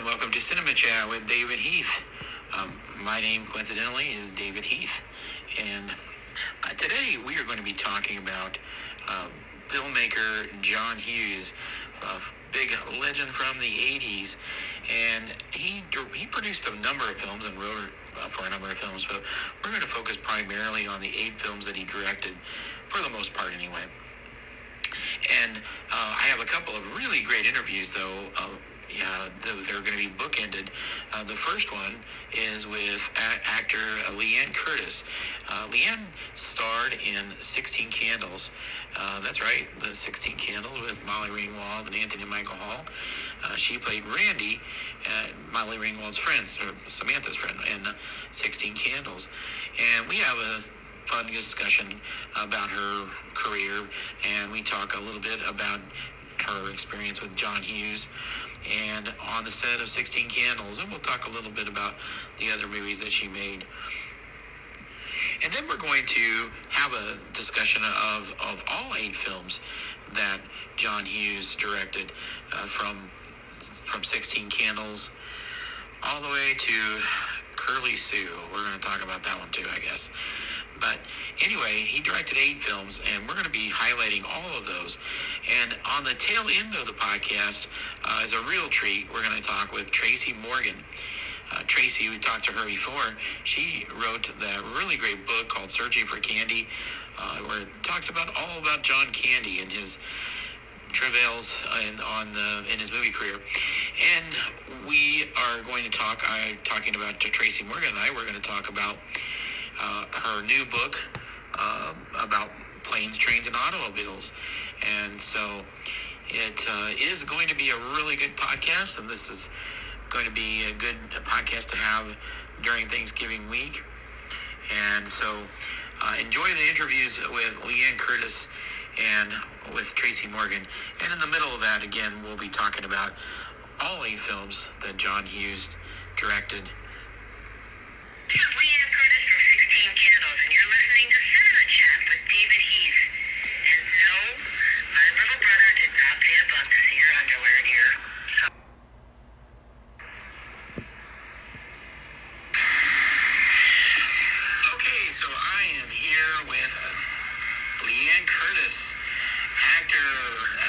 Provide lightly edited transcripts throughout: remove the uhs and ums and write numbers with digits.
and welcome to Cinema Chat with David Heath. My name, coincidentally, is David Heath, and today we are going to be talking about filmmaker John Hughes, a big legend from the 80s, and he produced a number of films and wrote for a number of films, but we're going to focus primarily on the 8 films that he directed, for the most part anyway. And I have a couple of really great interviews, though. They're going to be bookended. The first one is with actor Liane Curtis. Liane starred in 16 Candles. That's right, the 16 Candles with Molly Ringwald and Anthony Michael Hall. She played Randy, Molly Ringwald's friend, or Samantha's friend, in 16 Candles. And we have a fun discussion about her career, and we talk a little bit about her experience with John Hughes and on the set of 16 Candles, and we'll talk a little bit about the other movies that she made. And then we're going to have a discussion of all 8 films that John Hughes directed, from 16 Candles all the way to Curly Sue. We're going to talk about that one too, I guess. But anyway, he directed 8 films, and we're going to be highlighting all of those. And on the tail end of the podcast, as a real treat, we're going to talk with Tracey Morgan. Tracey, we talked to her before. She wrote that really great book called Searching for Candy, where it talks all about John Candy and his travails in his movie career. And we are going to talking about Tracey Morgan and I, we're going to talk about her new book about planes, trains, and automobiles. And so it is going to be a really good podcast, and this is going to be a good podcast to have during Thanksgiving week. And so enjoy the interviews with Liane Curtis and with Tracey Morgan. And in the middle of that, again, we'll be talking about all 8 films that John Hughes directed. This is Liane Curtis from 16 Candles, and you're listening to Cinema Chat with David Heath. And no, my little brother did not pay a buck to see your underwear, dear. Okay, so I am here with Liane Curtis, actor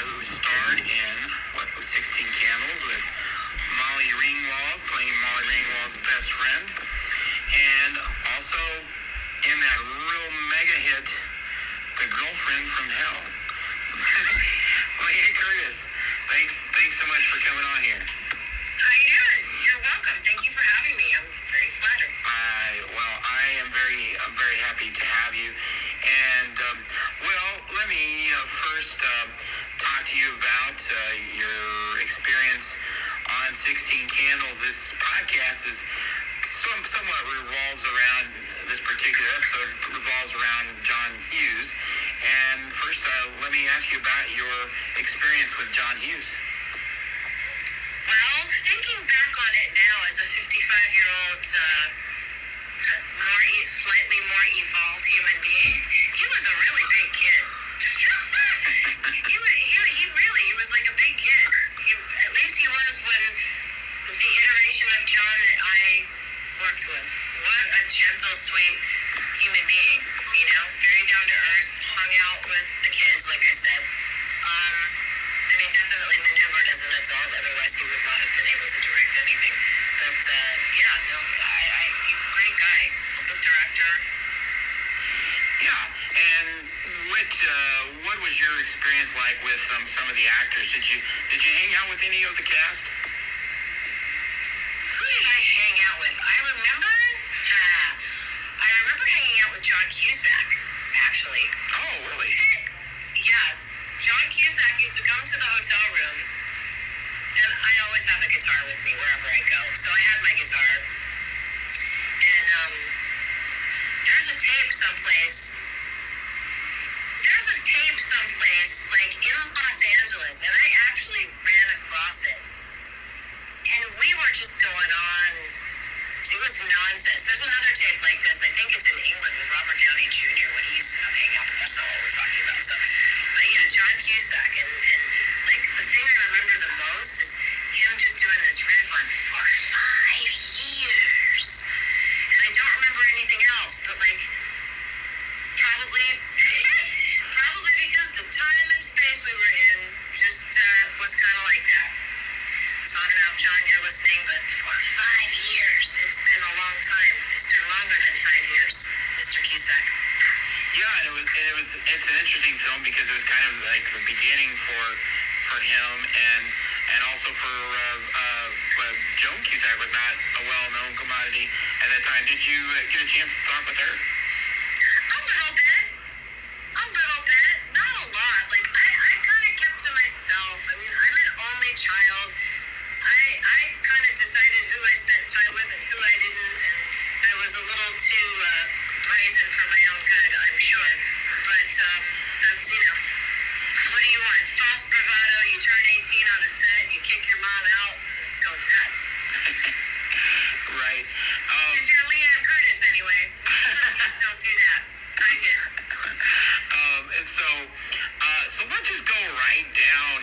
who starred in 16 Candles with Molly Ringwald, playing Molly Ringwald's best friend, and also in that real mega hit, The Girlfriend from Hell. Liane Curtis, thanks so much for coming on here. How you doing? You're welcome. Thank you for having me. I'm very flattered. I am very happy to have you. And let me first talk to you about your experience on 16 Candles. This podcast is somewhat revolves around, this particular episode revolves around John Hughes. And first, let me ask you about your experience with John Hughes. Well, thinking back on it now as a 55-year-old, slightly more evolved human being, he was a really big kid. He was like a big kid. At least he was when the iteration of John that I worked with. What a gentle, sweet human being, very down to earth, hung out with the kids, like I said. Definitely maneuvered as an adult, otherwise he would not have been able to direct anything. But, great guy, good director. Yeah, and what was your experience like with some of the actors? Did you hang out with any of the cast? Who did I hang out with? I remember hanging out with John Cusack, actually. Oh, really? Yes. John Cusack used to come to the hotel room, and I always have a guitar with me wherever I go. So I had my guitar, and there's a tape someplace, like in Los Angeles, and I actually ran across it. And we were just going on. It was nonsense. There's another tape like this. I think it's in England with Robert Downey Jr. when he used to come hang out, but that's not what we're talking about. So, but yeah, John Cusack, and like the thing I remember the most is him just doing this this riff on for 5 years. And I don't remember anything else, but like, probably because the time and space we were in just was kind of like that. So I don't know if, John, you're listening, but for 5 years, it's been a long time. It's been longer than 5 years, Mr. Cusack. Yeah, and it's an interesting film because it was kind of like the beginning for him and also for Joan Cusack was not a well-known commodity at that time. Did you get a chance to talk with her? A little bit. Not a lot. Like, I kind of kept to myself. I mean, I'm an only child. I kind of decided who I spent time with and who I didn't, and I was a little too brazen for my own good, I'm sure. But, that's, what do you want? False bravado, you turn 18 on a set, you kick your mom out, go nuts. Right. If you're Liane Curtis, anyway, don't do that. I did. And so let's just go right down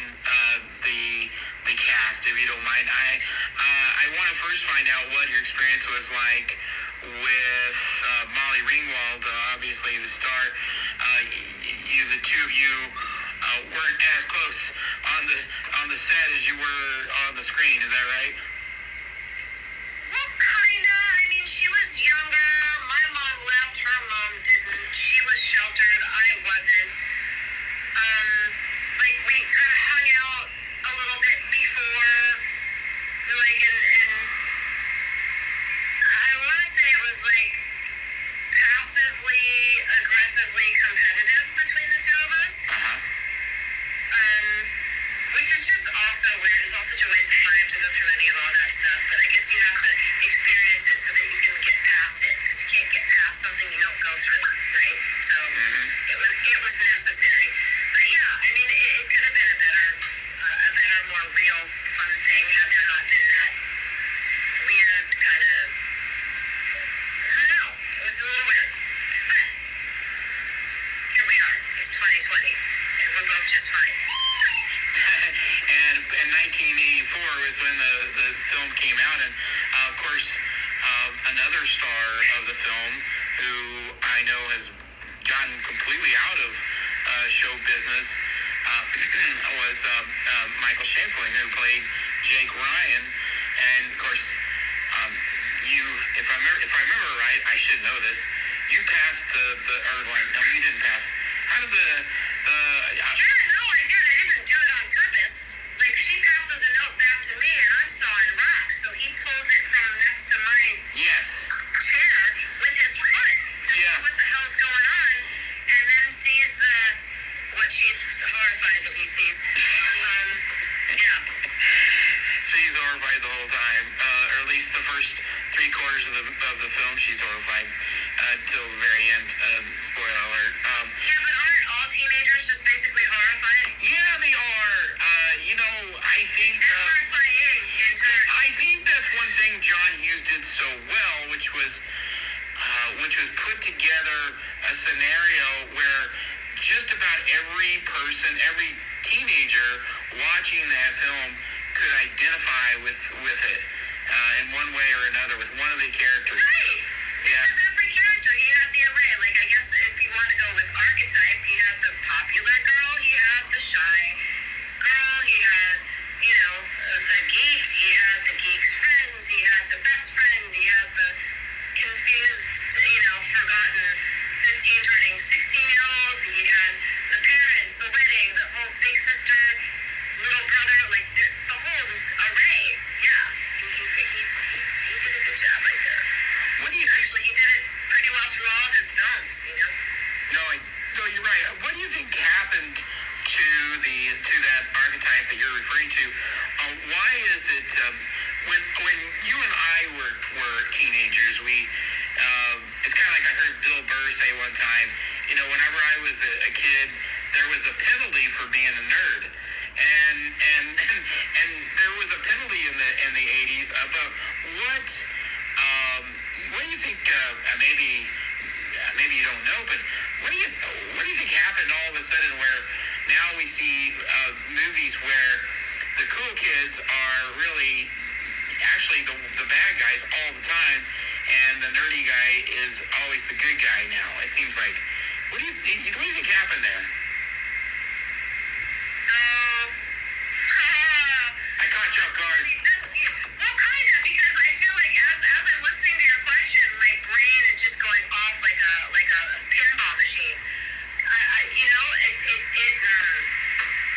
the cast, if you don't mind. I want to first find out what your experience was like with Molly Ringwald, obviously the star. The two of you weren't as close on the set as you were on the screen. Is that right? Well, kinda. I mean, she was younger. My mom left. Her mom didn't. She was sheltered. I wasn't. Like, we kind of hung out a little bit before, like, and I want to say it was, like, passively, aggressively competitive between the two of us. Which is just also weird. It's all such a waste of time to go through any of all that stuff. But I guess you have to experience it so that you can get past it, because you can't get past something you don't go through, right? So it was necessary. But yeah, I mean, it could have been a better, more real, fun thing had there not been that weird kind of, I don't know. It was a little weird. But here we are. It's 2020, and we're both just fine. And in 1984 was when the film came out, and of course another star of the film who I know has gotten completely out of show business was Michael Schaeffelin, who played Jake Ryan. And of course, you, if I remember right, I should know this. You passed no, you didn't pass. How did Yeah, no, I did. I didn't do it on purpose. Like, she passes a note back to me, and I'm sawing rock, so he pulls it from next to my chair with his foot to see what the hell's going on, and then sees what she's horrified that he sees. Yeah. She's horrified the whole time, or at least the first 3/4 of the film. She's horrified till the very end. Spoiler alert. Yeah, but aren't all teenagers just basically horrified? Yeah, they are. I think. Horrifying in turn. I think that's one thing John Hughes did so well, which was put together a scenario where just about every person, every teenager watching that film could identify with it in one way or another, with one of the characters. Right. Yeah. Because every character, he had the array. Like, I guess if you want to go with archetype, he had the popular girl, he had the shy girl, he had, the geek, he had the geek's friends, he had the best friend, he had the confused, forgotten 15 turning 16-year-old, he had the parents, the wedding, the whole big sister, little brother, like the whole array. Yeah, he did a good job right there. What do you think? Actually, he did it pretty well through all of his films, No, you're right. What do you think happened to that archetype that you're referring to? Why is it when you and I were teenagers, it's kind of like I heard Bill Burr say one time. Whenever I was a kid, there was a penalty for being a nerd, and there was a penalty in the 80s. But what do you think? Maybe you don't know, but what do you think happened all of a sudden where now we see movies where the cool kids are really the nerdy guy is always the good guy now. It seems like. What do you think happened there? I caught you off guard. Well, kind of, because I feel like as I'm listening to your question, my brain is just going off like a pinball machine.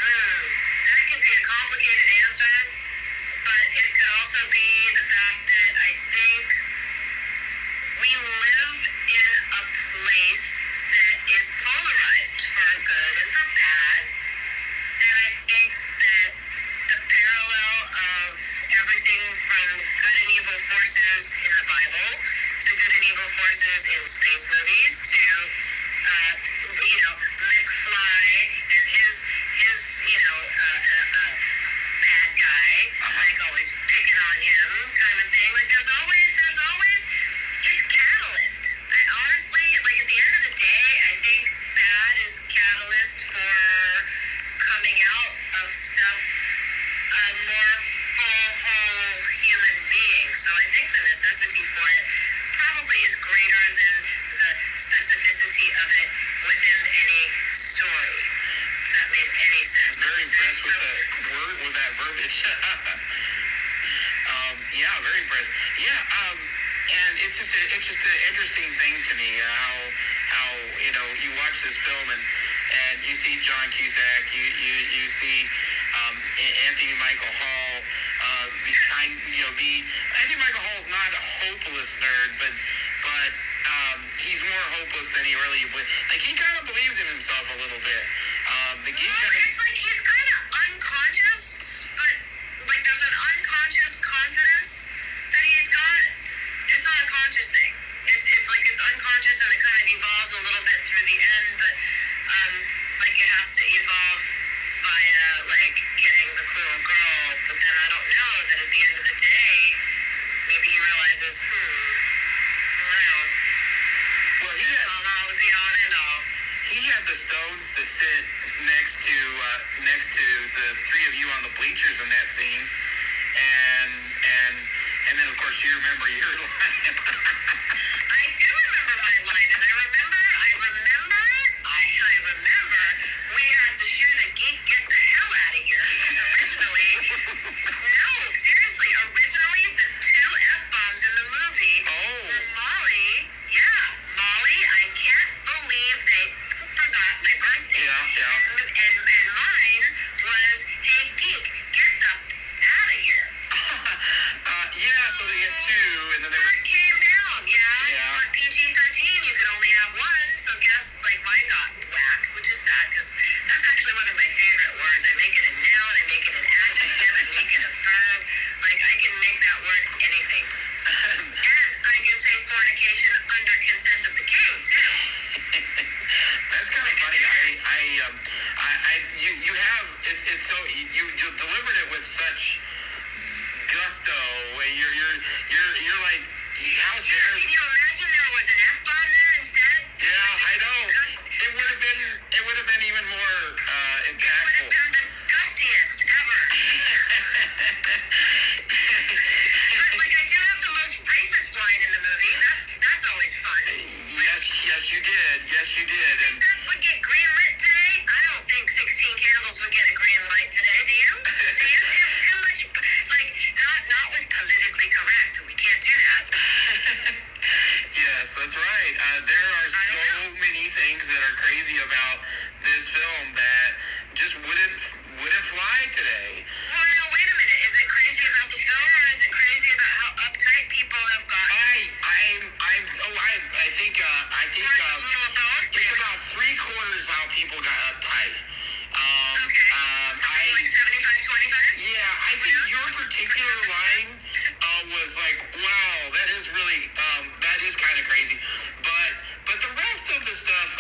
That could be a complicated answer, but it could also be the fact that I think we live in a place that is polarized for good and for bad, and I think that the parallel of everything from good and evil forces in the Bible to good and evil forces in space movies to McFly and his bad guy, like always picking on him kind of thing. Like there's always it's catalyst. I honestly, like at the end of the day, I think bad is catalyst for coming out of stuff a more full, whole human being. So I think the necessity for it probably is greater than the specificity of it within any story. If that made any sense. Very impressed with that verbiage. Yeah, very impressed. Yeah, and it's just an interesting thing to me how you watch this film and you see John Cusack, you see Anthony Michael Hall. Anthony Michael Hall's not a hopeless nerd, but he's more hopeless than he really like. He kind of believes in himself a little bit. It's like he's kind of unconscious, but like there's an unconscious confidence that he's got. It's not a conscious thing. It's like it's unconscious and it kind of evolves a little bit through the end, but like it has to evolve via like getting the cool girl. But then I don't know that at the end of the day, maybe he realizes, Well, he had the stones to sit next to the three of you on the bleachers in that scene, and then of course you remember your line. I do remember my line, and I remember we had to shoot a geek get the hell out of here. Originally the two F-bombs in the movie were Molly. Yeah, Molly, I can't believe they forgot my birthday. Yeah. And mine was, hey, geek, get the out of here. So they get two, and then That came down, Yeah. On PG-13, you could only have one, so guess, like, mine got whacked, which is sad, because that's actually one of my favorite words. I make it a noun, I make it an adjective, I make it a verb. Like, I can make that word anything. And I can say fornication under consent of the king, too. That's kind of funny. You have it's so you delivered it with such gusto. You're like, how's Yeah, there? can you imagine there was an F-bomb there instead? Yeah, I know. It would have been even more It would impactful. have been the gustiest ever. Like, I do have the most racist line in the movie. That's always fun. Yes, you did. And That would get greenlit today? I don't think 16 Candles would get a green light today. Do you? Too much, like, not with politically correct. We can't do that. yes, that's right. There are so many things that are crazy about this film that just wouldn't fly today. Well, now, wait a minute. Is it crazy about the film, or is it crazy about how uptight people have gotten? I think it's about 3/4 how people got uptight. Okay. Like 75-25? Yeah, I think your particular line was like, wow, that is really that is kind of crazy. But the rest of the stuff,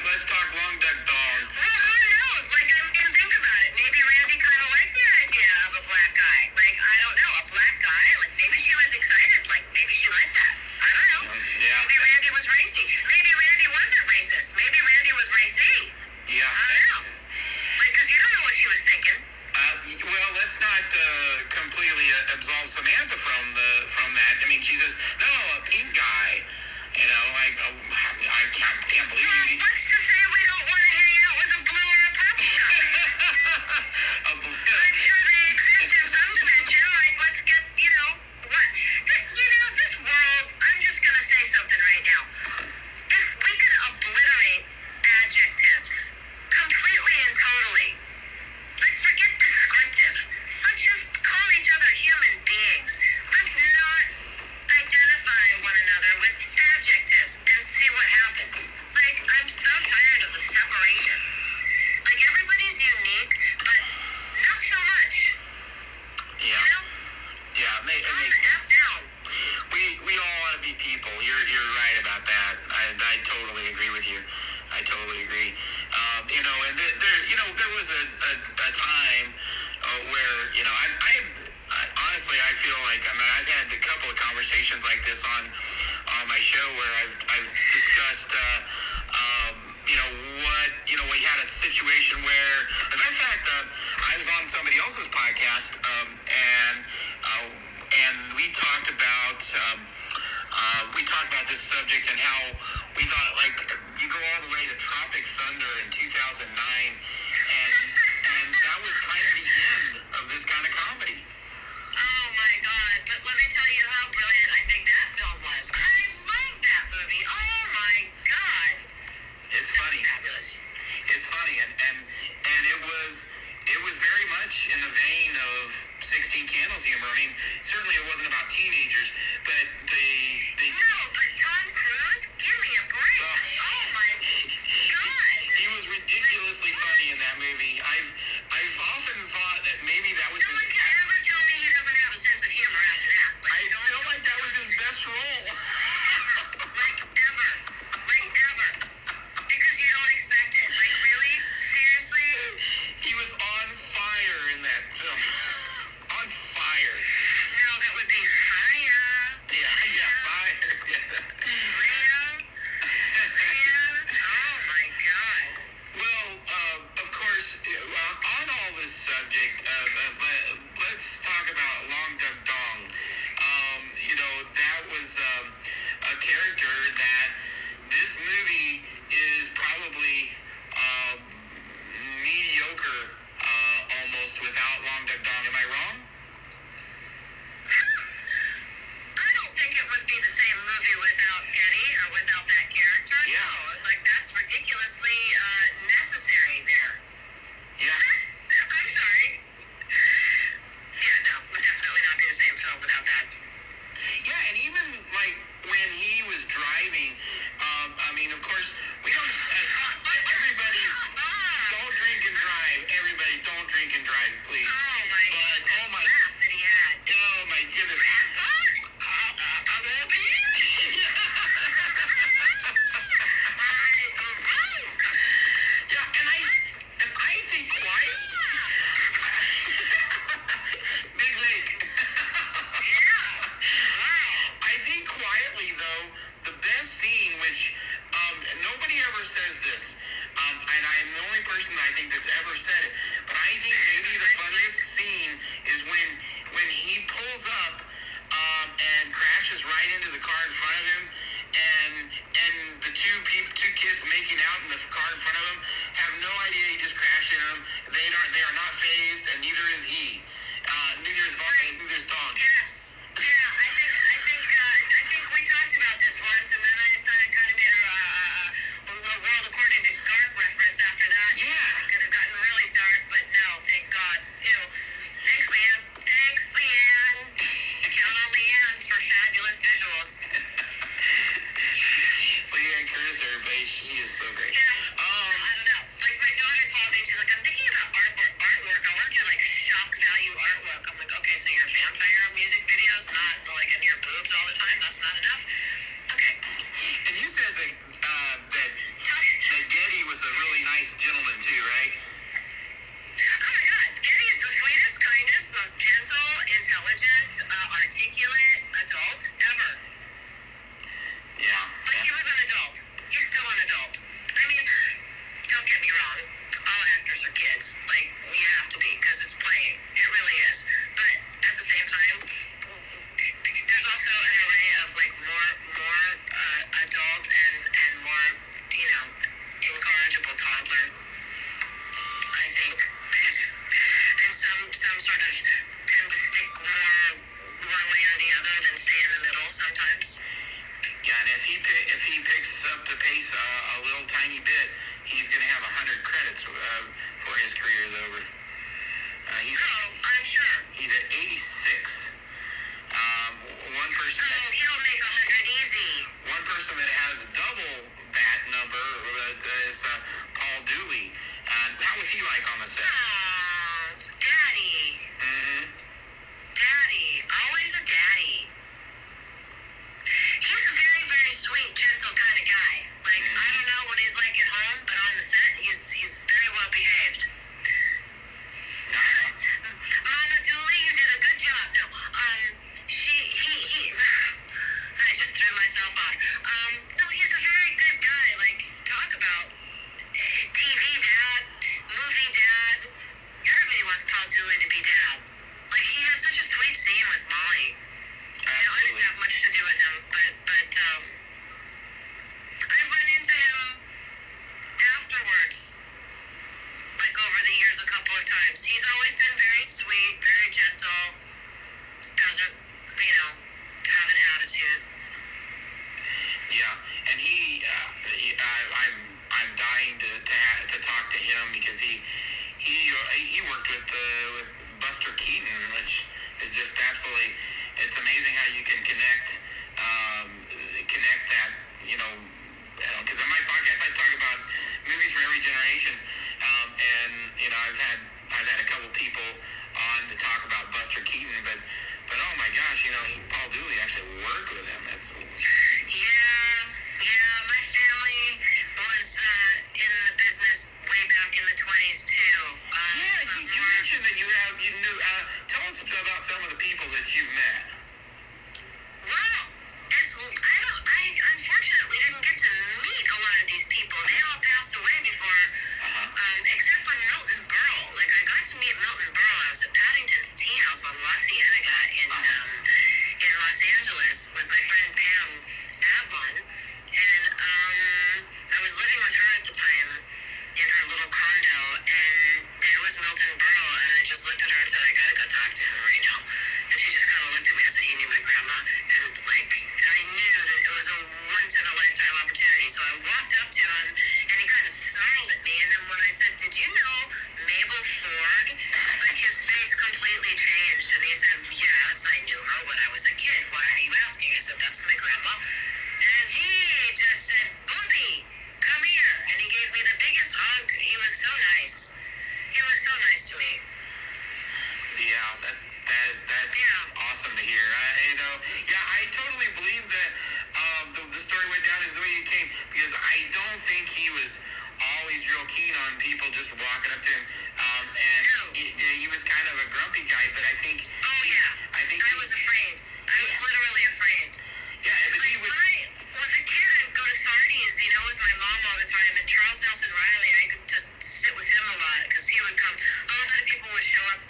let's talk Long Duck Dog. Well, who knows? Like, I mean, think about it. Maybe Randy kind of liked the idea of a black guy. Like, I don't know, a black guy. Like, maybe she was excited. Like, maybe she liked that. I don't know. Yeah. Maybe Randy was racy. Maybe Randy wasn't racist. Maybe Randy was racy. Yeah. I don't know. Like, because you don't know what she was thinking. Well, let's not completely absolve Samantha from that. I mean, she says, no, a pink guy. You know, like, I can't believe you. What's to say we don't want to hang out with a blue or a purple guy? A blue. I'm sure they exist in some dimension. Like, let's get, you know, what? This world, I'm just going to say something right now. If we could obliterate adjectives completely and totally, like, forget descriptive. Let's just call each other human beings. Let's not identify one another with adjectives and see what happens. Like, I'm so tired of the separation. Like, everybody's unique, but not so much. Yeah. You know? Yeah, it Calm makes the F sense. down. We all want to be people. You're right about that. I totally agree with you. I totally agree. You know, and there was a time where, you know, I honestly, I feel like, I mean, I've had a couple of conversations like this on my show where I've discussed, you know, we had a situation where, as a matter of fact, I was on somebody else's podcast, and we talked about this subject and how we thought, like, you go all the way to Tropic Thunder in 2009, and that was kind of the end of this kind of comedy. Oh my God! But let me tell you how brilliant I think that film was. I love that movie. Oh my God! It's funny. Fabulous. It's funny, and it was very much in the vein of 16 Candles humor. I mean, certainly it wasn't about teenagers, but they No, but Tom Cruise, give me a break. Oh my God! he was ridiculously funny in that movie. I've often thought that maybe that was No one can ever tell me he doesn't have a sense of humor after that. I feel like that was his best role. Like ever. Because you don't expect it. Like, really? Seriously? He was on fire in that film. On fire. No, that would be fire. Yeah, fire. Rain because on my podcast I talk about movies from every generation, and I've had a couple people on to talk about Buster Keaton, but oh my gosh, Paul Dooley actually worked with him. That's yeah. My family was in the business way back in the 20s too. You mentioned that you knew. Tell us about some of the people that you've met. Well, I unfortunately didn't get to meet a lot of these people. They all passed away before, except for Milton Berle. Like, I got to meet Milton Berle. I was at Paddington's Tea House on La Cienega in Los Angeles with my friend Pam Adlon, and I was living with her at the time in her little condo, and there was Milton Berle, and I just looked at her and said, I gotta go talk to him right now. And she just kind of looked at me and said, he knew my grandma, and I knew that it was a once-in-a-lifetime opportunity, so I walked up to him, and he kind of snarled at me, and then when I said, did you know Mabel Ford? His face completely changed, and he said, yes, I knew her when I was a kid. Why are you asking? I said, that's my grandma. And he just said, Booby, come here. And he gave me the biggest hug. He was so nice. He was so nice to me. Yeah, that's awesome to hear. I totally believe that the story went down as the way it came, because I don't think he was always real keen on people just walking up to him. He was kind of a grumpy guy, but I think. Oh yeah. I was afraid. I was literally afraid. Yeah, but he would. When I was a kid, I'd go to Sardi's, with my mom all the time. And Charles Nelson Riley, I could just sit with him a lot because he would come. A lot of people would show up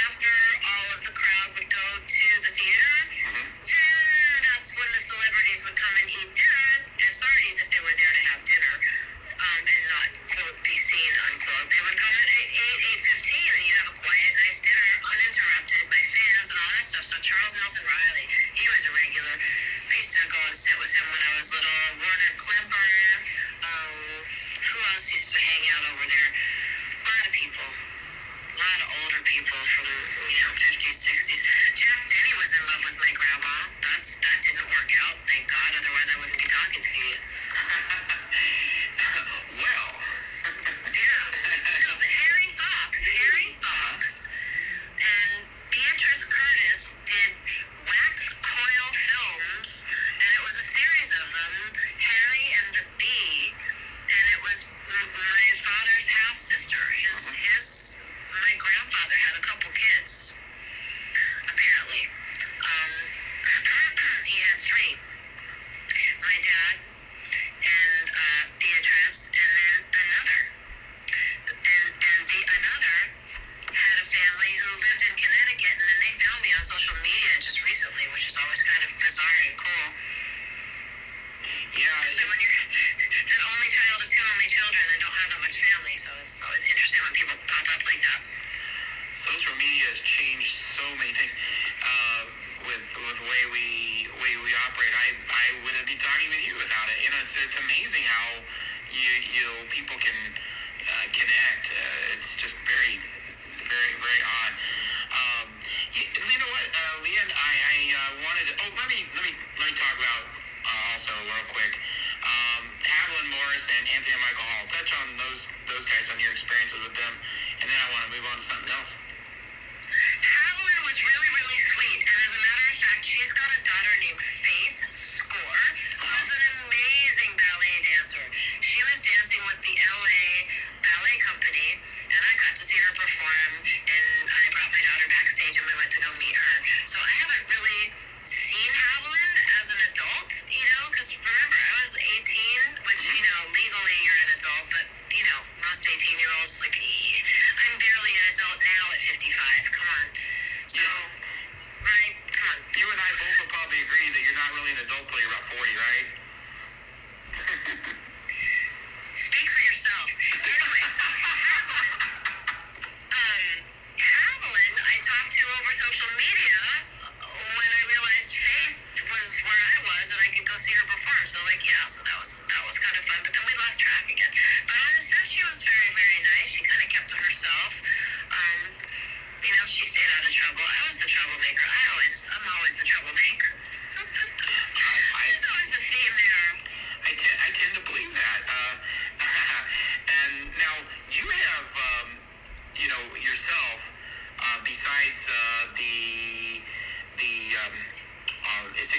after all of the crowd would go to the theater. And that's when the celebrities would come and eat dinner at Sardi's if they were there to have dinner, and not, quote, be seen, unquote. They would come at 8:15, and you'd have a quiet, nice dinner, uninterrupted by fans and all that stuff. So Charles Nelson Riley, he was a regular. I used to go and sit with him when I was little. Warner Klemper. Who else used to hang out over there? A lot of people. A lot of older people from, 50s, 60s. Jack Denny was in love with my grandma. That didn't work out, thank God. Otherwise, I wouldn't be talking to you. Well. Yeah. No, but Harry Fox, and Beatrice Curtis did Wax Coil Films, and it was a series of them, Harry and the Bee, and it was my father's half-sister. My grandfather had a couple kids, apparently. He had three. My dad and Beatrice, and then another. And the another had a family who lived in Connecticut, and then they found me on social media just recently, which is always kind of bizarre and cool. Yeah. Especially when you're an only child of two only children and don't have that much family, so it's always interesting when people pop up like that. Social media has changed so many things with the way we operate. I wouldn't be talking with you without it. It's amazing how people can connect. It's just very, very, very odd. You know what, Liane? I wanted to. Oh, let me talk about also real quick. Haviland Morris and Anthony Michael Hall. Touch on those guys, on your experiences with them, and then I want to move on to something else. Haviland was really, really sweet, and as a matter of fact, she's got a daughter named Faith Score, who's an amazing ballet dancer. She was dancing with the LA Ballet Company, and I got to see her perform, and I brought my daughter backstage, and we went to go meet her. So I haven't really seen Haviland as an adult, because remember, I was 18, which, legally you're an adult, but, most 18-year-olds, I'm barely an adult now at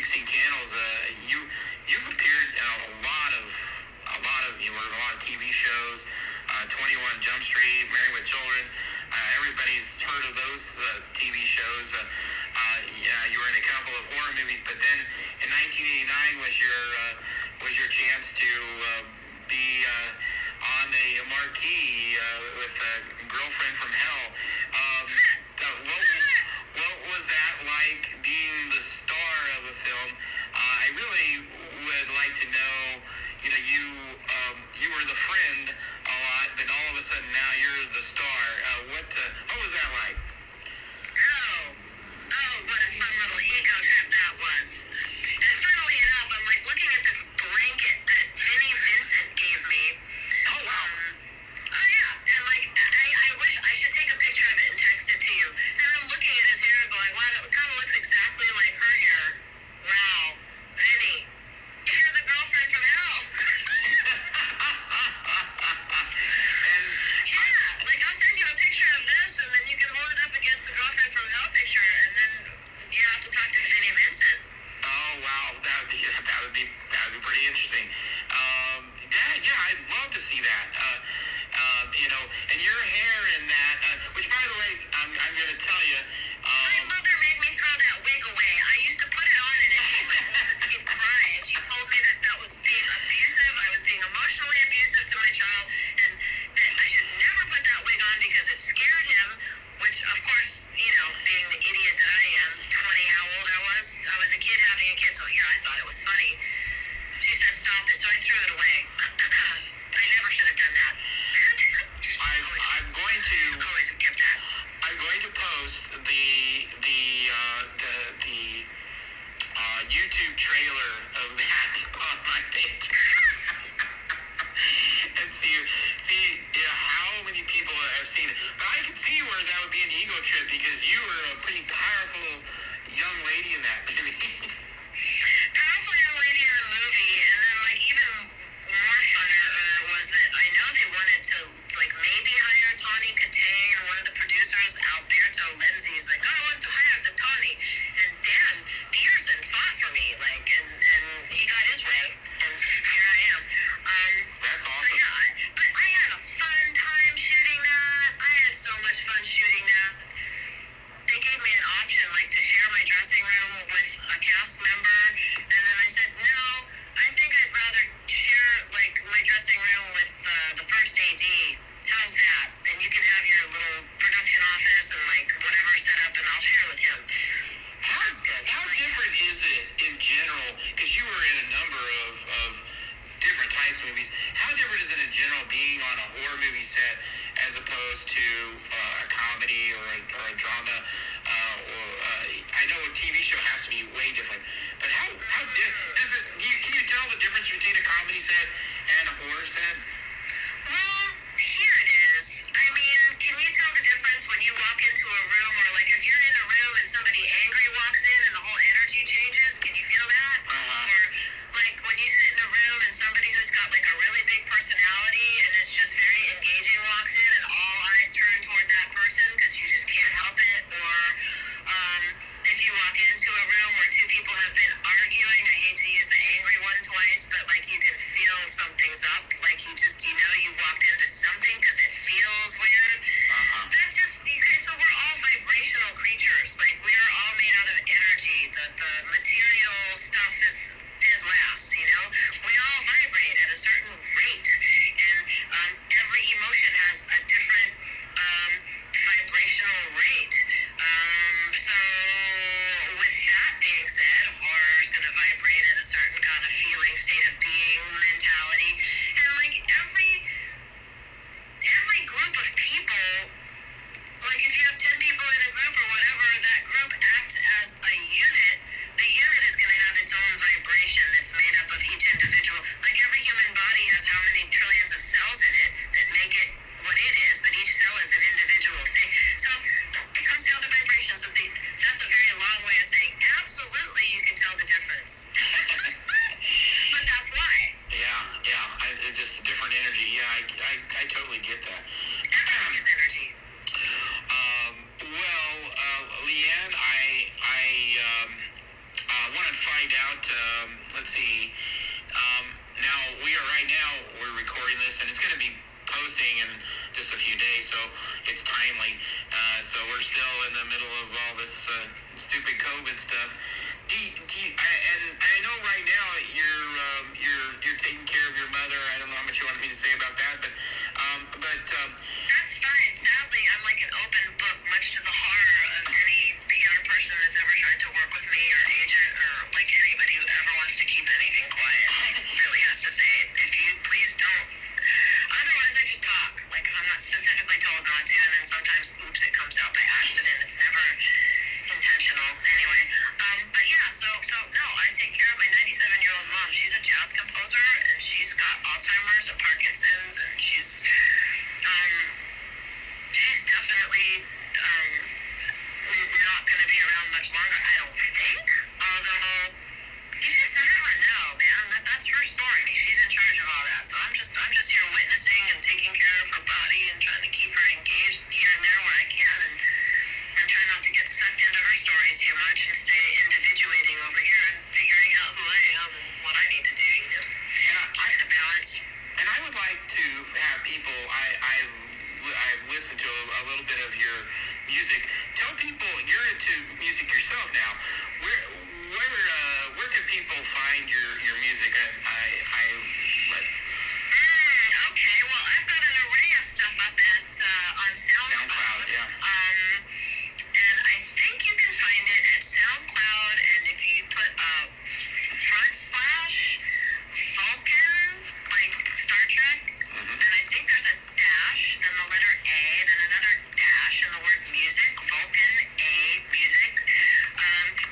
16 Candles. You've appeared in you were in a lot of TV shows. 21 Jump Street, Married with Children. Everybody's heard of those TV shows. Yeah, you were in a couple of horror movies, but then in 1989 was your chance to be on a marquee with Girlfriend from Hell. What was that like, being the star of a film? I really would like to know. You were the friend a lot, but all of a sudden now you're the star. What was that like? What a fun little ego trip that was. And funnily enough, I'm like looking at this blanket that Vinnie Vincent gave me. Oh, wow. Oh yeah, and like I wish I should take a picture let's see. Now we're recording this, and it's going to be posting in just a few days, so it's timely. So we're still in the middle of all this stupid COVID stuff. And I know right now you're taking care of your mother. I don't know how much you want me to say about that, but that's fine. Sadly, I'm like an open book, much to the horror of any PR person that's ever tried to work with me or agent or like anybody who ever wants to keep anything quiet. Really has to say it. If you please don't. Otherwise, I just talk. Like, if I'm not specifically told not to, and then sometimes, oops, it comes out by accident. It's never intentional. Anyway, but yeah, so no, I take care of my 97-year-old mom. She's a jazz composer, and she's got Alzheimer's and Parkinson's, and she's definitely not going to be around much longer, I don't think. Although, you just never know, man. That's her story. She's in charge of all that. So I'm just here witnessing and taking care of her body and trying to keep her engaged here and there where I can, and try not to get sucked into her story too much and stay individuating over here and figuring out who I am and what I need to do, you know. Keep the balance. And I would like to have people. I've listened to a little bit of your music. Tell people you're into music yourself now. Where can people find your music? Okay, well, I've got an array of stuff up on SoundCloud. Yeah. And I think you can find it at SoundCloud, and if you put /Vulcan, like Star Trek, and I think there's a dash, then the letter A, then another dash, and the word music, Vulcan A music.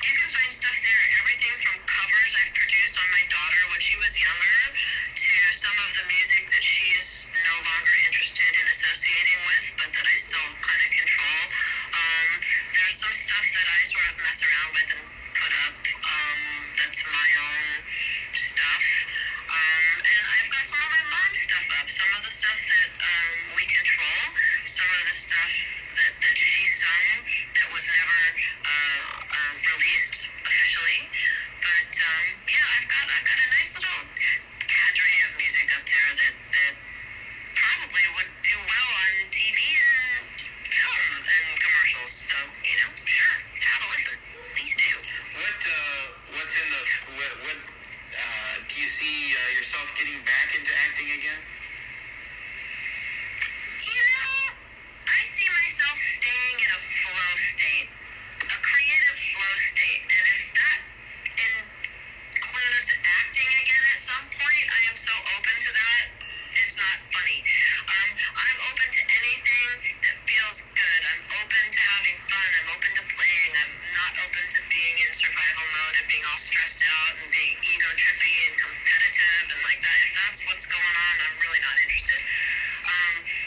You can find stuff there, everything from covers I've produced on my daughter when she was younger, to some of the music that she's no longer interested in associating with, but that I still kind of control. There's some stuff that I sort of mess around with and put up, that's my own stuff. And I've got some of my mom's stuff up, some of the stuff that we control, some of the stuff that she sung that was never released officially. But yeah, I've got a nice little cadre of music up there that probably would do well on TV and film and commercials. So, you know, sure, have a listen. Please do. What's in the what do you see yourself getting back into acting again? You know, I see myself staying in a flow state, a creative flow state, and if that includes acting again at some point, I am so open to that. It's not funny. I'm open to anything that feels good. I'm open to having fun. I'm open to playing. I'm not open to being in survival mode and being all stressed out and being ego trippy and competitive and like that. If that's what's going on, I'm really not interested.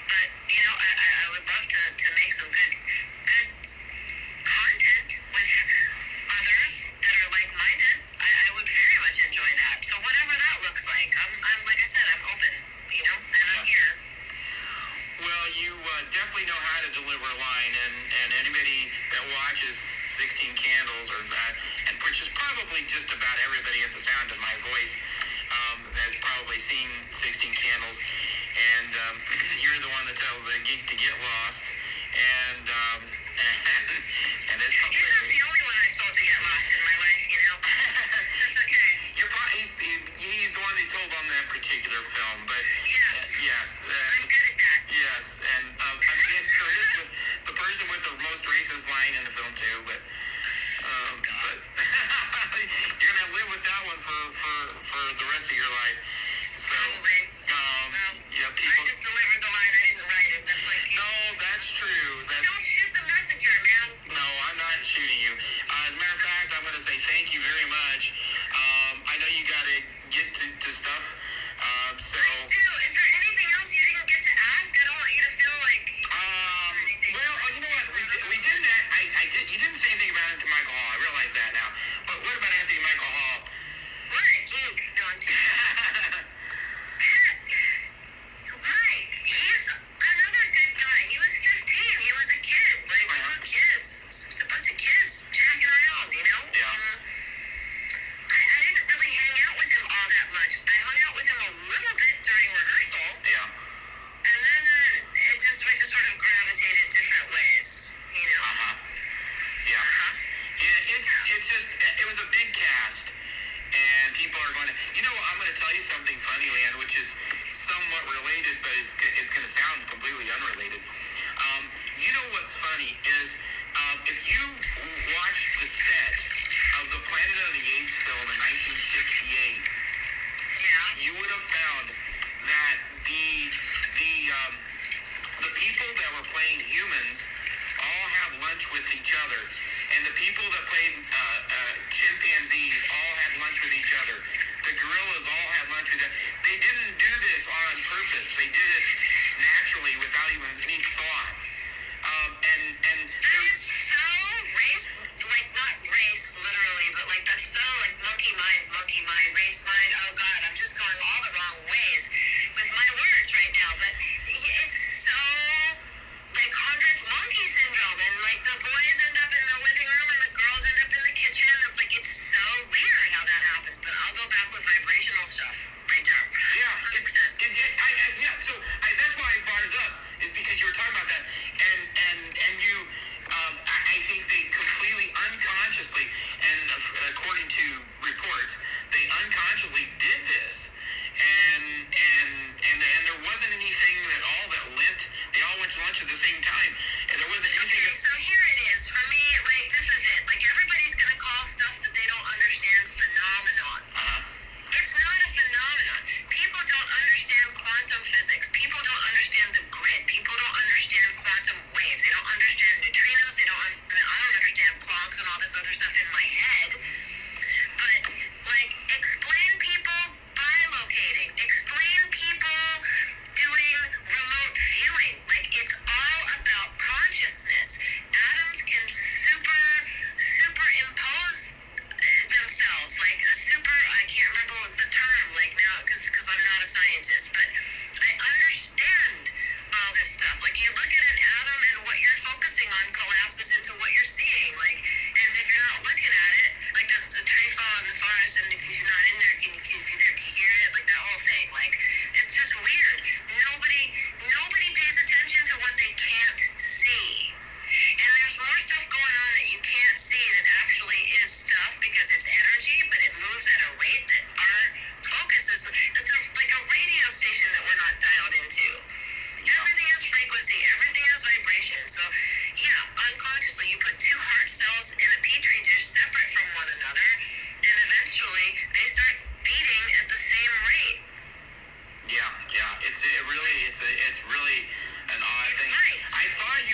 But you know, I would love to make some good content with others that are like-minded. I would very much enjoy that. So whatever that looks like, I'm like I said, I'm open, you know, and I'm here. Well, you definitely know how to deliver a line, and anybody that watches 16 Candles or that, and which is probably just about everybody at the sound of my voice, has probably seen 16 Candles, and you're the one that tells the geek to get lost, and it's You're not the only one I've told to get lost in my life, you know. That's okay. He's the one they told on that particular film, but Yes. yes, I'm good at that. yes, and Liane Curtis, the person with the most racist line in the film too, but you're gonna live with that one for the rest of your life. So, Probably. yeah, people. I just delivered the line. I didn't write it. That's like you. No, that's true. Don't shoot the messenger, man. No, I'm not shooting you. funny is if you watch the set of the Planet of the Apes film in 1968, you would have found that the people that were playing humans all have lunch with each other, and the people that played chimpanzees all had lunch with each other. The gorillas all had lunch with each other. They didn't do this on purpose. They did it naturally without even any thought. And that is so race, like not race literally, but like that's so like monkey mind, race mind. Oh God, I'm just going all the wrong ways with my words right now. But it's so like 100th monkey syndrome, and like the boys end up in the living room and the girls end up in the kitchen. It's like it's so weird how that happens. But I'll go back with vibrational stuff right there. yeah, 100%. so that's why I brought it up, is because you were talking about that, and you, I think they completely unconsciously, and according to reports, they unconsciously did this, and there wasn't anything at all that linked. They all went to lunch at the same time, and there wasn't anything. Okay, so here it is. For me, like this is it. Like everybody's gonna call stuff that they don't understand phenomenon. It's not a phenomenon. People don't understand quantum physics. People don't understand the grid. People don't understand quantum waves. They don't understand neutrinos. I don't understand clocks and all this other stuff in my head. But like, explain people bilocating. Explain people doing remote viewing. Like it's all about consciousness. Atoms can superimpose themselves, like a I can't remember the term like now because I'm not a scientist, but I understand all this stuff. Like you look at an atom and what you're focusing on collapses into what you're seeing. Like, and if you're not looking at it, like there's a tree fall in the forest, and if you're not in there, can you hear it? Like that whole thing. Like it's just weird. Nobody pays attention to what they can't see. And there's more stuff going on that you can't see that actually is stuff because it's energy, but it moves at a rate that our focus is. It's like a radio station that we're not dialed into. Everything has frequency. Everything has vibration. So, yeah, unconsciously you put two heart cells in a petri dish separate from one another, and eventually they start beating at the same rate. Yeah. It's really an odd thing. Nice. I thought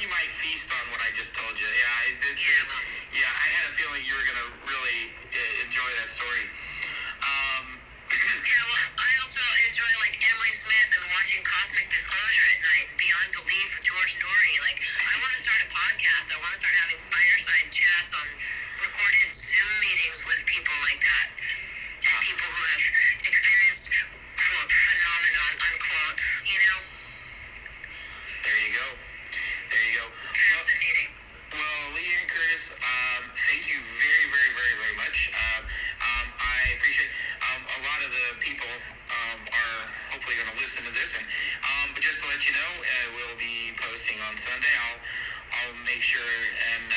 you might feast on what I just told you. Yeah, I had a feeling you were gonna really enjoy that story. Yeah, well, I also enjoy like Emily Smith and watching Cosmic Disclosure at night, Beyond Belief with George Norrie. Like, I want to start a podcast. I want to start having fireside chats on recorded Zoom meetings with people like that, and people who have experienced quote phenomenon unquote. You know. There you go. Fascinating. Well, Liane Curtis, thank you very, very, very, very much. I appreciate a lot of the people are hopefully going to listen to this, and but just to let you know, we'll be posting on Sunday. I'll make sure and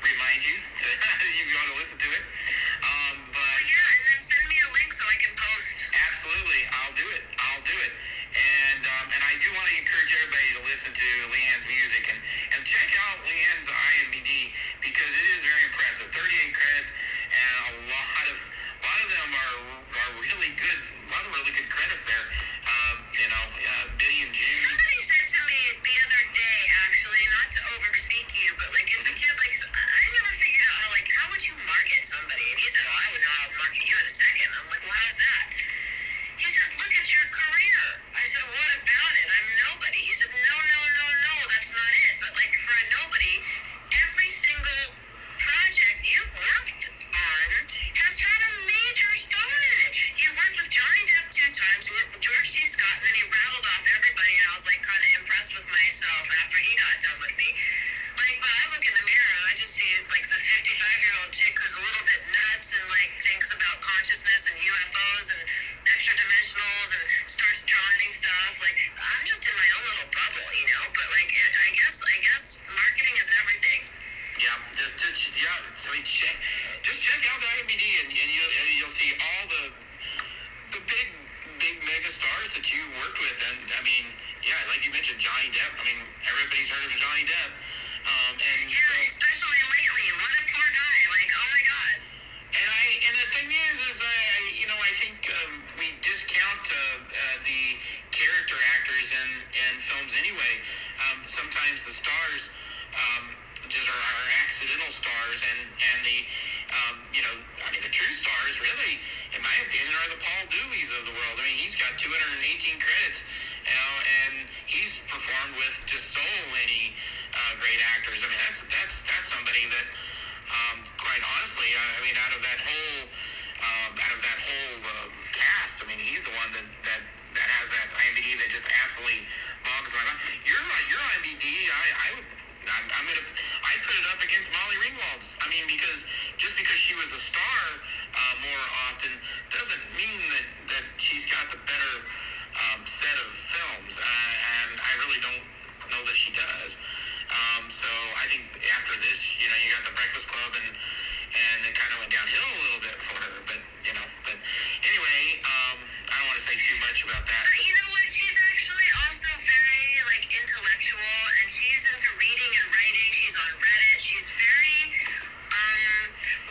remind you to you want to listen to it. But yeah, and then send me a link so I can post. Absolutely, I'll do it. And I do want to encourage everybody to listen to Liane's music and check out Liane's IMDb because it is very impressive. 38 credits, and a lot of them are really good. A lot of really good credits there. Biddy and June. Somebody said to me the other day, actually, not to overspeak you, but like it's a kid. Like I never figured out how would you market somebody? And he said, "Oh, I would know how to market you in a second." I'm like, "Well, how's that?" He said, "Look at your career." I said, "What about it? I'm nobody." He said, No, that's not it. But like for a nobody, every single project you've worked on has had a major star in it. You've worked with Johnny Depp 2 times, you worked with George C. Scott, and then he rattled off everybody, and I was like kind of impressed with myself after he got done with me. Like, but I look in the mirror and I just see like this 55-year-old chick who's a little bit nuts and like thinks about consciousness and UFOs and extra dimensionals and starts drawing stuff. Like, I'm just in my own little bubble, you know. But like, I guess marketing is everything. Yeah, just check out the IMDb and you'll see all the big mega stars that you worked with, and I mean, Yeah, like you mentioned, Johnny Depp. I mean, everybody's heard of Johnny Depp. And Yeah, so, especially lately. What a poor guy. Like, oh my God. and the thing is I think we discount the character actors in films anyway. Sometimes the stars just are accidental stars, and the the true stars really, in my opinion, are the Paul Dooleys of the world. I mean, he's got 218 credits, and he's performed with just so many great actors. I mean, that's somebody that, quite honestly, out of that whole cast, I mean, he's the one that has that IMDb that just absolutely bogs my mind. Your IMDb, I'd put it up against Molly Ringwald's. I mean, because just because she was a star more often doesn't mean that she's got the better set of films, and I really don't know that she does. So I think after this, you got The Breakfast Club, and it kind of went downhill a little bit for her. But anyway, I don't want to say too much about that. But you know what? She's actually also very, like, intellectual, and she's into reading and writing. She's on Reddit. She's very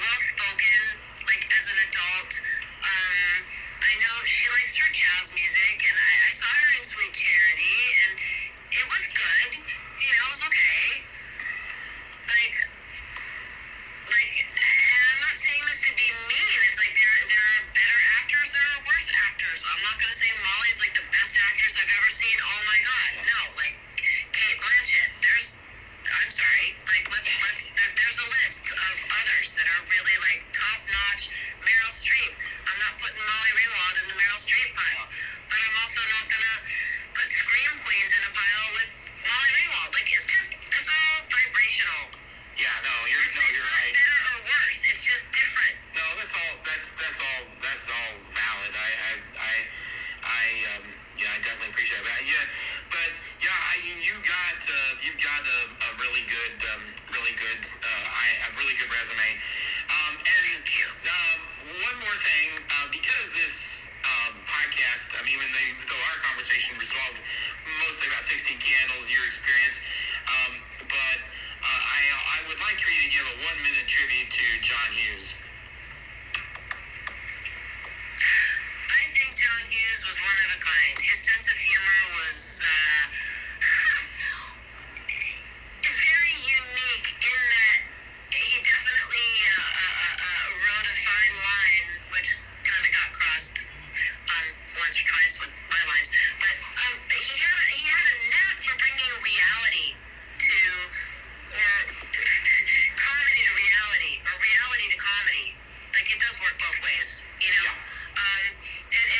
well-spoken, like, as an adult. I know she likes her jazz music, and I saw her in Sweet Charity, and it was good. It was okay. And I'm not saying this to be mean. It's like there are better actors, there are worse actors. I'm not gonna say Molly's like the best actress I've ever seen. Oh my God, no. Like Kate Blanchett. I'm sorry. Like there's a list of others that are really like top notch. Meryl Streep. I'm not putting Molly Ringwald in the Meryl Streep pile, but I'm also not gonna put Scream Queens in a pile with Molly Ringwald. Like it's all vibrational. Yeah, no, you're right. It's not better or worse. It's just different. No, that's all valid. I definitely appreciate that. Yeah, but yeah, you've got a really good resume. And one more thing, because this podcast, I mean, though our conversation resolved mostly about 16 Candles, your experience, but I would like for you to give a 1-minute tribute to John Hughes. I think John Hughes was one of a kind. His sense of humor was very unique in that he definitely rode a fine line, which kind of got crossed once or twice with my lines. But he had a knack for bringing reality to, or comedy to reality, or reality to comedy. Like, it does work both ways, and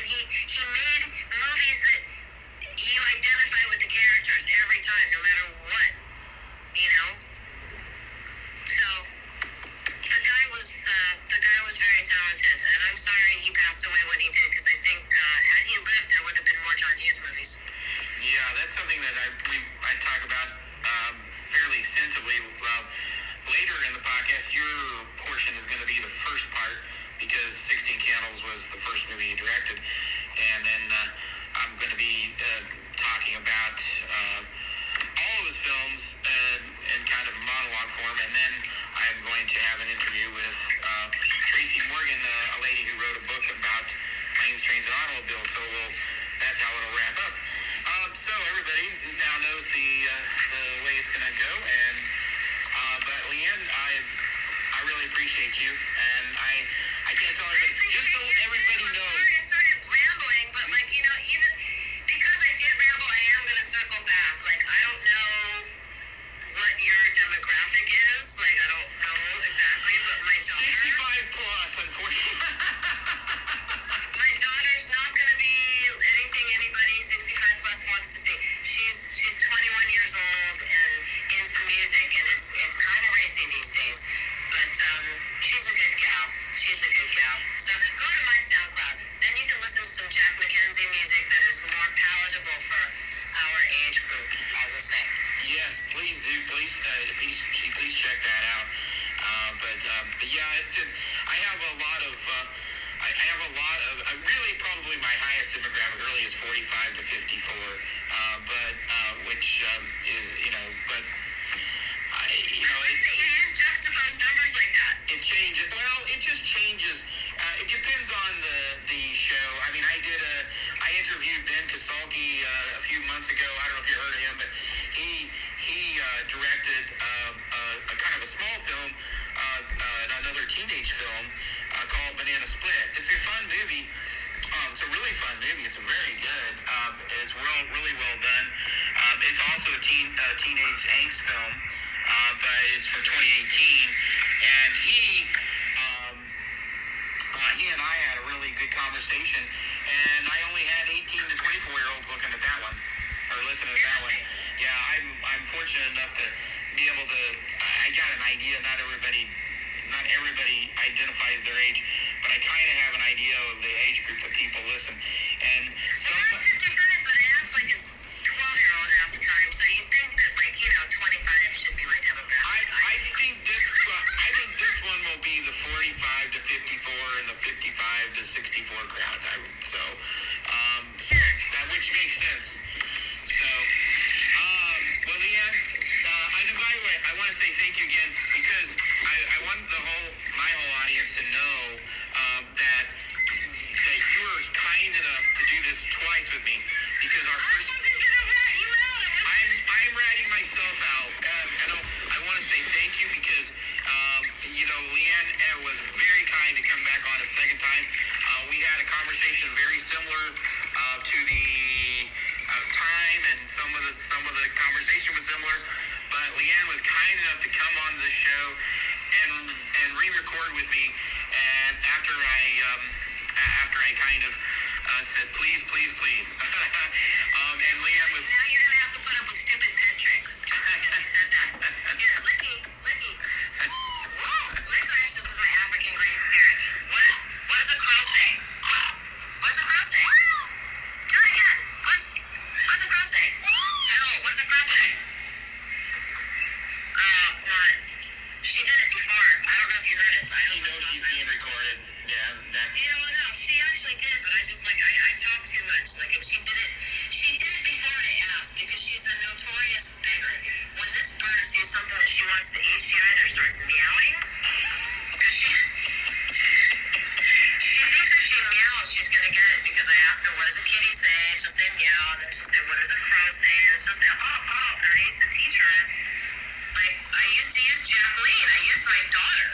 he made movies that you identify with the characters every time, no matter what, So the guy was very talented, and I'm sorry he passed away when he did, because I think had he lived, there would have been more John Hughes movies. Yeah, that's something that I talk about fairly extensively. Later in the podcast, your portion is going to be the first part, because 16 Candles was the first movie he directed, and then I'm going to be talking about all of his films in kind of monologue form, and then I'm going to have an interview with Tracey Morgan, a lady who wrote a book about planes, trains, and automobiles. So that's how it'll wrap up. So everybody now knows the way it's going to go, and but Liane, I really appreciate you, and I can't tell everybody, just so everybody knows. I started rambling, but even because I did ramble, I am going to circle back. Like, I don't know what your demographic is. Like, I don't know exactly, but my daughter... 65 plus, unfortunately. My daughter's not going to be anything anybody 65 plus wants to see. She's 21 years old and into music, and it's kind of racy these days. But she's a good gal. So go to my SoundCloud. Then you can listen to some Jack McKenzie music that is more palatable for our age group, I will say. Yes, please do. Please check that out. But yeah, I have a lot of. Really probably my highest demographic really is 45 to 54. but which is, but it is juxtaposed numbers like that. it changes. Well, it just changes. It depends on the show. I mean, I interviewed Ben Kasalki a few months ago. I don't know if you heard of him, but he directed a kind of a small film, another teenage film called Banana Split. It's a fun movie. It's a really fun movie. It's very good. It's really well done. It's also a teenage angst film, but it's from 2018. And he and I had a really good conversation, and I only had 18 to 24-year-olds looking at that one, or listening to that one. Yeah, I'm fortunate enough to be able to. I got an idea. Not everybody identifies their age, but I kind of have an idea of the age group that people listen. And I'm 55, but I act like a 12-year-old half the time, so you'd think that, 25 should be my demographic. I think this one will be the 45 to 54 and the 55 to 64 crowd. Which makes sense. So, well, Liane, and by the way, I want to say thank you again, because I want my whole audience to know that you were kind enough to do this twice with me, because our first. I wasn't gonna rat you out. I'm ratting myself out. I want to say thank you, because Liane was very kind to come back on a second time. We had a conversation very similar to the time, and some of the conversation was similar. But Liane was kind enough to come on the show and re-record with me. And after I kind of said please, and Liane was. Now you're gonna have to put up with stupid pet tricks because you said that. Here, Licky. Whoa, licorice. This is my African gray parrot. What does a crow say? What does a crow say? Do it again. What's a crow say? No, what's a crow say? Oh, come on. She did it before. I don't know if you heard it. She knows she's being recorded. Yeah, that's. Yeah, well, no, she actually did, but I just I talk too much. If she did it before I asked, because she's a notorious beggar. When this bird sees something that she wants to eat, she either starts meowing, because she thinks if she meows, she's gonna get it, because I ask her, what does a kitty say? And she'll say meow, and then she'll say, what does a crow say? And she'll say, oh, and I used to teach her, I used to use Jacqueline, I used my daughter.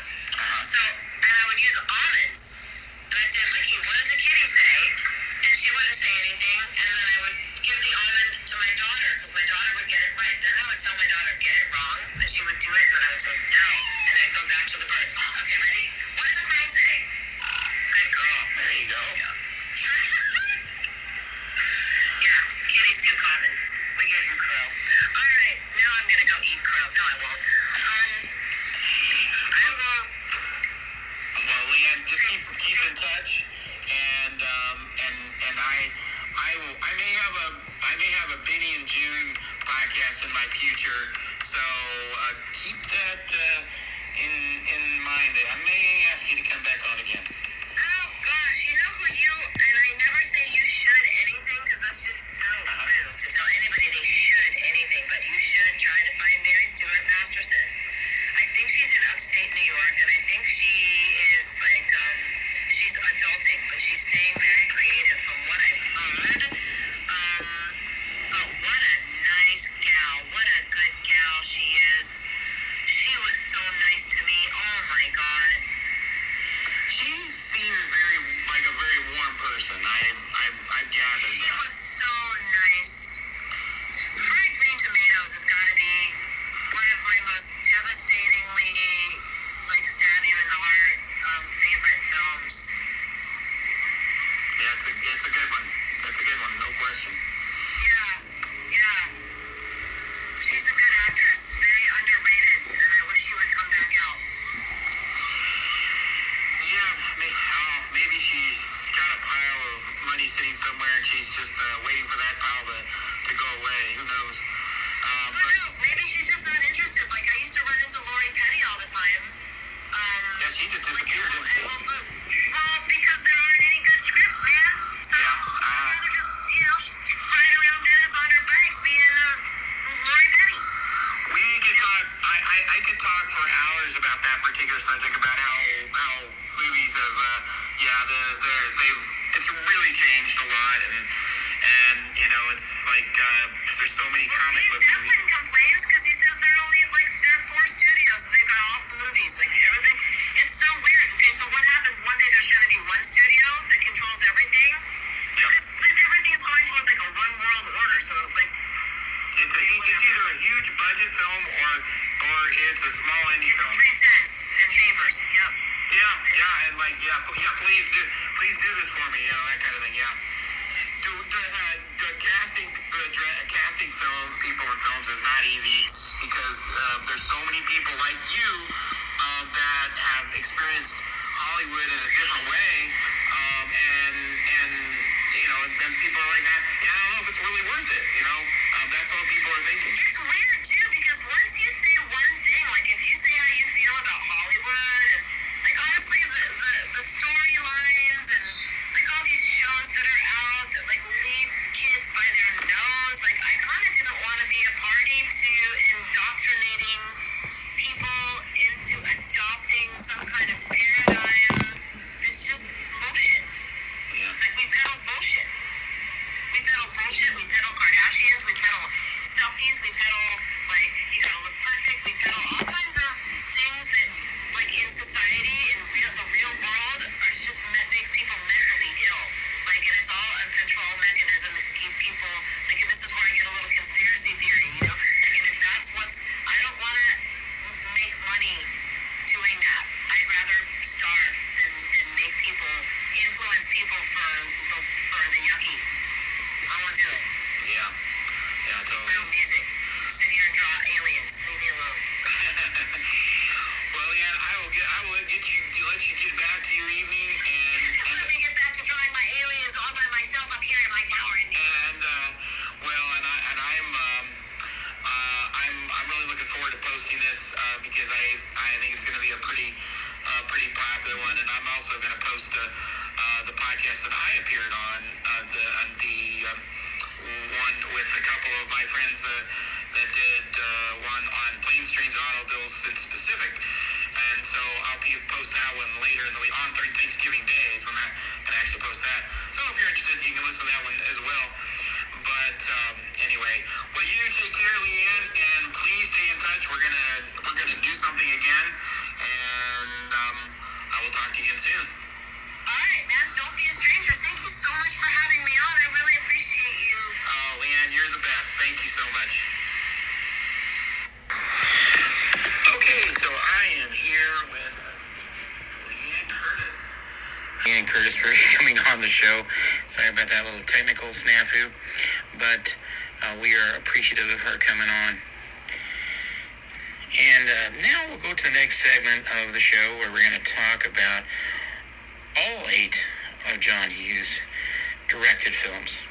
So, and I would use almonds. And I'd say, Licky, what does a kitty say? And she wouldn't say anything. And then I would give the almond to my daughter, because my daughter would get it right. Then I would tell my daughter, get it wrong. And she would do it, and then I would say, no. And I'd go back to the bird. Okay, ready? What does a crow say? Good girl. There you go. Yeah, kitty's too common. We gave him crow. All right, now I'm going to go eat crow. No, I won't. I will. Well, Liane, just keep in touch, and I may have a Benny and June podcast in my future, so keep that in mind. I may ask you to come back on again. Oh gosh, you know who and I never say you should anything, because that's just so rude to tell anybody they should anything, but you should try to find Mary Stuart Masterson. I think she's in upstate New York, and I think she is she's adulting, but she's staying very creative from what I've heard. But what a nice gal, what a good gal she is. She was so nice to me, oh my God. She seems like a very warm person. I've gathered She that. was so nice. Fried green tomatoes has got to be one of my most devastatingly, stab you in the heart, favorite films. Yeah, it's a good one. That's a good one, no question. Yeah. She's a good actress, very underrated, and I wish she would come back out. Yeah, maybe she's got a pile of money sitting somewhere, and she's just waiting for that pile to go away. Who knows? Who knows? Maybe she's just not interested. I used to run into Lori Petty all the time. Yeah, she just disappeared, didn't she? Well, because there aren't any good scripts, man. So, I'd rather just, ride around Venice on her bike. another subject about how movies have, it's really changed a lot, and it's like there's so many comic book movies. Devlin complains because he says there are 4 studios and they've got all the movies, like everything. It's so weird. Okay, so what happens? One day there's going to be one studio that controls everything. Yep. Everything's going toward like a one world order. So like it's either a huge budget film or it's a small indie film. 3 cents and favors. Yep. Yeah, and please do this for me, that kind of thing. Yeah. Casting people in films is not easy because there's so many people like you that have experienced Hollywood in a different way, and then people are like, I don't know if it's really worth it. That's what people are thinking. It's weird too because once you say one thing, like if you say how you feel about Hollywood, and like honestly the storylines and like all these shows that are out that like lead kids by their nose, like I kind of didn't want to be a party to indoctrinating people into adopting some kind of paradigm that's just bullshit. Yeah. Like we peddle bullshit. We peddle bullshit. We peddle Kardashians. We peddle selfies. We peddle like you gotta look perfect. We peddle all kinds of things that like in society in the real world are just makes people mentally ill. Like and it's all a control mechanism to keep people like and this is where I get a little conspiracy theory, Like and if that's I don't wanna make money doing that. I'd rather starve than make people influence people for the yucky. I won't do it. Yeah, totally. Real music. Sit here and draw aliens. Leave me alone. Well, Liane, I will let you get back to your evening and Let me get back to drawing my aliens all by myself up here in my tower. I'm really looking forward to posting this because I think it's going to be a pretty popular one, and I'm also going to post the podcast that I appeared on the one with a couple of my friends that did one on planes, trains, and automobiles in specific. And so I'll post that one later in the week on Thanksgiving Day is when I can actually post that. So if you're interested, you can listen to that one as well. But anyway, well, you take care, Liane, and please stay in touch. We're gonna do something again, and I will talk to you again soon. All right, man. Don't be a stranger. Thank you so much for having me on. I really appreciate you. Oh, Liane, you're the best. Thank you so much. Okay, so I am here with Liane Curtis. Liane Curtis for coming on the show. Sorry about that little technical snafu, but we are appreciative of her coming on. And now we'll go to the next segment of the show where we're going to talk about all 8 of John Hughes' directed films.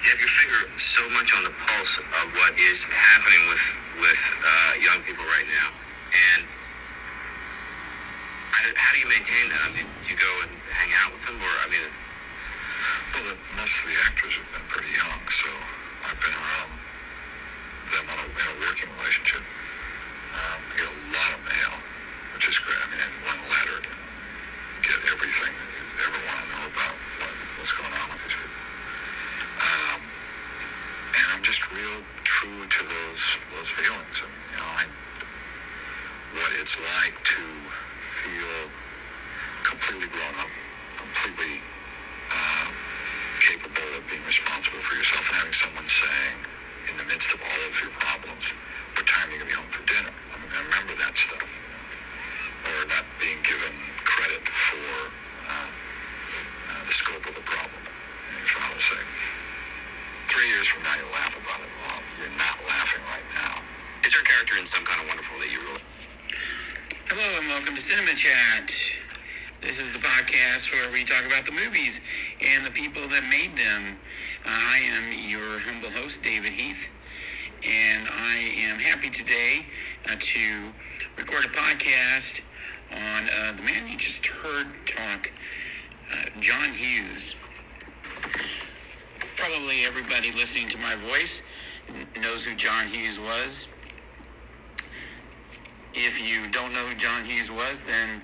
You have your finger so much on the pulse of what is happening with young people right now, and how do you maintain that? I mean, do you go and hang out with them, or Well, most of the actors have been pretty young, so I've been around them in a working relationship. I get a lot of mail, which is great. I mean, in one letter to get everything that you ever want to know about what's going on with these people. And I'm just real true to those feelings. And, what it's like to feel completely grown up, completely capable of being responsible for yourself, and having someone saying, in the midst of all of your problems, what time are you going to be home for dinner? I mean, I remember that stuff. Or not being given credit for the scope of the problem. And your father say, 3 years from now you'll laugh about it. Well, you're not laughing right now. is there a character in Some Kind of Wonderful that you really... Hello and welcome to Cinema Chat. This is the podcast where we talk about the movies and the people that made them. I am your humble host, David Heath, and I am happy today to record a podcast on the man you just heard talk, John Hughes. Probably everybody listening to my voice knows who John Hughes was. If you don't know who John Hughes was, then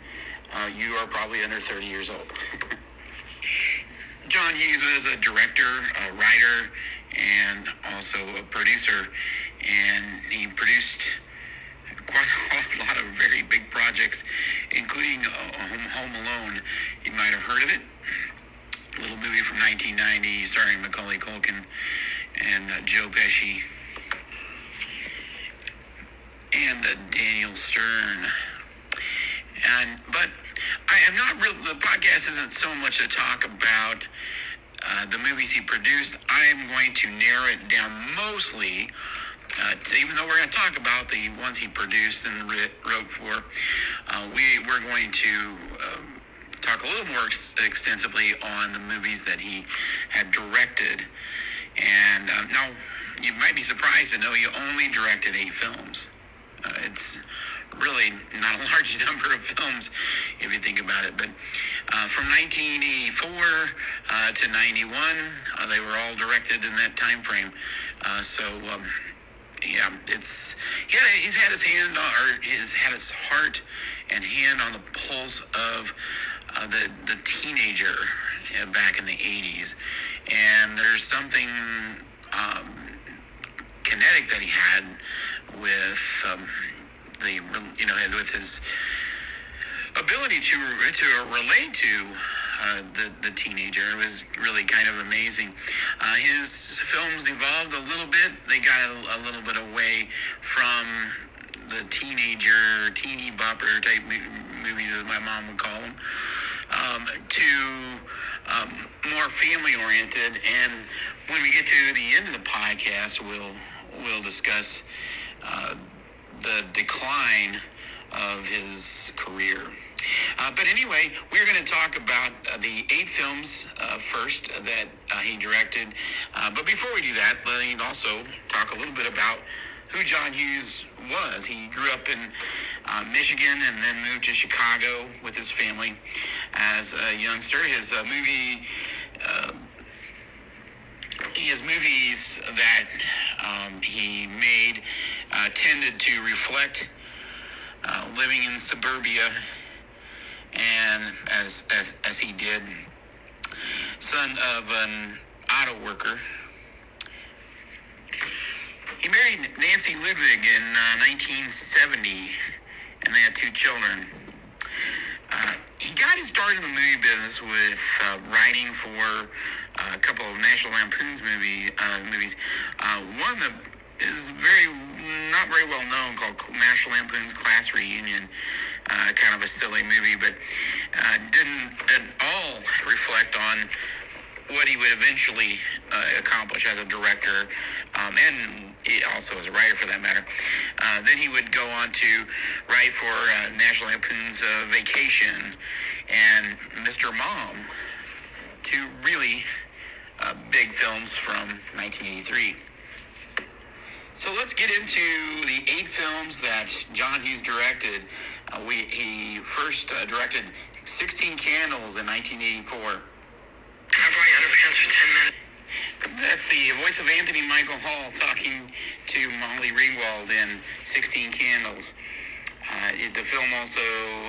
you are probably under 30 years old. John Hughes was a director, a writer, and also a producer, and he produced quite a lot of very big projects, including Home Alone. You might have heard of it. A little movie from 1990 starring Macaulay Culkin and Joe Pesci and Daniel Stern. But I am not real. The podcast isn't so much to talk about the movies he produced. I am going to narrow it down mostly, even though we're going to talk about the ones he produced and wrote for. We're going to talk a little more extensively on the movies that he had directed. And now, you might be surprised to know he only directed 8 films. It's really not a large number of films if you think about it, but from 1984 to 91, they were all directed in that time frame. Yeah, he's had his heart and hand on the pulse of the teenager back in the 80s, and there's something kinetic that he had with with his ability to relate to the teenager. It was really kind of amazing. His films evolved a little bit. They got a little bit away from the teeny bopper type movies, as my mom would call them, to more family oriented. And when we get to the end of the podcast, we'll discuss the decline of his career. But anyway, we're going to talk about the 8 films first that he directed. But before we do that, let me also talk a little bit about who John Hughes was. He grew up in Michigan and then moved to Chicago with his family as a youngster. His movies that he made tended to reflect living in suburbia, and as he did, son of an auto worker. He married Nancy Ludwig in 1970, and they had 2 children. He got his start in the movie business with writing for a couple of National Lampoon's movies. One that is not very well known, called National Lampoon's Class Reunion. Kind of a silly movie, but didn't at all reflect on what he would eventually accomplish as a director, and also as a writer for that matter. Then he would go on to write for National Lampoon's Vacation and Mr. Mom, 2 really big films from 1983. So let's get into the 8 films that John Hughes directed. He first directed 16 Candles in 1984. How about you underpants for 10 minutes? That's the voice of Anthony Michael Hall talking to Molly Ringwald in 16 Candles. The film also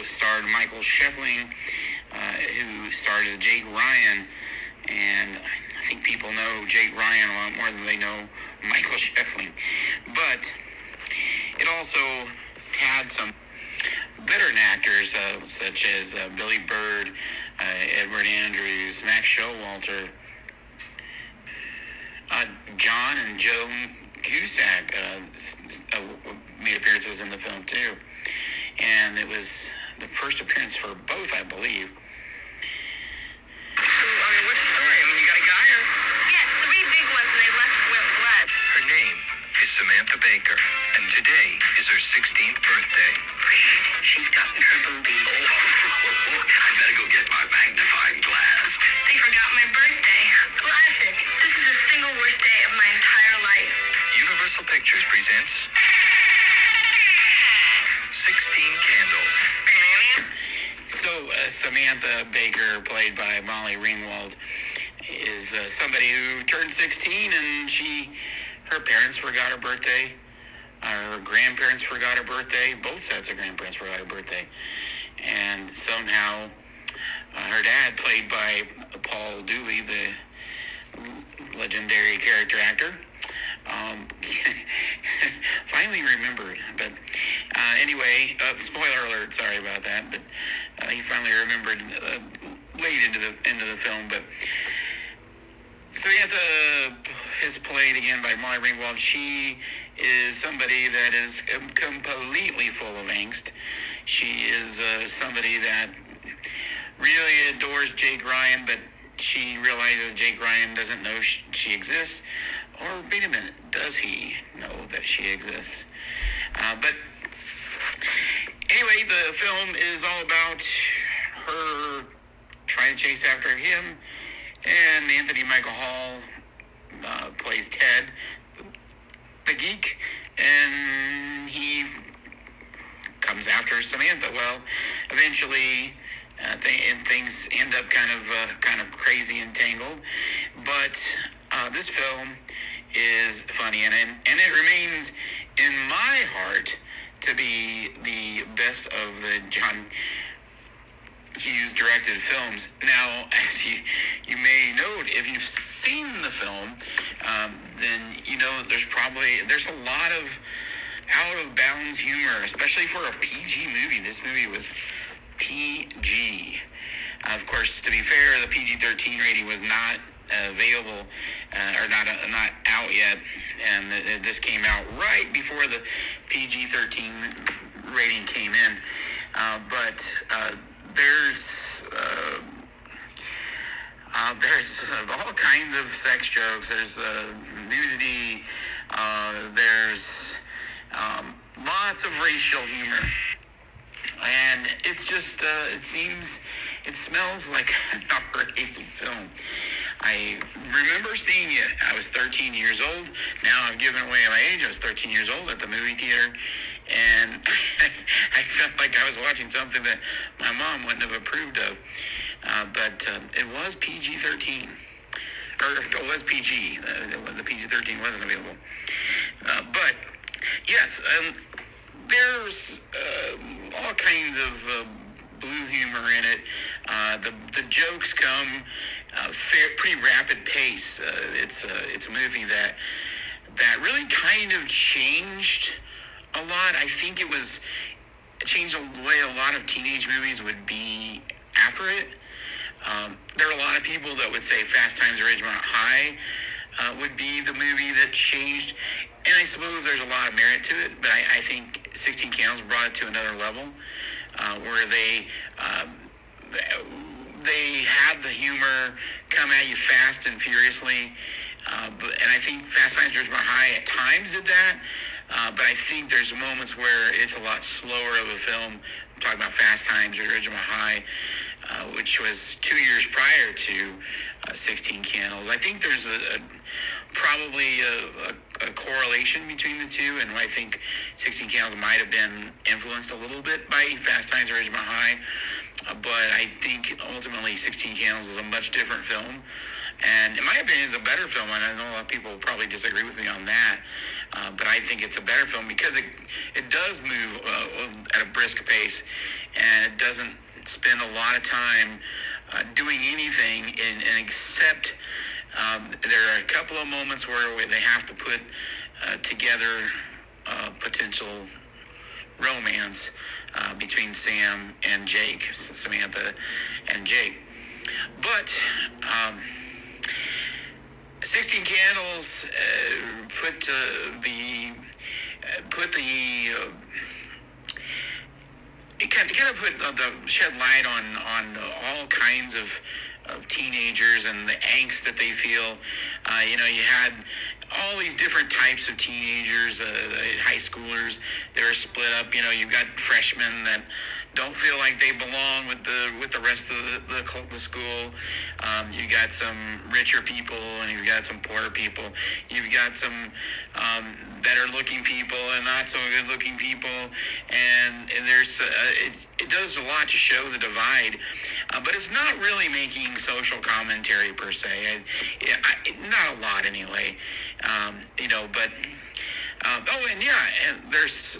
starred Michael Scheffling, who starred as Jake Ryan, and I think people know Jake Ryan a lot more than they know Michael Scheffling. But it also had some veteran actors such as Billy Bird, Edward Andrews, Max Showalter, John and Joe Cusack made appearances in the film too. And it was the first appearance for both, I believe. So, what's the story? You got a guy or? Yeah, 3 big ones, and they left with blood. Her name is Samantha Baker, and today is her 16th birthday. She's gotten her boobies. I better go get my magnifying glass. They forgot my birthday. Classic. This is the single worst day of my entire life. Universal Pictures presents 16 Candles. So Samantha Baker, played by Molly Ringwald, is somebody who turned 16, and her parents forgot her birthday. Her grandparents forgot her birthday. Both sets of grandparents forgot her birthday. And somehow her dad, played by Paul Dooley, the legendary character actor, finally remembered. But anyway, spoiler alert, sorry about that. But he finally remembered late into the film. But so is played again by Molly Ringwald. She is somebody that is completely full of angst. She is somebody that really adores Jake Ryan, but she realizes Jake Ryan doesn't know she exists. Or wait a minute, does he know that she exists? But anyway, the film is all about her trying to chase after him, and Anthony Michael Hall plays Ted, the geek, and he comes after Samantha. Well, eventually things end up kind of crazy and tangled, but this film is funny, and it remains in my heart to be the best of the John Hughes directed films. Now, as you may note, if you've seen the film, then you know there's a lot of out of bounds humor, especially for a PG movie. This movie was PG. Of course, to be fair, the PG-13 rating was not available or not out yet, and this came out right before the PG-13 rating came in. But there's all kinds of sex jokes. There's nudity. There's lots of racial humor, and it's just it smells like an R-rated film. I remember seeing it. I was 13 years old. Now I've given away my age. I was 13 years old at the movie theater, and I felt like I was watching something that my mom wouldn't have approved of. But it was PG-13. Or it was PG. The PG-13 wasn't available. But, yes, there's all kinds of blue humor in it. The jokes come pretty rapid pace. It's a movie that really kind of changed a lot. I think it changed the way a lot of teenage movies would be after it. There are a lot of people that would say Fast Times at Ridgemont High would be the movie that changed, and I suppose there's a lot of merit to it, but I think 16 Candles brought it to another level, where they had the humor come at you fast and furiously, and I think Fast Times at Ridgemont High at times did that, but I think there's moments where it's a lot slower of a film. I'm talking about Fast Times at Ridgemont High, which was 2 years prior to 16 Candles. I think there's probably a correlation between the two, and I think 16 Candles might have been influenced a little bit by Fast Times at Ridgemont High, but I think ultimately 16 Candles is a much different film, and in my opinion, it's a better film, and I know a lot of people will probably disagree with me on that, but I think it's a better film because it does move at a brisk pace, and it doesn't spend a lot of time doing anything and except there are a couple of moments where they have to put together potential romance between Sam and Jake, Samantha and Jake. But 16 Candles it kind of put the shed light on all kinds of teenagers and the angst that they feel. You had all these different types of teenagers, high schoolers. They're split up. You've got freshmen that don't feel like they belong with the rest of the school. You've got some richer people and you've got some poorer people. You've got some better looking people and not so good looking people. And there's it does a lot to show the divide, but it's not really making social commentary per se. Not a lot anyway. But And there's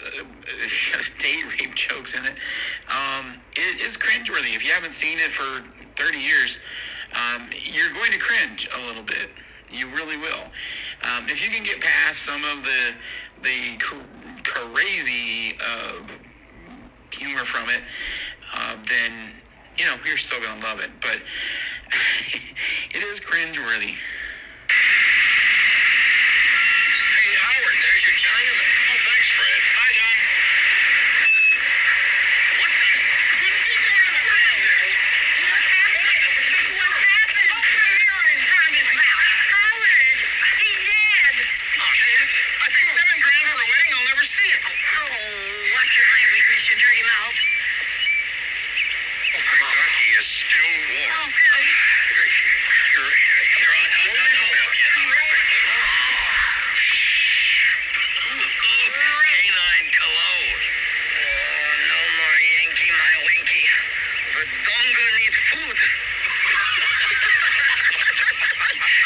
date rape jokes in it. It is cringeworthy. If you haven't seen it for 30 years, you're going to cringe a little bit. You really will. If you can get past some of the crazy humor from it, then you're still gonna love it. But it is cringeworthy. There's your Chinaman. Oh, thanks, Fred. Hi, Don. What the? What is he doing around there? What's happened? What's happened? Open the mirror in front of his mouth. Howard, he's dead. Oh, shit. I paid $7,000 for a wedding. I'll never see it. Oh, watch your language, Mr. Dirty Mouth. Oh, my God, he is still warm. Oh, good. You're on hot milk. Canine cologne. Oh, no more Yankee, my Winky. The donga need food.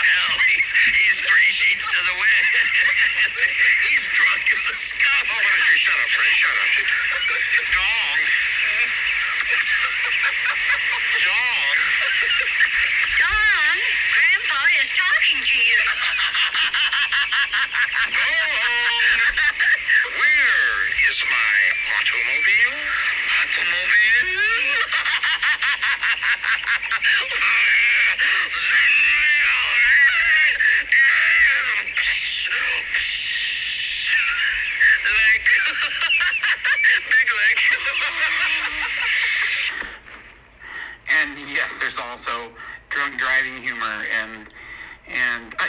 Hell, he's 3 sheets to the wind. He's drunk as a skunk. Oh, why don't you shut up, Fred? Shut up. Dong. Dong. Don, Grandpa is talking to you. Where is my automobile? Big leg. And yes, there's also drunk driving humor, and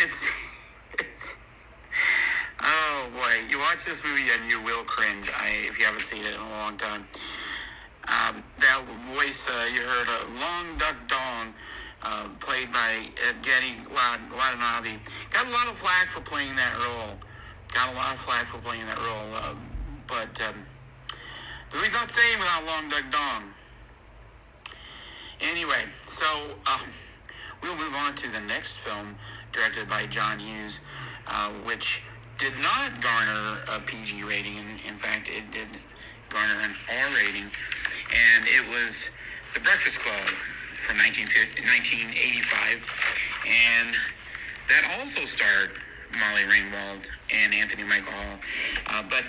it's oh boy, you watch this movie and you will cringe. If you haven't seen it in a long time. That voice you heard, Long Duck Dong, played by Getty Watanabe, got a lot of flack for playing that role. But the movie's not saying without Long Duck Dong. Anyway, so we'll move on to the next film directed by John Hughes, which did not garner a PG rating. In fact, it did garner an R rating, and it was The Breakfast Club from 1985, and that also starred Molly Ringwald and Anthony Michael Hall, but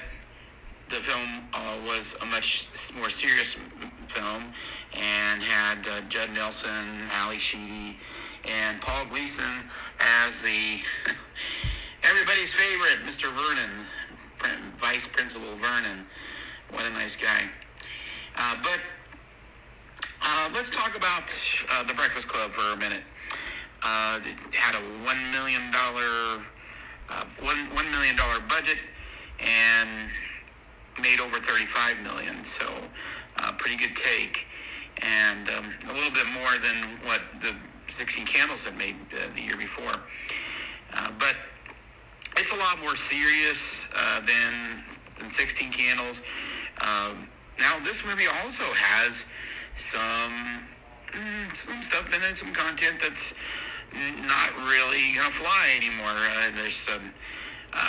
the film was a much more serious film and had Judd Nelson, Ali Sheedy, and Paul Gleason as the everybody's favorite, Mr. Vernon, Vice Principal Vernon. What a nice guy. But let's talk about The Breakfast Club for a minute. It had a $1 million budget and made over $35 million, so pretty good take, and a little bit more than what the 16 Candles had made the year before. But it's a lot more serious than 16 Candles. Now, this movie also has some stuff in it, some content that's not really gonna fly anymore. There's some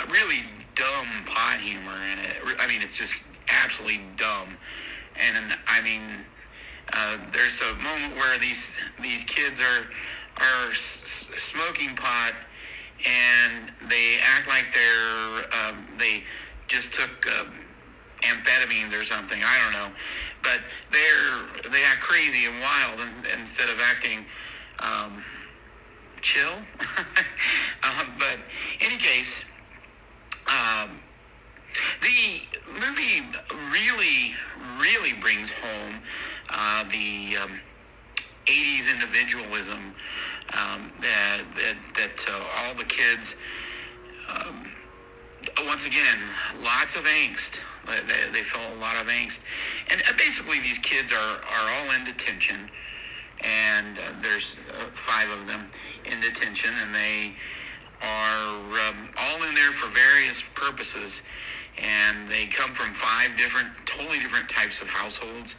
really dumb pot humor in it. I mean, it's just absolutely dumb. And I mean, there's a moment where these kids are smoking pot, and they act like they just took amphetamines or something. I don't know, but they act crazy and wild instead of acting chill. But in any case, the movie really brings home the 80s individualism that all the kids, once again, lots of angst. They feel a lot of angst, and basically these kids are all in detention, and there's 5 of them in detention, and they are all in there for various purposes, and they come from 5 totally different types of households,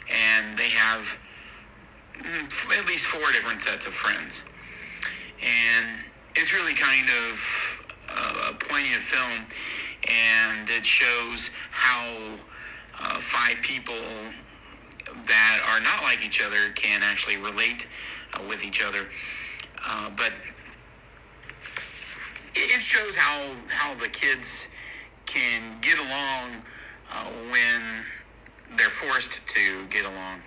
and they have at least 4 different sets of friends. And it's really kind of a poignant film, and it shows how five people that are not like each other can actually relate with each other. But it shows how the kids can get along when they're forced to get along.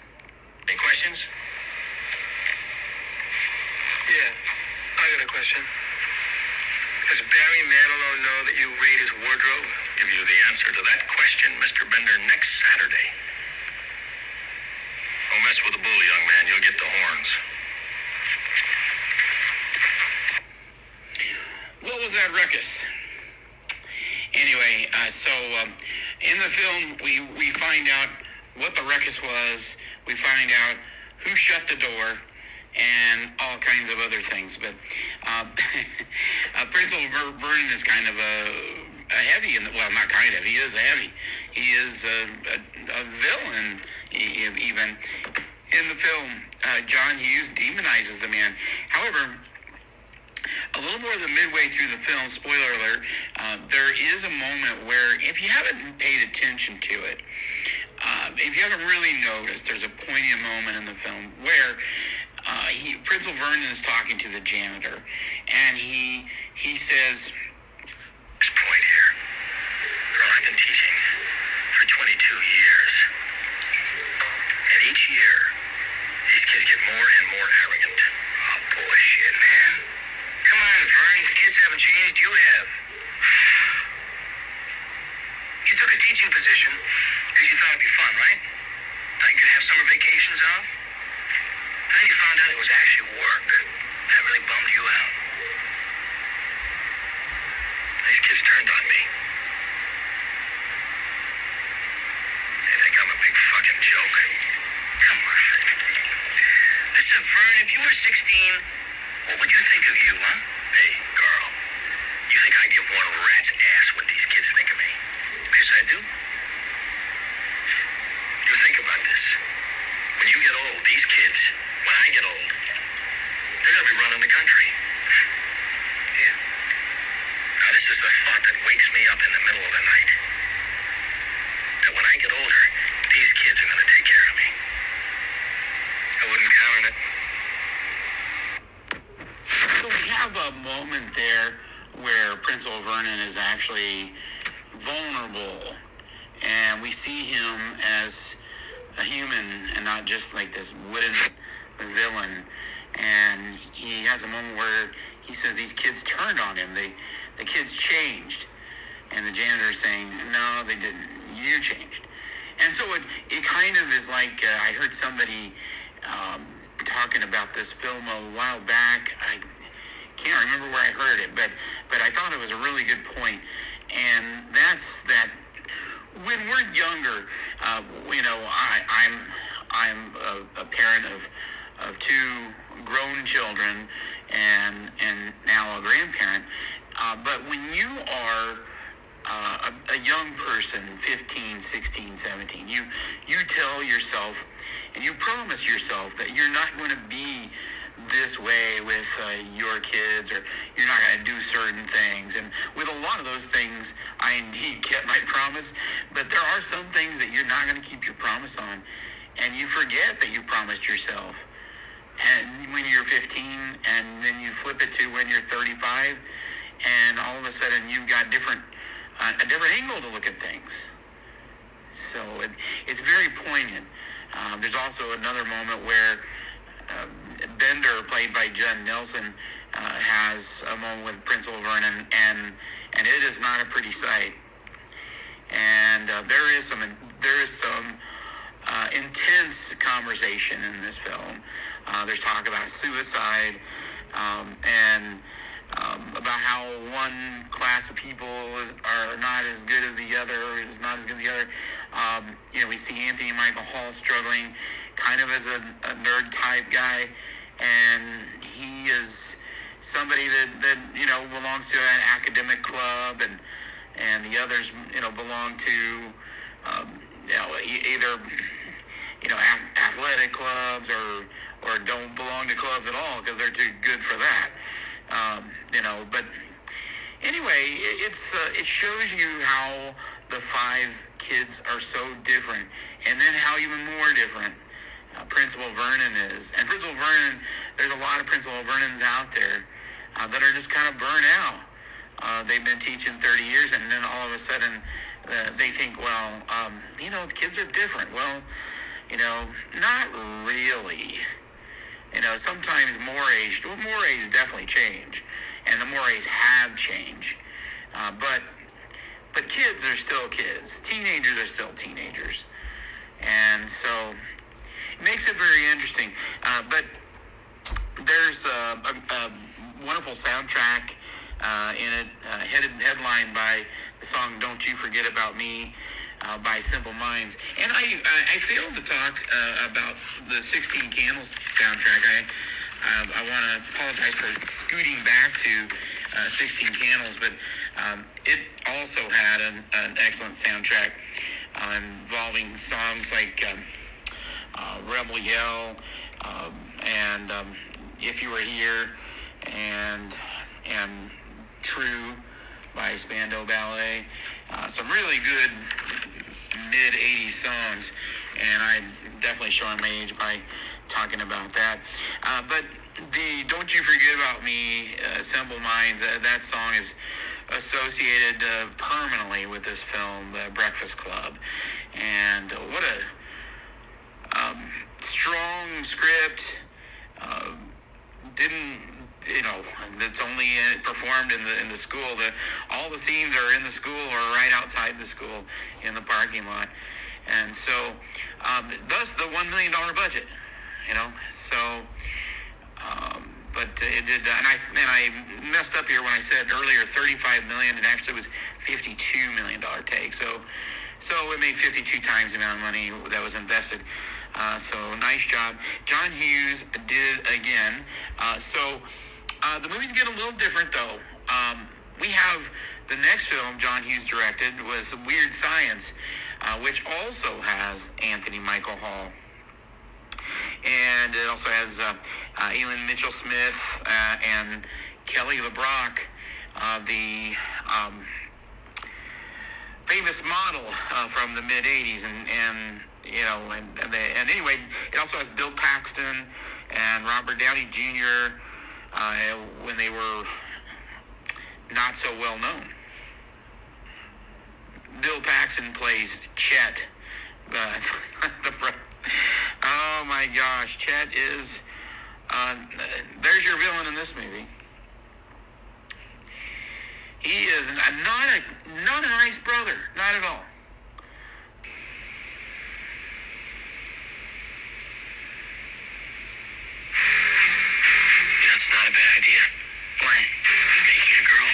Any questions? Yeah, I got a question. Does Barry Manilow know that you raid his wardrobe? Give you the answer to that question, Mr. Bender, next Saturday. Don't mess with the bull, young man. You'll get the horns. What was that ruckus? Anyway, so in the film, we find out what the ruckus was. We find out who shut the door and all kinds of other things. But Principal Vernon is kind of a heavy, well, not kind of, he is a heavy. He is a villain, even. In the film, John Hughes demonizes the man. However, a little more than midway through the film, spoiler alert, there is a moment where, if you haven't paid attention to it, if you haven't really noticed, there's a poignant moment in the film where Principal Vernon is talking to the janitor, and he says, This point here, girl, I've been teaching for 22 years. And each year, these kids get more and more arrogant. Oh, bullshit, man. Come on, Vern, the kids haven't changed, you have. You took a teaching position because you thought it'd be fun, right? Thought you could have summer vacations out? Then you found out it was actually work. That really bummed you out. These kids turned on me. They think I'm a big fucking joke. Come on. Listen, Vern, if you were 16, what would you think of you, huh? Hey, girl, you think I give one rat's ass what these kids think of me? Yes, I do. You think about this. When you get old, these kids, when I get old, they're going to be running the country. Yeah? Now, this is the thought that wakes me up in the middle of the night. That when I get older, these kids are going to take care of me. I wouldn't count on it. so we have a moment there where Principal Vernon is actually vulnerable, and we see him as a human and not just like this wooden villain. And he has a moment where he says these kids turned on him. The kids changed. And the janitor is saying, no, they didn't. You changed. And so it kind of is like, I heard somebody talking about this film a while back. I can't remember where I heard it, but I thought it was a really good point. And that's that when we're younger, I'm a parent of two grown children and now a grandparent. But when you are a young person, 15, 16, 17, you tell yourself and you promise yourself that you're not going to be this way with your kids, or you're not going to do certain things. And with a lot of those things, I indeed kept my promise, but there are some things that you're not going to keep your promise on, and you forget that you promised yourself. And when you're 15, and then you flip it to when you're 35, and all of a sudden you've got a different angle to look at things. So it's very poignant. There's also another moment where Bender, played by Judd Nelson, has a moment with Principal Vernon, and it is not a pretty sight. And there is some intense conversation in this film. There's talk about suicide, and about how one class of people are not as good as the other, or is not as good as the other. We see Anthony Michael Hall struggling kind of as a nerd type guy, and he is somebody that belongs to an academic club, and the others belong to either athletic clubs or don't belong to clubs at all because they're too good for that. But anyway, it shows you how the 5 kids are so different, and then how even more different Principal Vernon is. And Principal Vernon, there's a lot of Principal Vernons out there that are just kind of burnt out. They've been teaching 30 years, and then all of a sudden they think, well, the kids are different. Well, not really. Sometimes mores definitely change, and the mores have changed. But kids are still kids. Teenagers are still teenagers. And so it makes it very interesting. But there's a wonderful soundtrack in it, headlined by the song "Don't You Forget About Me" by Simple Minds. And I failed to talk about the 16 Candles soundtrack. I want to apologize for scooting back to 16 Candles, but it also had an excellent soundtrack involving songs like Rebel Yell and If You Were Here and True by Spandau Ballet. Some really good mid-'80s songs, and I'm definitely showing my age by talking about that. But the Don't You Forget About Me, Simple Minds, that song is associated permanently with this film, Breakfast Club. And what a strong script. That's only performed in the school. All the scenes are in the school or right outside the school in the parking lot. And so, thus the $1 million budget, So, but it did, and I messed up here when I said earlier $35 million. It actually was $52 million take. So it made 52 times the amount of money that was invested. So nice job. John Hughes did it again. The movies get a little different, though. We have the next film John Hughes directed was Weird Science, which also has Anthony Michael Hall. And it also has Elin Mitchell-Smith and Kelly LeBrock, the famous model from the mid-'80s. And anyway, it also has Bill Paxton and Robert Downey Jr. When they were not so well known. Bill Paxton plays Chet. Oh my gosh, Chet is there's your villain in this movie. He is not a nice brother, not at all. That's not a bad idea. What? Making a girl.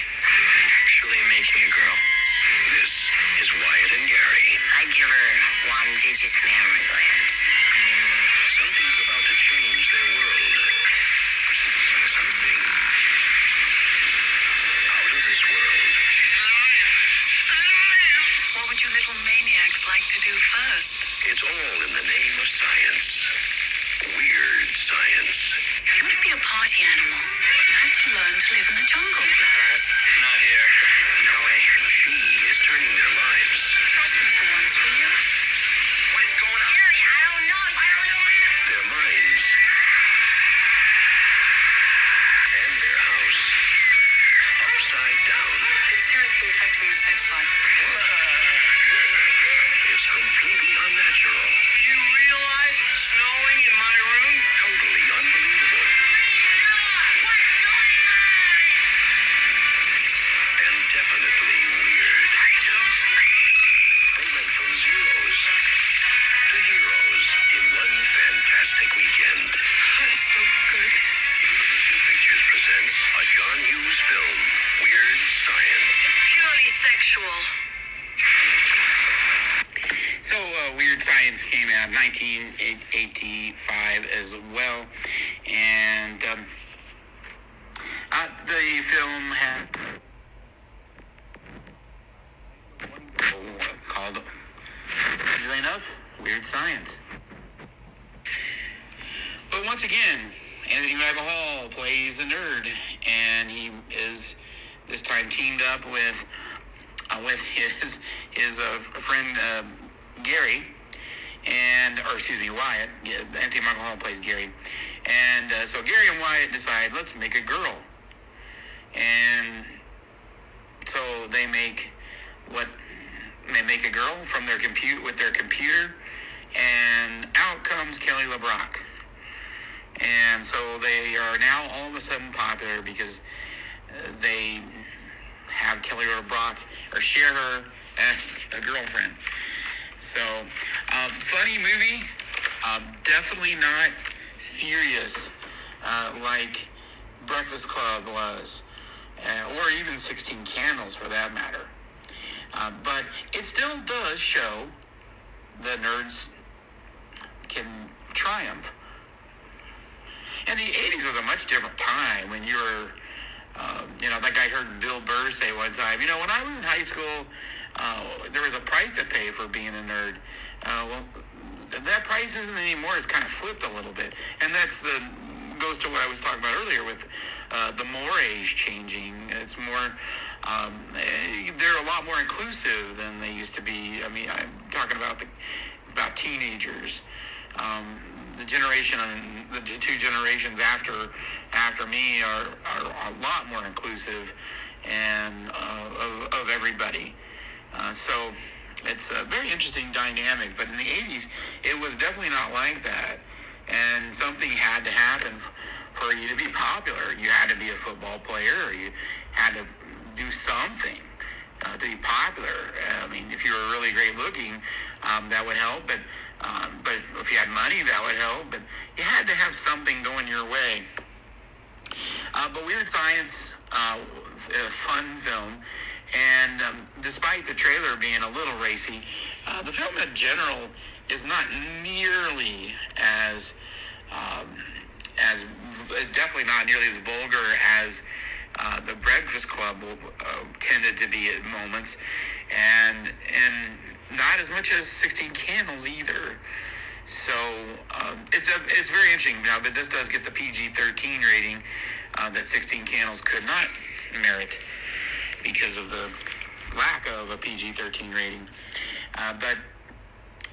Actually making a girl. This is Wyatt and Gary. I give her one digit memory glands. Something's about to change their world. Something out of this world. What would you little maniacs like to do first? It's all in the name of science. Weird science. You would be a party animal. You had to learn to live in the jungle. Not us. Not here. No way. She is turning their lives. Trust me for once, will you? What is going on? Gary, I don't know. Their minds. And their house. Upside down. It's seriously affecting your sex life. It's completely unnatural. You realize it's snowing in my room? Totally unbelievable. And definitely weird. They went from zeros to heroes in one fantastic weekend. That's so good. Universal Pictures presents a John Hughes film, Weird Science. It's purely sexual. So, Weird Science came out in 1985 as well, and the film had called, easily enough, Weird Science. But once again, Anthony Michael Hall plays the nerd, and he is this time teamed up with his friend Gary, Wyatt. Anthony Michael Hall plays Gary, and so Gary and Wyatt decide, let's make a girl, and so they make a girl from their computer, and out comes Kelly LeBrock. And so they are now all of a sudden popular because they have Kelly LeBrock, or share her as a girlfriend. So, funny movie, definitely not serious like Breakfast Club was, or even 16 Candles for that matter. But it still does show that nerds can triumph. And the 80s was a much different time when you were, like I heard Bill Burr say one time, when I was in high school, there was a price to pay for being a nerd. Well, that price isn't anymore. It's kind of flipped a little bit. And that's goes to what I was talking about earlier with the mores changing. It's more, they're a lot more inclusive than they used to be. I mean, I'm talking about teenagers. The two generations after me are a lot more inclusive and of everybody. So it's a very interesting dynamic. But in the 80s, it was definitely not like that. And something had to happen for you to be popular. You had to be a football player, or you had to do something to be popular. I mean, if you were really great looking, that would help. But if you had money, that would help. But you had to have something going your way. But Weird Science, a fun film. And despite the trailer being a little racy, the film in general is not nearly as definitely not nearly as vulgar as the Breakfast Club tended to be at moments, and not as much as 16 Candles either. So it's very interesting now, but this does get the PG-13 rating that 16 Candles could not merit because of the lack of a PG-13 rating. But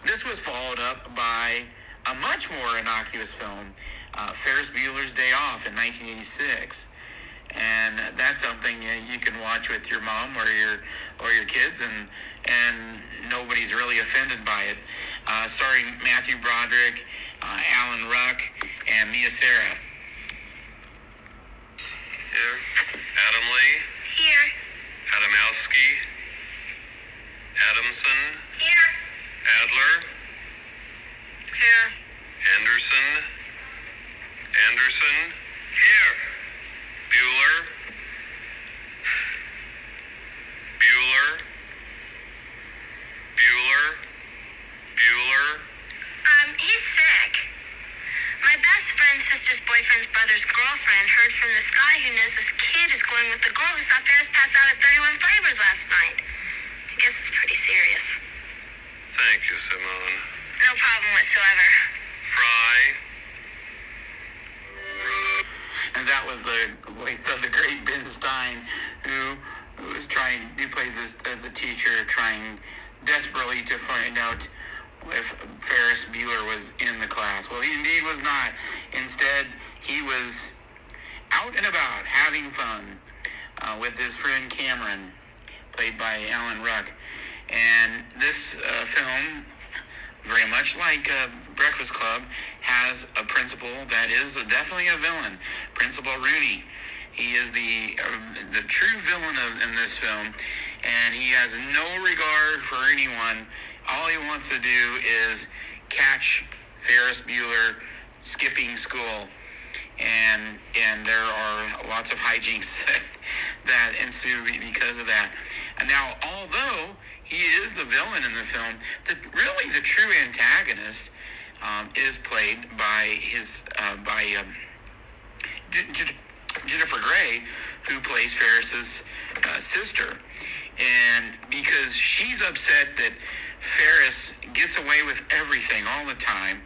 this was followed up by a much more innocuous film, Ferris Bueller's Day Off in 1986. And that's something you can watch with your mom or your kids, and nobody's really offended by it. Starring Matthew Broderick, Alan Ruck, and Mia Sara. Here. Adam Lee. Here. Adamowski. Adamson. Here. Adler. Here. Anderson. Anderson. Here. Bueller. Bueller. Bueller. Bueller. He's sick. My best friend's sister's boyfriend's brother's girlfriend heard from this guy who knows this kid is going with the girl who saw Ferris pass out at 31 Flavors last night. I guess it's pretty serious. Thank you, Simone. No problem whatsoever. Fry. And that was the great Ben Stein, who plays this as the teacher, trying desperately to find out if Ferris Bueller was in the class. Well, he indeed was not. Instead, he was out and about having fun with his friend Cameron, played by Alan Ruck. And this film, very much like Breakfast Club, has a principal that is definitely a villain, Principal Rooney. He is the true villain in this film, and he has no regard for anyone. All he wants to do is catch Ferris Bueller skipping school, and there are lots of hijinks that ensue because of that. And now, although he is the villain in the film, really the true antagonist is played by Jennifer Grey, who plays Ferris's sister. And because she's upset that Ferris gets away with everything all the time.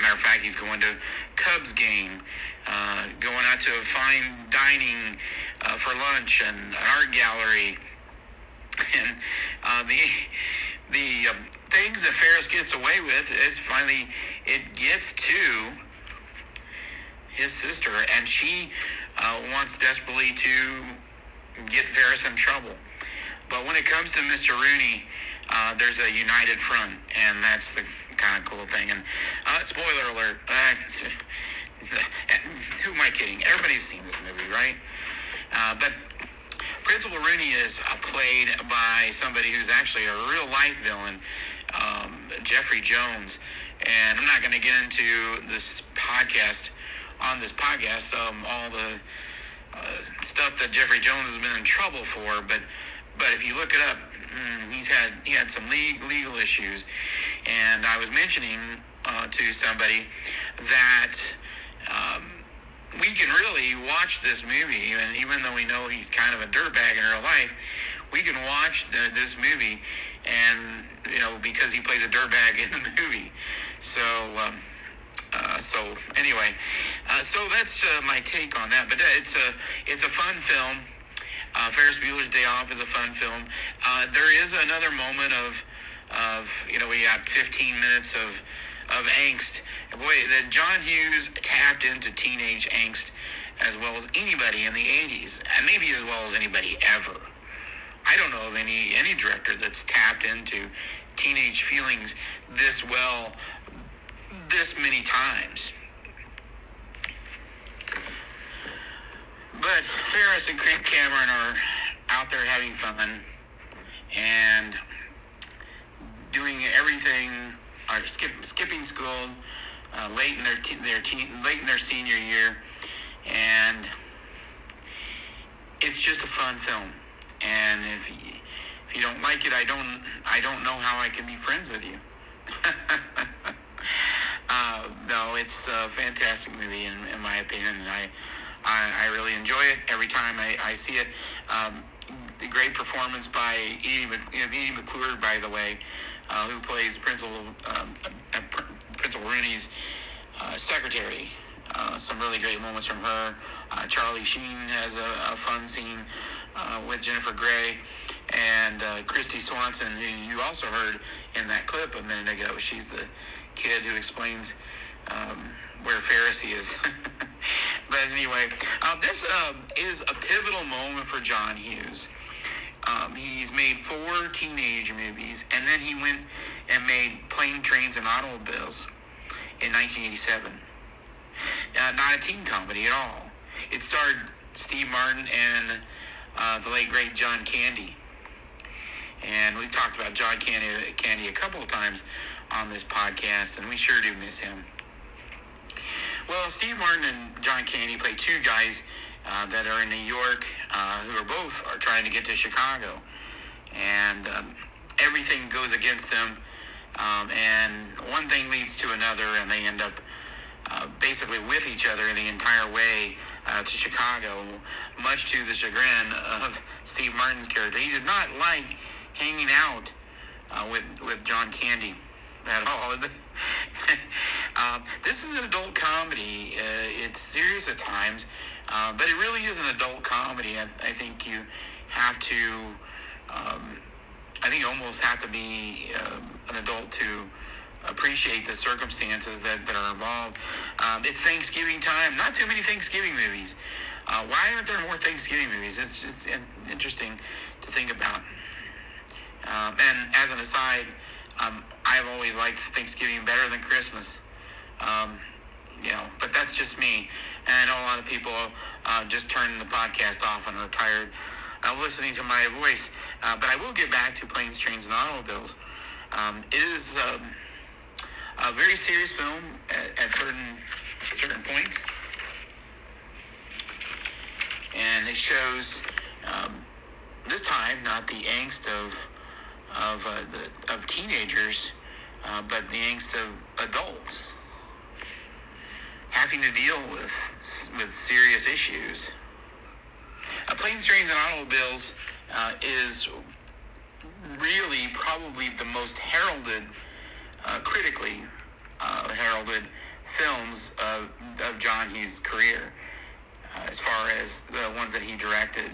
Matter of fact, he's going to Cubs game, going out to a fine dining for lunch and an art gallery. And the things that Ferris gets away with, it gets to his sister, and she wants desperately to get Ferris in trouble. But when it comes to Mr. Rooney, there's a united front, and that's the kind of cool thing. And spoiler alert, who am I kidding? Everybody's seen this movie, right? But Principal Rooney is played by somebody who's actually a real-life villain, Jeffrey Jones. And I'm not going to get into this podcast, all the stuff that Jeffrey Jones has been in trouble for, but if you look it up, he had some legal issues. And I was mentioning to somebody that we can really watch this movie, and even though we know he's kind of a dirtbag in real life, we can watch this movie, and because he plays a dirtbag in the movie. So anyway, so that's my take on that. But it's a fun film. Ferris Bueller's Day Off is a fun film. There is another moment of we got 15 minutes of angst. Boy, that John Hughes tapped into teenage angst as well as anybody in the 80s, and maybe as well as anybody ever. I don't know of any director that's tapped into teenage feelings this well, this many times. But Ferris and Cameron are out there having fun and doing everything, skipping school late in their senior year, and it's just a fun film. And if you don't like it, I don't know how I can be friends with you. No, it's a fantastic movie in my opinion, and I really enjoy it every time I see it. The great performance by Edie McClure, by the way, who plays Principal Rooney's secretary. Some really great moments from her. Charlie Sheen has a fun scene with Jennifer Grey, and Christy Swanson, who you also heard in that clip a minute ago. She's the kid who explains where Ferris is. But anyway, this is a pivotal moment for John Hughes. He's made 4 teenage movies, and then he went and made Planes, Trains, and Automobiles in 1987. Not a teen comedy at all. It starred Steve Martin and the late, great John Candy. And we've talked about John Candy a couple of times on this podcast, and we sure do miss him. Well, Steve Martin and John Candy play 2 guys that are in New York who are trying to get to Chicago. And everything goes against them. And one thing leads to another, and they end up basically with each other the entire way to Chicago, much to the chagrin of Steve Martin's character. He did not like hanging out with John Candy at all. This is an adult comedy. It's serious at times, but it really is an adult comedy. I think you have to, I think you almost have to be an adult to appreciate the circumstances that are involved. It's Thanksgiving time. Not too many Thanksgiving movies. Why aren't there more Thanksgiving movies? It's just interesting to think about. And as an aside, I've always liked Thanksgiving better than Christmas. But that's just me. And I know a lot of people just turn the podcast off and are tired of listening to my voice. But I will get back to Planes, Trains, and Automobiles. It is a very serious film at certain points. And it shows, this time, not the angst of teenagers, but the angst of adults having to deal with serious issues. Planes, Trains, and Automobiles is really probably the most heralded, critically heralded films of John Hughes' career, as far as the ones that he directed.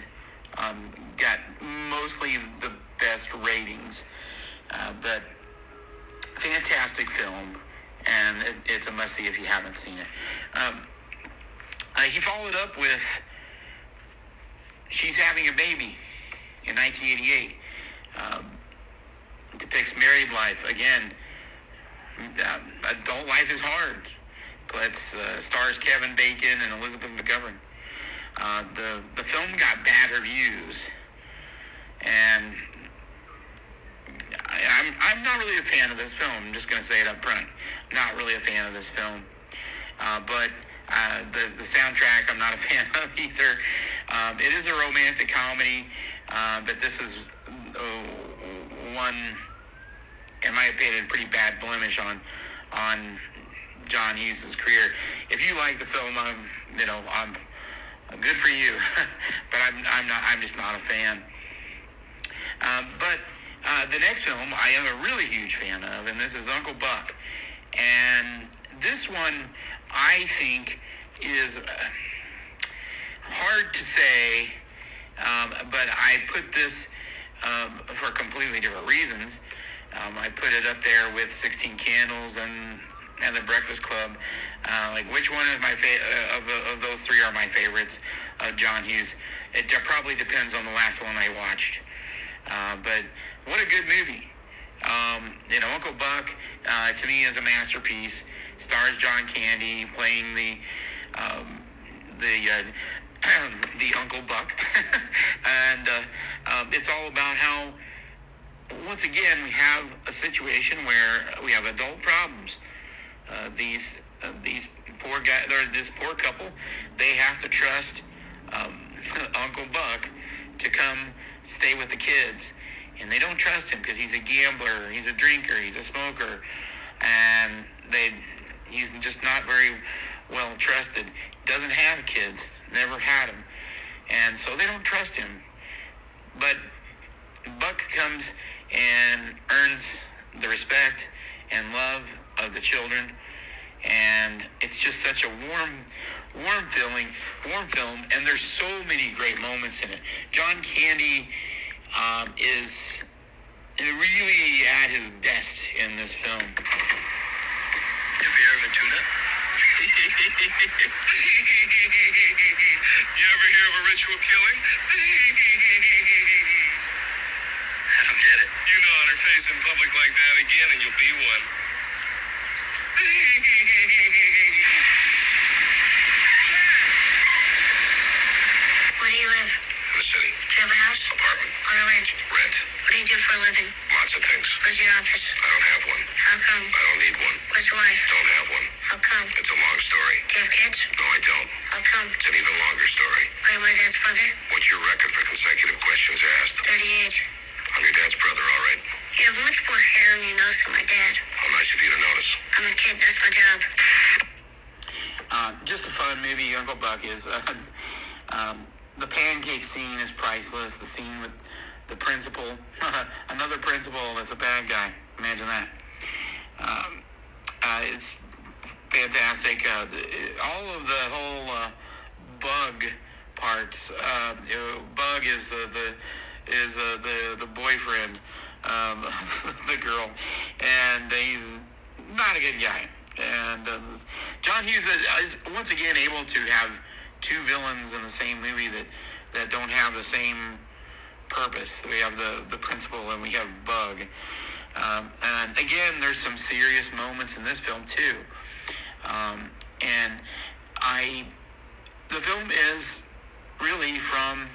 Got mostly the best ratings, but fantastic film, and it's a must-see if you haven't seen it. He followed up with She's Having a Baby in 1988. Depicts married life. Again, adult life is hard. But stars Kevin Bacon and Elizabeth McGovern. The film got bad reviews, and I'm not really a fan of this film. I'm just going to say it up front. Not really a fan of this film. But the soundtrack I'm not a fan of either. It is a romantic comedy, but this is one, in my opinion, pretty bad blemish on John Hughes' career. If you like the film, I'm good for you, but I'm just not a fan. But the next film I am a really huge fan of, and this is Uncle Buck. And this one, I think, is hard to say, but I put this for completely different reasons. I put it up there with 16 Candles and The Breakfast Club. Like, which one of my of those three are my favorites of John Hughes? It probably depends on the last one I watched. But what a good movie. Uncle Buck, to me, is a masterpiece. Stars John Candy playing the Uncle Buck. And it's all about how, once again, we have a situation where we have adult problems. These poor guys, this poor couple, they have to trust Uncle Buck to come stay with the kids, and they don't trust him because he's a gambler, he's a drinker, he's a smoker, and he's just not very well trusted. Doesn't have kids, never had them, and so they don't trust him. But Buck comes and earns the respect and love of the children, and it's just such a warm film, and there's so many great moments in it. John Candy is really at his best in this film. Have you ever tuna? You ever hear of a ritual killing? I don't get it. You nod her face in public like that again and you'll be one. Where do you live? In the city. Do you have a house? Apartment. On a rent? Rent. What do you do for a living? Lots of things. Where's your office? I don't have one. How come? I don't need one. Where's your wife? Don't have one. How come? It's a long story. Do you have kids? No, I don't. How come? It's an even longer story. Are you my dad's brother? What's your record for consecutive questions asked? 38. I'm your dad's brother, all right. You have much more hair on your nose than my dad. How nice of you to notice. I'm a kid, that's my job. Just a fun movie. Uncle Buck is. The pancake scene is priceless. The scene with the principal, another principal that's a bad guy. Imagine that. It's fantastic. All of the whole Bug parts. Bug is the boyfriend, the girl, and he's not a good guy. And John Hughes is once again able to have two villains in the same movie that don't have the same purpose. We have the principal and we have Bug. And again, there's some serious moments in this film too. And the film is really from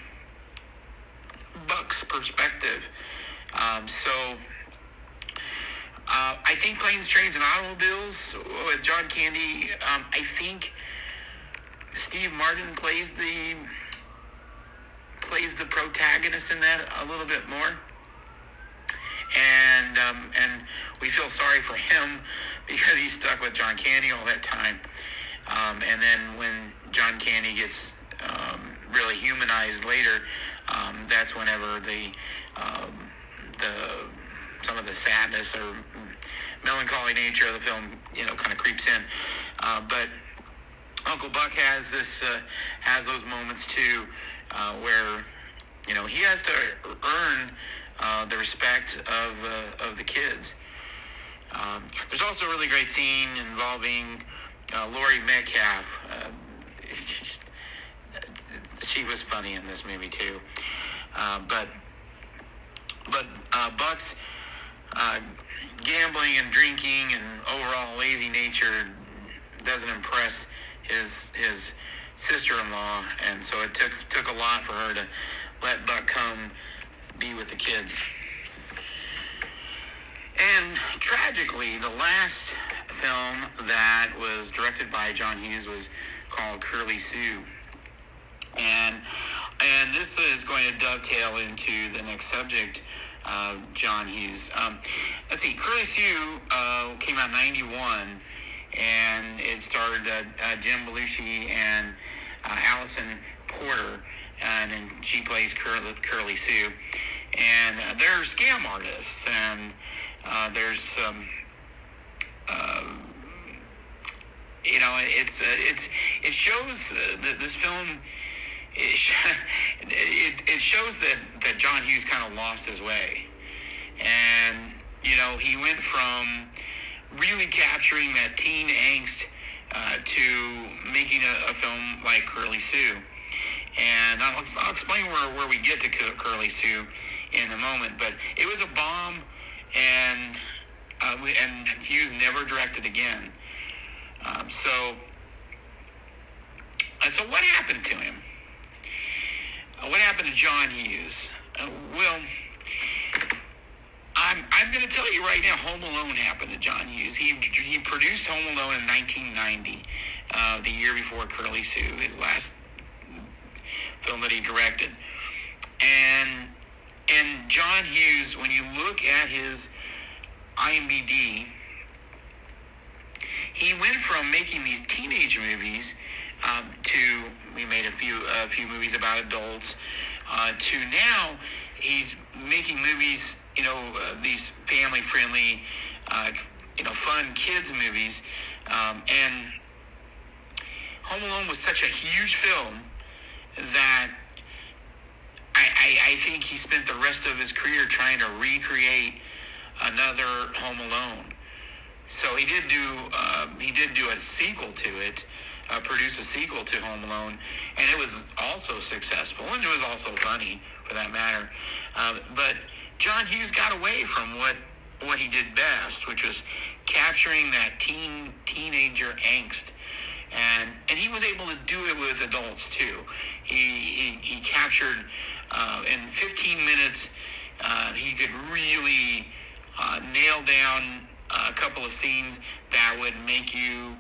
Buck's perspective. I think Planes, Trains, and Automobiles with John Candy, I think Steve Martin plays the protagonist in that a little bit more. And we feel sorry for him because he's stuck with John Candy all that time. And then when John Candy gets really humanized later, that's whenever some of the sadness or melancholy nature of the film, kind of creeps in. But Uncle Buck has those moments too, where he has to earn the respect of the kids. There's also a really great scene involving Laurie Metcalf. She was funny in this movie too. But Buck's gambling and drinking and overall lazy nature doesn't impress his sister-in-law, and so it took a lot for her to let Buck come be with the kids. And tragically, the last film that was directed by John Hughes was called Curly Sue. And this is going to dovetail into the next subject, John Hughes. Let's see, Curly Sue came out in 91, and it starred Jim Belushi and Allison Porter, and she plays Curly Sue. And they're scam artists, and there's it shows that this film. It shows that John Hughes kind of lost his way, and he went from really capturing that teen angst to making a film like Curly Sue. And I'll explain where we get to Curly Sue in a moment, but it was a bomb, and Hughes never directed again. So what happened to him? What happened to John Hughes? Well, I'm going to tell you right now, Home Alone happened to John Hughes. He produced Home Alone in 1990, the year before Curly Sue, his last film that he directed. And John Hughes, when you look at his IMDb, he went from making these teenage movies to, we made a few movies about adults, to now he's making movies, these family-friendly, fun kids movies. And Home Alone was such a huge film that I think he spent the rest of his career trying to recreate another Home Alone. So he did do a sequel to it, produce a sequel to Home Alone, and it was also successful, and it was also funny, for that matter. But John Hughes got away from what he did best, which was capturing that teenager angst, and he was able to do it with adults too. He captured in 15 minutes. He could really nail down a couple of scenes that would make you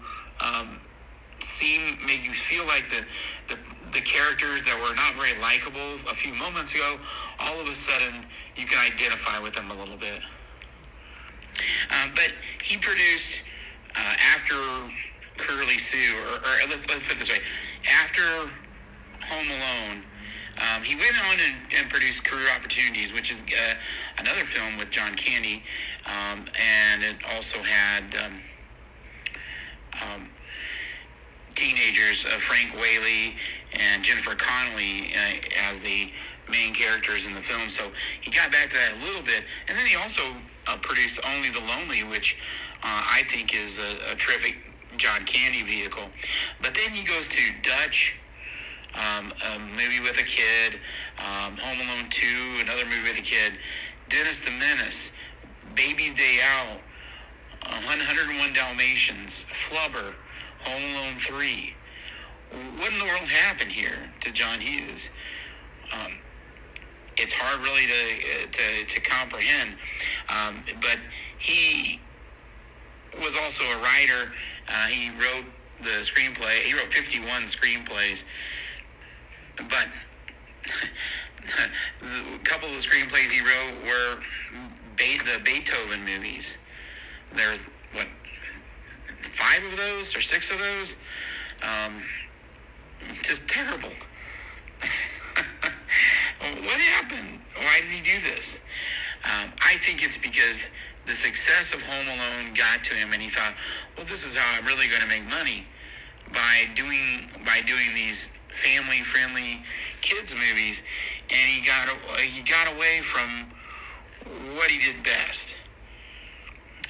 feel like the characters that were not very likable a few moments ago, all of a sudden you can identify with them a little bit. But he produced after Curly Sue, or let's put it this way, after Home Alone, he went on and produced Career Opportunities, which is another film with John Candy, and it also had teenagers, Frank Whaley and Jennifer Connelly as the main characters in the film. So he got back to that a little bit, and then he also produced Only the Lonely, which I think is a terrific John Candy vehicle. But then he goes to Dutch, a movie with a kid, Home Alone 2, another movie with a kid, Dennis the Menace, Baby's Day Out, 101 Dalmatians, Flubber, Home Alone 3. What in the world happened here to John Hughes? It's hard really to comprehend, but he was also a writer. He wrote the screenplay. He wrote 51 screenplays, but a couple of the screenplays he wrote were the Beethoven movies. There's, 5 of those or 6 of those? Just terrible. What happened? Why did he do this? I think it's because the success of Home Alone got to him, and he thought, well, this is how I'm really going to make money, by doing these family-friendly kids movies. And he got away from what he did best.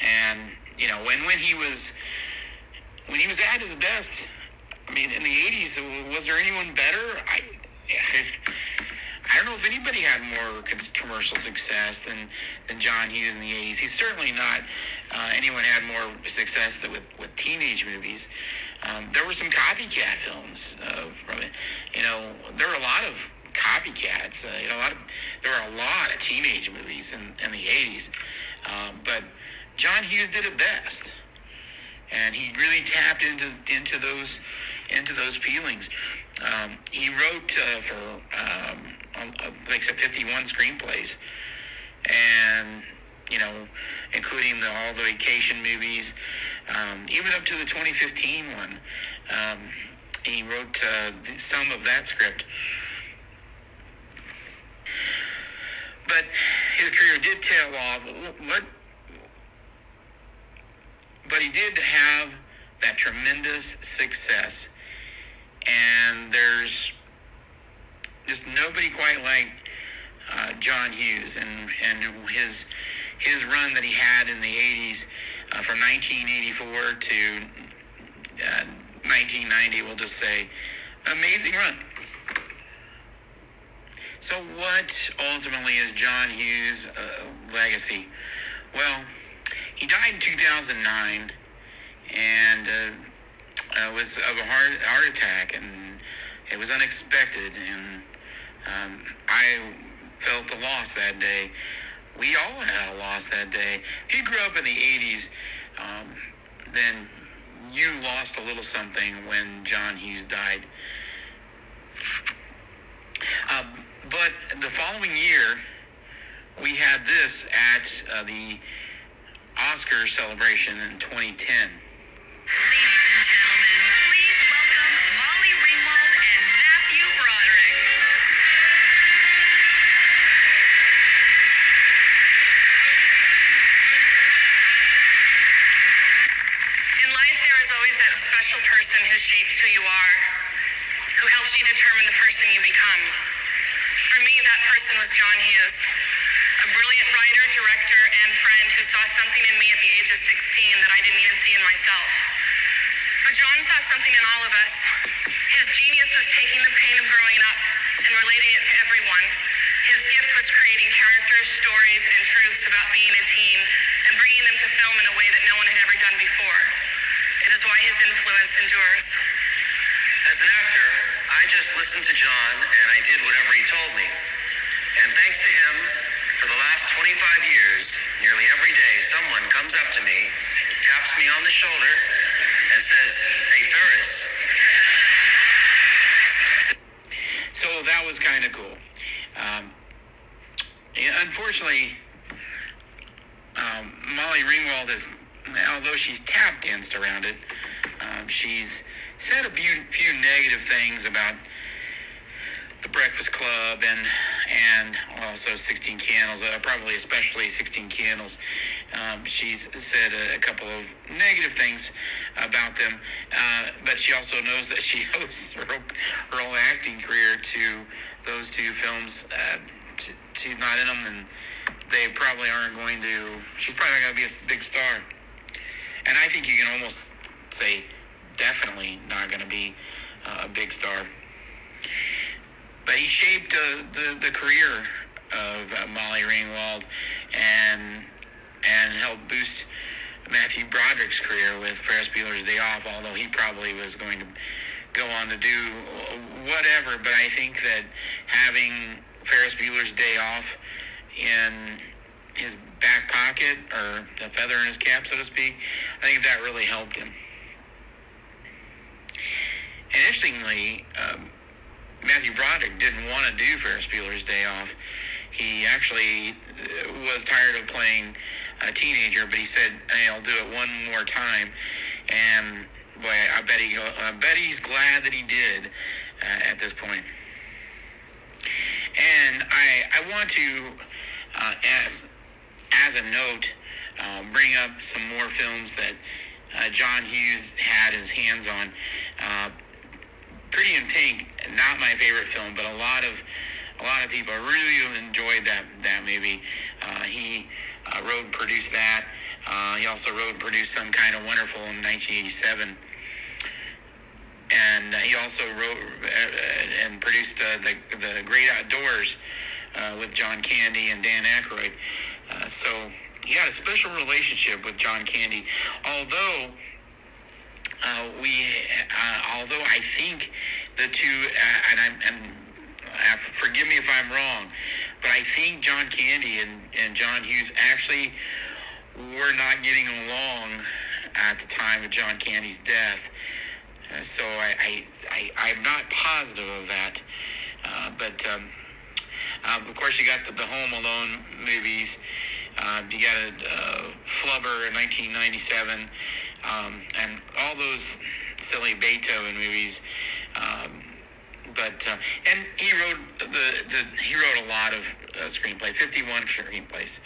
And when he was at his best, I mean, in the 80s, was there anyone better? I don't know if anybody had more commercial success than John Hughes in the 80s. He's certainly not anyone had more success with teenage movies. There were some copycat films from it. There were a lot of copycats. There were a lot of teenage movies in the 80s. But John Hughes did it best, and he really tapped into those feelings. He wrote for like 51 screenplays, and including all the vacation movies, even up to the 2015 one. He wrote some of that script. But his career did tail off. But he did have that tremendous success, and there's just nobody quite like John Hughes and his run that he had in the 80s, from 1984 to 1990. We'll just say, amazing run. So what ultimately is John Hughes' legacy? Well, he died in 2009, and was of a heart attack, and it was unexpected, and I felt the loss that day. We all had a loss that day. If you grew up in the 80s, then you lost a little something when John Hughes died. But the following year, we had this at the Oscar celebration in 2010. Ladies and gentlemen, please welcome Molly Ringwald and Matthew Broderick. In life, there is always that special person who shapes who you are, who helps you determine the person you become. For me, that person was John Hughes, a brilliant writer, director, and friend who saw something in me at the age of 16 that I didn't even see in myself. But John saw something in all of us. His genius was taking the pain of growing up and relating it to everyone. His gift was creating characters, stories, and truths about being a team and bringing them to film in a way that no one had ever done before. It is why his influence endures. As an actor, I just listened to John and I did whatever he told me. And thanks to him, for the last 25 years, nearly every day, someone comes up to me, taps me on the shoulder, and says, "Hey, Ferris." So that was kind of cool. Unfortunately, Molly Ringwald although she's tap danced around it, she's said a few negative things about The Breakfast Club and also 16 Candles, probably especially 16 Candles. She's said a couple of negative things about them, but she also knows that she owes her whole acting career to those two films. She's not in them, and they probably aren't going to. She's probably not going to be a big star. And I think you can almost say definitely not going to be a big star. But he shaped the career of Molly Ringwald and helped boost Matthew Broderick's career with Ferris Bueller's Day Off, although he probably was going to go on to do whatever. But I think that having Ferris Bueller's Day Off in his back pocket, or a feather in his cap, so to speak, I think that really helped him. And interestingly, Matthew Broderick didn't want to do Ferris Bueller's Day Off. He actually was tired of playing a teenager, but he said, "Hey, I'll do it one more time." And boy, I bet he's glad that he did at this point. And I want to, as a note, bring up some more films that John Hughes had his hands on. Pretty in Pink, not my favorite film, but a lot of people really enjoyed that movie. He wrote and produced that. He also wrote and produced Some Kind of Wonderful in 1987. And he also wrote and produced the Great Outdoors with John Candy and Dan Aykroyd. So he had a special relationship with John Candy, although although I think the two, forgive me if I'm wrong, but I think John Candy and John Hughes actually were not getting along at the time of John Candy's death. So I'm not positive of that. But of course, you got the Home Alone movies. You got Flubber in 1997, and all those silly Beethoven movies. And he wrote he wrote a lot of screenplay, 51 screenplays.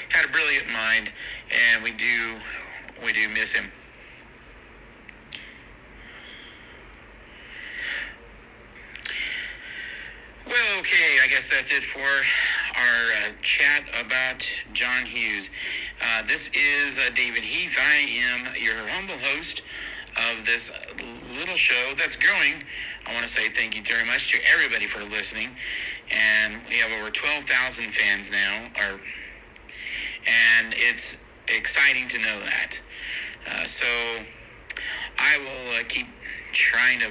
Had a brilliant mind, and we do miss him. Well, okay, I guess that's it for our chat about John Hughes. This is David Heath. I am your humble host of this little show that's growing. I want to say thank you very much to everybody for listening. And we have over 12,000 fans now, and it's exciting to know that. So I will keep trying to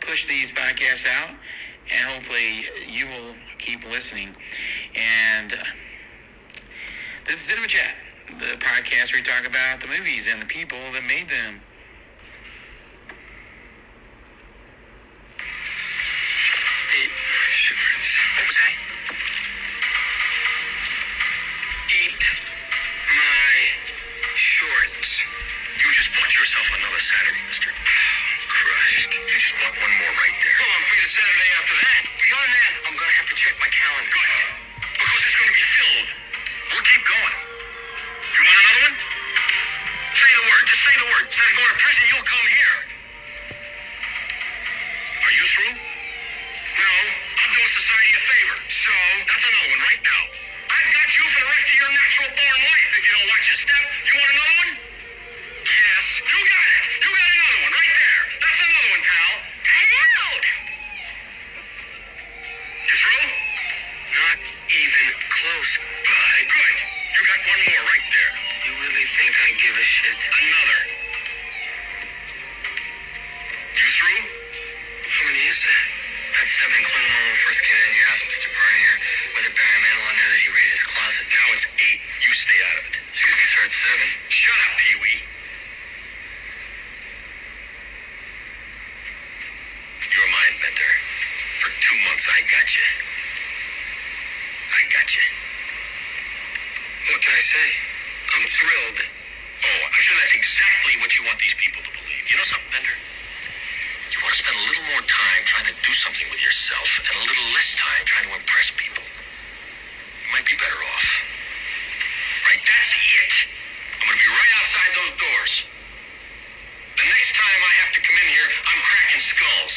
push these podcasts out, and hopefully you will keep listening. And this is Cinema Chat, the podcast where we talk about the movies and the people that made them. What was that? Eat my shorts. You just bought yourself another Saturday, mister. Crushed. You just bought one more right there. Well, I'm free the Saturday after that. Beyond that, I'm going to have to check my calendar. Good. Because it's going to be filled. We'll keep going. You want another one? Say the word. Just say the word. Instead of going to prison, you'll come here. Are you through? No. I'm doing society a favor. So, that's another one right now. I've got you for the rest of your natural born life if you don't watch your step. You want another one? Yes. You got it. You got another one right there. That's another one, pal. Hello. You through? Not even close. Good. You got one more right there. You really think I give a shit? Another. You through? How many is that? That's 7, including when we first came in. You asked Mr. Bernier whether Barry Manilow knew that he raided his closet. Now it's 8. You stay out of it. Excuse me, sir, it's 7. Shut up, Pee-wee. You're a mind bender. For 2 months, I got you. What can I say? I'm thrilled. Oh, I'm sure that's exactly what you want these people to believe. You know something, Bender? You want to spend a little more time trying to do something with yourself and a little less time trying to impress people. You might be better off. Right, that's it. I'm going to be right outside those doors. The next time I have to come in here, I'm cracking skulls.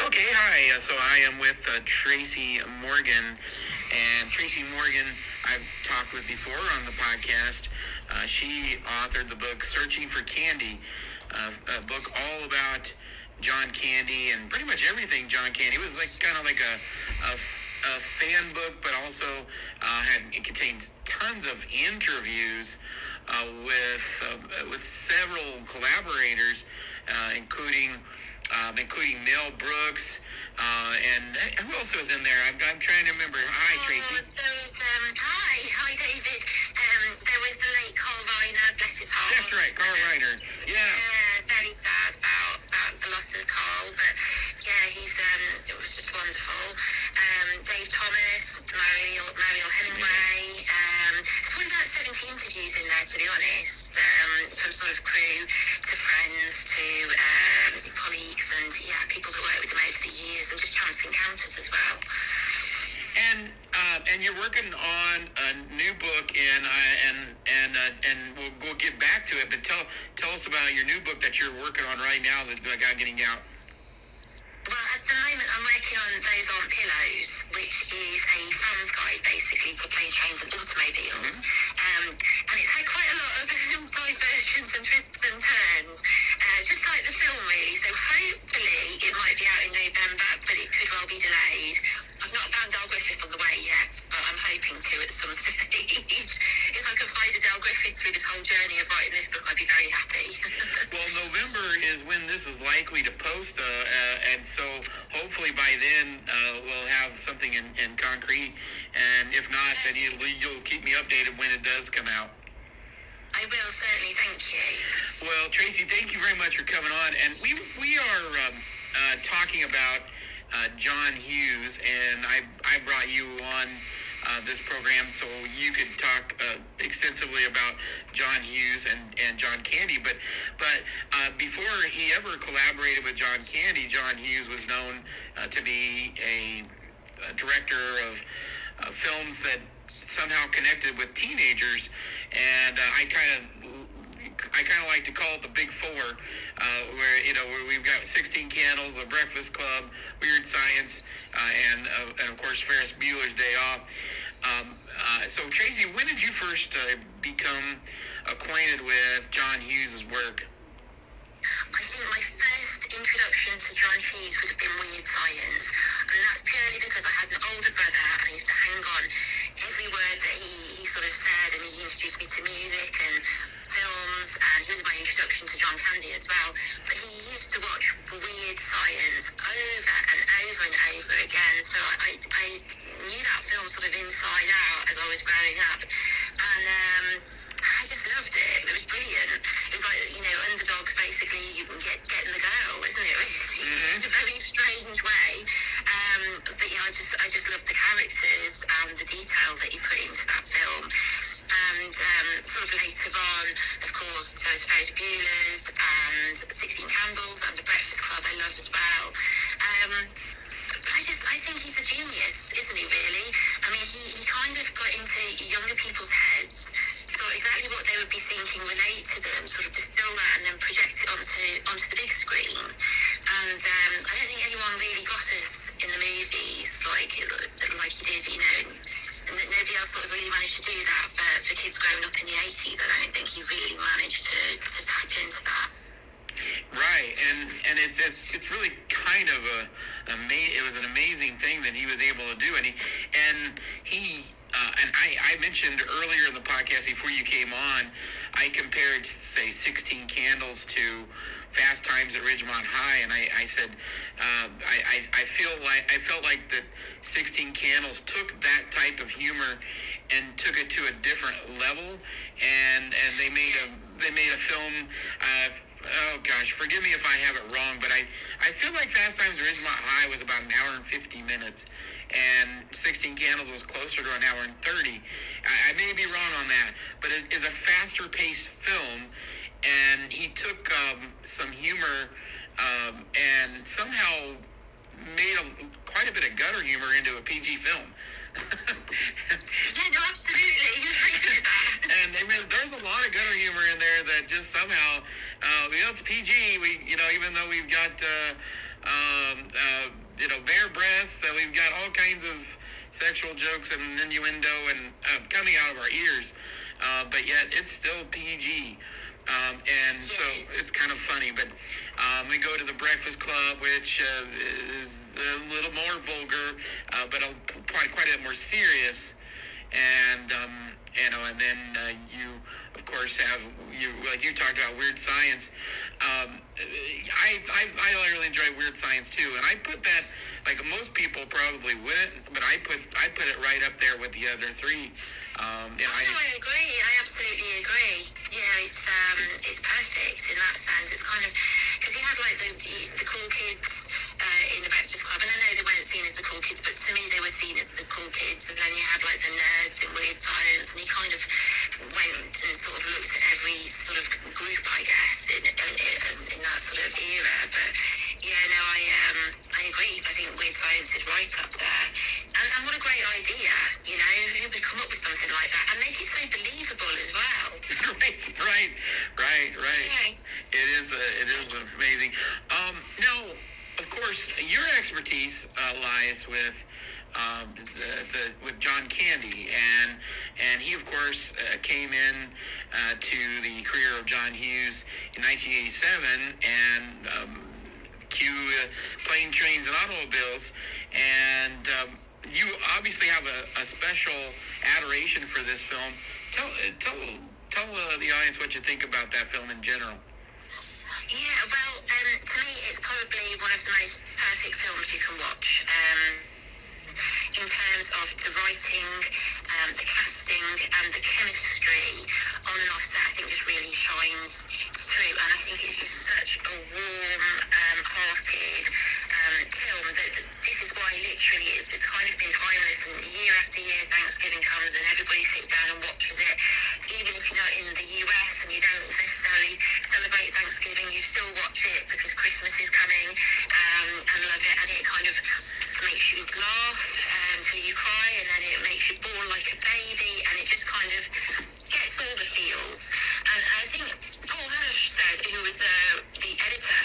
Okay, hi. So I am with Tracey Morgan. And Tracey Morgan, I've talked with before on the podcast. She authored the book Searching for Candy, a book all about John Candy and pretty much everything John Candy. It was kind of like a fan book, but also it contained tons of interviews with several collaborators, including Mel Brooks, and who else was in there? I'm trying to remember. Hi, Tracey. There was, hi, David. There was the late Carl Reiner, bless his heart. That's right, Carl Reiner. Yeah. Very sad about the loss of Carl, but yeah, it was just wonderful. Dave Thomas, Mariel Hemingway. There's probably about 70 interviews in there, to be honest, from sort of crew to friends to colleagues and people that worked with him over the years, and just chance encounters as well. And And you're working on a new book, and we'll get back to it. But tell us about your new book that you're working on right now that got getting out. Well, at the moment, I'm working on Those Aren't Pillows, which is a fan's guide, basically, to planes, trains, and automobiles. And it's had quite a lot of diversions and twists and turns, just like the film, really. So hopefully it might be out in November, but it could well be delayed. I've not found Del Griffith on the way yet, but I'm hoping to at some stage. If I can find a Del Griffith through this whole journey of writing this book, I'd be very happy. Well, November is when this is likely to post, and so hopefully by then we'll have something in concrete. And if not, then you'll keep me updated when it does come out. I will, certainly. Thank you. Well, Tracey, thank you very much for coming on. And we are talking about John Hughes, and I brought you on this program so you could talk extensively about John Hughes and John Candy. But before he ever collaborated with John Candy, John Hughes was known to be a director of films that somehow connected with teenagers, and I kind of like to call it the Big Four, where we've got 16 Candles, The Breakfast Club, Weird Science, and of course Ferris Bueller's Day Off. So Tracey, when did you first become acquainted with John Hughes' work? I think my first introduction to John Hughes would have been Weird Science, and that's purely because I had an older brother and I used to hang on every word that he sort of said, and he introduced me to music and films, and he was my introduction to John Candy as well. But he used to watch Weird Science over and over and over again, so I knew that film sort of inside out as I was growing up, and I just loved it. It was brilliant. It was like, underdog, basically, you can get in the girl, isn't it, really? In a very strange way. But yeah, I just loved the characters and the detail that he put into that film. And sort of later on, of course, there was Ferris Bueller's and 16 Candles and The Breakfast Club I love as well. But I think he's a genius, isn't he, really? I mean, he kind of got into younger people's heads, thought exactly what they would be thinking, relate to them, sort of distill that and then project it onto the big screen. And I don't think anyone really got us in the movies like he did, and nobody else sort of really managed to do that for kids growing up in the 80s. I don't think he really managed to tap into that. Right, and it's really kind of it was an amazing thing that he was able to do, and I mentioned earlier in the podcast before you came on, I compared, say, 16 Candles to Fast Times at Ridgemont High, and I said I felt like that 16 Candles took that type of humor and took it to a different level, and they made a film. Oh gosh, forgive me if I have it wrong, but I feel like Fast Times at Ridgemont High was about an hour and 50 minutes, and 16 Candles was closer to an hour and 30. I may be wrong on that, but it is a faster paced film, and he took some humor and somehow made quite a bit of gutter humor into a PG film. Yeah, no, absolutely. He was really good at that. And there's a lot of gutter humor in there that just somehow, it's PG. Even though we've got, bare breasts, we've got all kinds of sexual jokes and innuendo and coming out of our ears, but yet it's still PG. And so it's kind of funny, but we go to The Breakfast Club, which is a little more vulgar, but quite a bit more serious. And and then you, of course, have like you talked about Weird Science. I really enjoy Weird Science too, and I put that, like most people probably wouldn't, but I put it right up there with the other three. I agree. I absolutely agree. Yeah, it's perfect in that sense. It's kind of because he had like the cool kids in The Breakfast Club, and I know they weren't seen as the cool kids, but to me they were seen as the cool kids. And then you had like the nerds in Weird Science, and he kind of went and sort of looked at every sort of group, I guess, in that sort of era. But yeah, no, I agree. I think Weird Science is right up there. And what a great idea, you know, who would come up with something like that and make it so believable as well. Right. Yeah. It is amazing. Now, of course, your expertise lies with with John Candy, and he, of course, came in to the career of John Hughes in 1987, and cue Plane, Trains, and Automobiles, and you obviously have a special adoration for this film. Tell the audience what you think about that film in general. Yeah, well, to me, it's probably one of the most perfect films you can watch. In terms of the writing, the casting, and the chemistry on and off set, I think just really shines through. And I think it's just such a warm-hearted film that this is why literally it's kind of been timeless. And year after year, Thanksgiving comes and everybody sits down and watches it. Even if you're not in the US and you don't necessarily celebrate Thanksgiving, you still watch it because Christmas is coming, and love it. And it kind of makes you laugh until you cry, and then it makes you bawl like a baby, and it just kind of gets all the feels. And I think Paul Hirsch said, who was the editor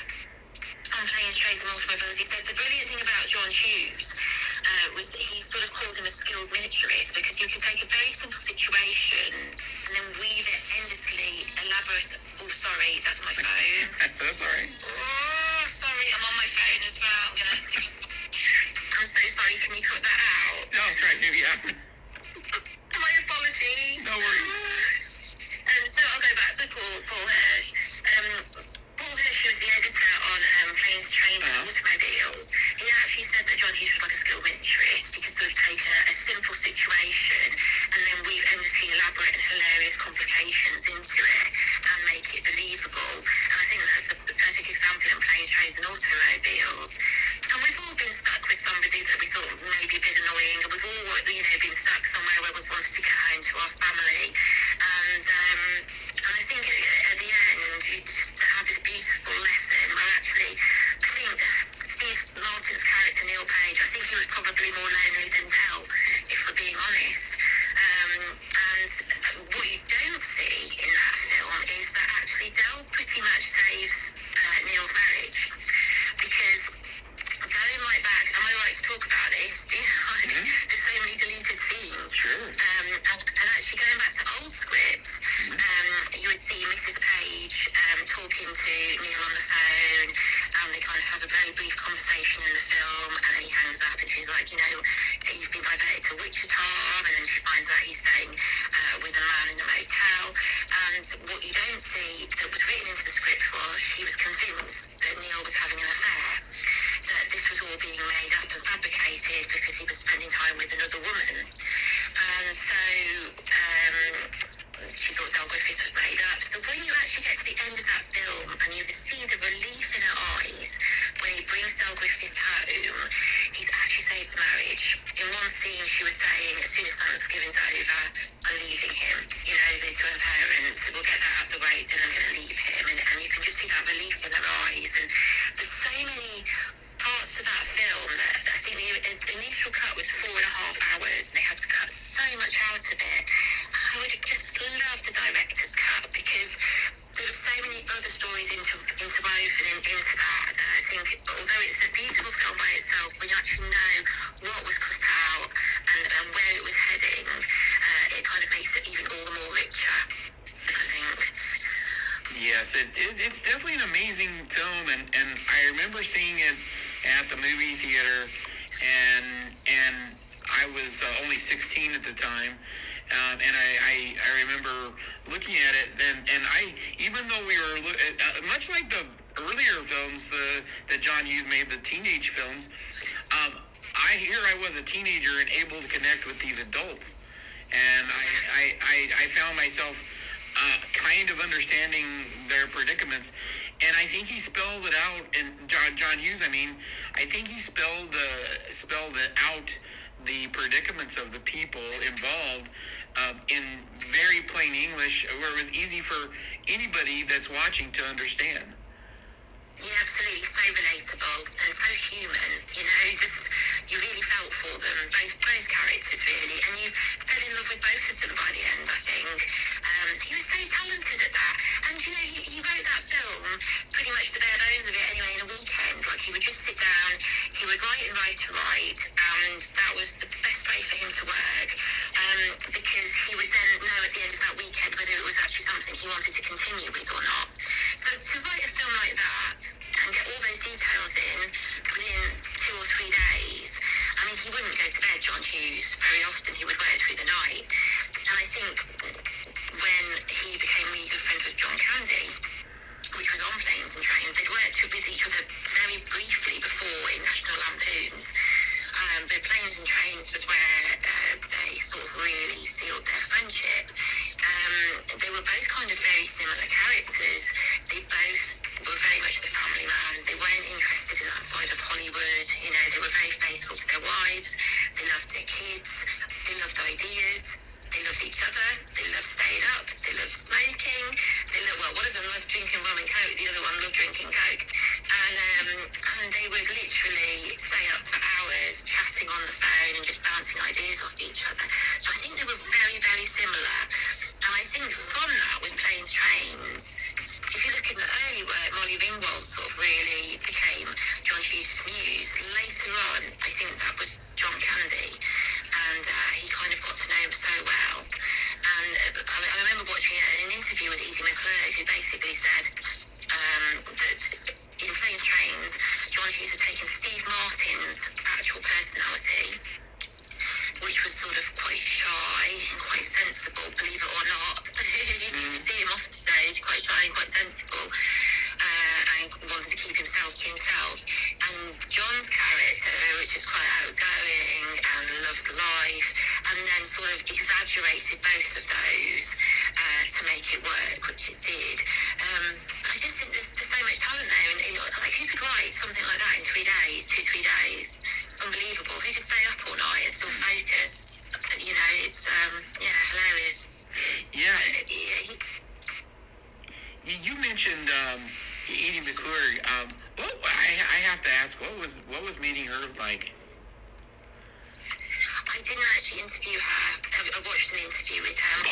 on Planes, Trains and Automobiles, he said the brilliant thing about John Hughes was that he sort of calls him a skilled miniaturist, because you can take a very simple situation and then weave it endlessly elaborate. Oh, sorry, that's my phone. That's all right. Oh, sorry, I'm on my phone as well. I'm so sorry, can you cut that out? No, right, yeah. My apologies. No worries. So I'll go back to Paul Hirsch. Paul Hirsch, who was the editor on Planes, Trains and Automobiles, he actually said that John Hughes was like a skilled miniaturist. He could sort of take a simple situation and then weave endlessly elaborate and hilarious complications into it and make it believable. And I think that's a perfect example in Planes, Trains and Automobiles. And we've all been stuck with somebody that we thought may be a bit annoying, and we've all, you know, been stuck somewhere where we've wanted to get home to our family. And I think at the end, you just have this beautiful lesson where actually, I think Steve Martin's character, Neil Page, I think he was probably more lonely than Del, if we're being honest. And what you don't see in that film is that actually Del pretty much saves Neil's marriage, because going right back, am I right to talk about this? Do you know, there's so many deleted scenes. Sure. And actually going back to old scripts, you would see Mrs. Page talking to Neil on the phone, and they kind of have a very brief conversation in the film, and then he hangs up and she's like, you know, you've been diverted to Wichita, and then she finds out he's staying with a man in a motel. And what you don't see that was written into the script was she was convinced that Neil was having an affair, that this was all being made up and fabricated because he was spending time with another woman. And so she thought Del Griffith was made up. So when you actually get to the end of that film and you see the relief in her eyes when he brings Del Griffith home, he's actually saved the marriage. In one scene she was saying, as soon as Thanksgiving's over, I'm leaving him. You know, to her parents, we'll get that out the way, then I'm going to leave him. And you can just see that relief in her eyes. And there's so many parts to that film that I think the initial cut was 4.5 hours. They had to cut so much out of it. I would have just loved the director's cut, because there were so many other stories interwoven into that. And I think although it's a beautiful film by itself, when you actually know what was cut out and where it was heading, it kind of makes it even all the more richer, I think. Yes, it's definitely an amazing film, and I remember seeing it at the movie theater, and I was only 16 at the time, and I remember looking at it, and I, even though we were much like the earlier films that John Hughes made, the teenage films, I was a teenager and able to connect with these adults, and I found myself kind of understanding their predicaments. And I think he spelled it out, and John Hughes, I think he spelled out the predicaments of the people involved in very plain English, where it was easy for anybody that's watching to understand. Yeah, absolutely. So relatable and so human. You know, just you really felt for them, both characters really, and you fell in love with both of them by the end, I think. He was so talented at that, and you know, he wrote that film, pretty much the bare bones of it anyway, in a weekend. Like, he would just sit down, he would write and write and write, and that was the best way for him to work, because he would then know at the end of that weekend whether it was actually something he wanted to continue with or not. So to write a film like that and get all those details in within 2 or 3 days, I mean, he wouldn't go to bed, John Hughes, very often. He would work through the night. And I think when he became really good friends with John Candy, which was on Planes and Trains, they'd worked with each other very briefly before in National Lampoons. But Planes and Trains was where they sort of really sealed their friendship. They were both kind of very similar characters. They both were very much the family man. They weren't interested in that side of Hollywood. You know, they were very faithful to their wives. They loved their kids. They loved ideas. They loved each other. They loved staying up. They loved smoking. Well, one of them loved drinking rum and coke. The other one loved drinking coke. And they would literally stay up for hours chatting on the phone and just bouncing ideas off each other. So I think they were very, very similar. And I think from that, with Planes, Trains, if you look in the early work, Molly Ringwald sort of really became John Hughes' muse. Later on, I think that was John Candy. And he kind of got to know him so well. And I remember watching an interview with Edie McClure, who basically said that in Planes, Trains, John Hughes had taken Steve Martin's actual personality, which was sort of quite shy and quite sensible, believe it or not. You see him off the stage, quite shy and quite sensible, and wanted to keep himself to himself. And John's character, which was quite outgoing and loved life, and then sort of exaggerated both of those to make it work, which it did. I just think there's so much talent there, and like, who could write something like that in 3 days, 2-3 days? Unbelievable. Who could stay up all night and still focus? You know, it's hilarious. Yeah. You mentioned Edie McClure. I have to ask, what was meeting her like? I didn't actually interview her. I watched an interview with her.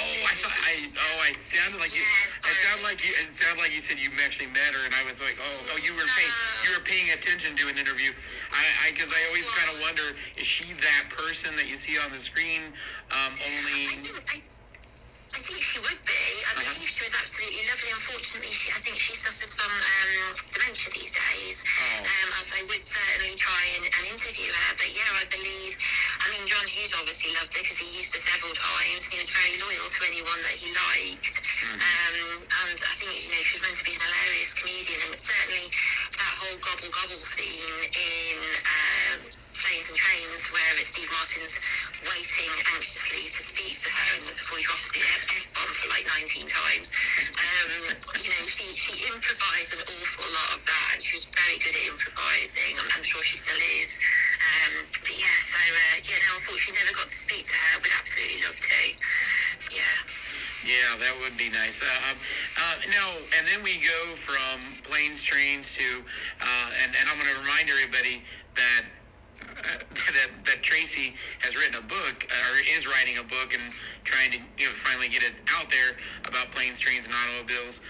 It sounded like it sounded like you said you actually met her, and I was like, you were paying attention to an interview. Because I always kind of wonder, is she that person that you see on the screen? I think she would be. I believe she was absolutely lovely. Unfortunately, I think she suffers from dementia these days. As I would certainly try and interview her. But yeah, I believe. I mean, John Hughes obviously loved her because he used her several times, and he was very loyal to anyone that he liked. And I think, you know, she was meant to be an hilarious comedian, and certainly that whole gobble scene in Planes and Trains, where Steve Martin's waiting anxiously to speak to her, and before he drops the F-bomb for like 19 times. You know, she improvised an awful lot of that, and she was very good at improvising. I'm sure she still is. But yeah, so unfortunately never got to speak to her. Would absolutely love to. Yeah, that would be nice. Now, and then we go from Planes, Trains to, and I'm going to remind everybody that Tracey has written a book, or is writing a book, and trying to finally get it out there about Planes, Trains, and Automobiles.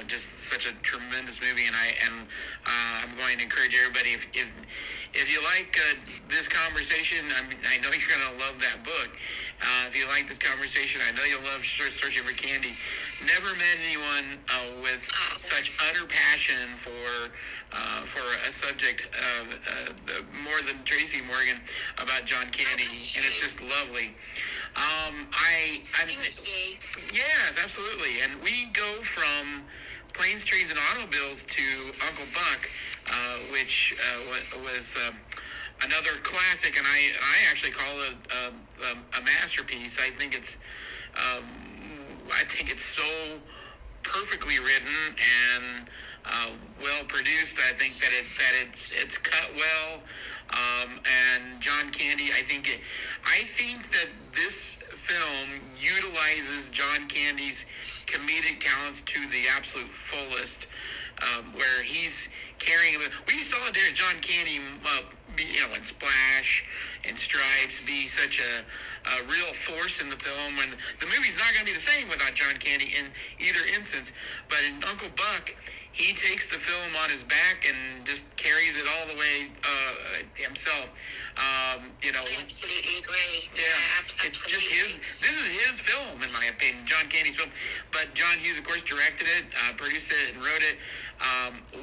Just such a tremendous movie, and I'm going to encourage everybody, if you like this conversation, I know you're going to love that book. If you like this conversation, I know you'll love Searching for Candy. Never met anyone with such utter passion for a subject more than Tracey Morgan about John Candy, and it's just lovely. Yes, absolutely. And we go from Planes, Trains, and Automobiles to Uncle Buck, which was another classic, and I actually call it a masterpiece. I think it's so perfectly written and well produced. I think that it's cut well. And John Candy, I think that this film utilizes John Candy's comedic talents to the absolute fullest, where he's carrying. We saw John Candy and Splash and Stripes be such a real force in the film, and the movie's not going to be the same without John Candy in either instance. But in Uncle Buck, he takes the film on his back and just carries it all the way himself. I absolutely agree. Yeah, absolutely. It's just this is his film, in my opinion, John Candy's film. But John Hughes, of course, directed it, produced it, and wrote it.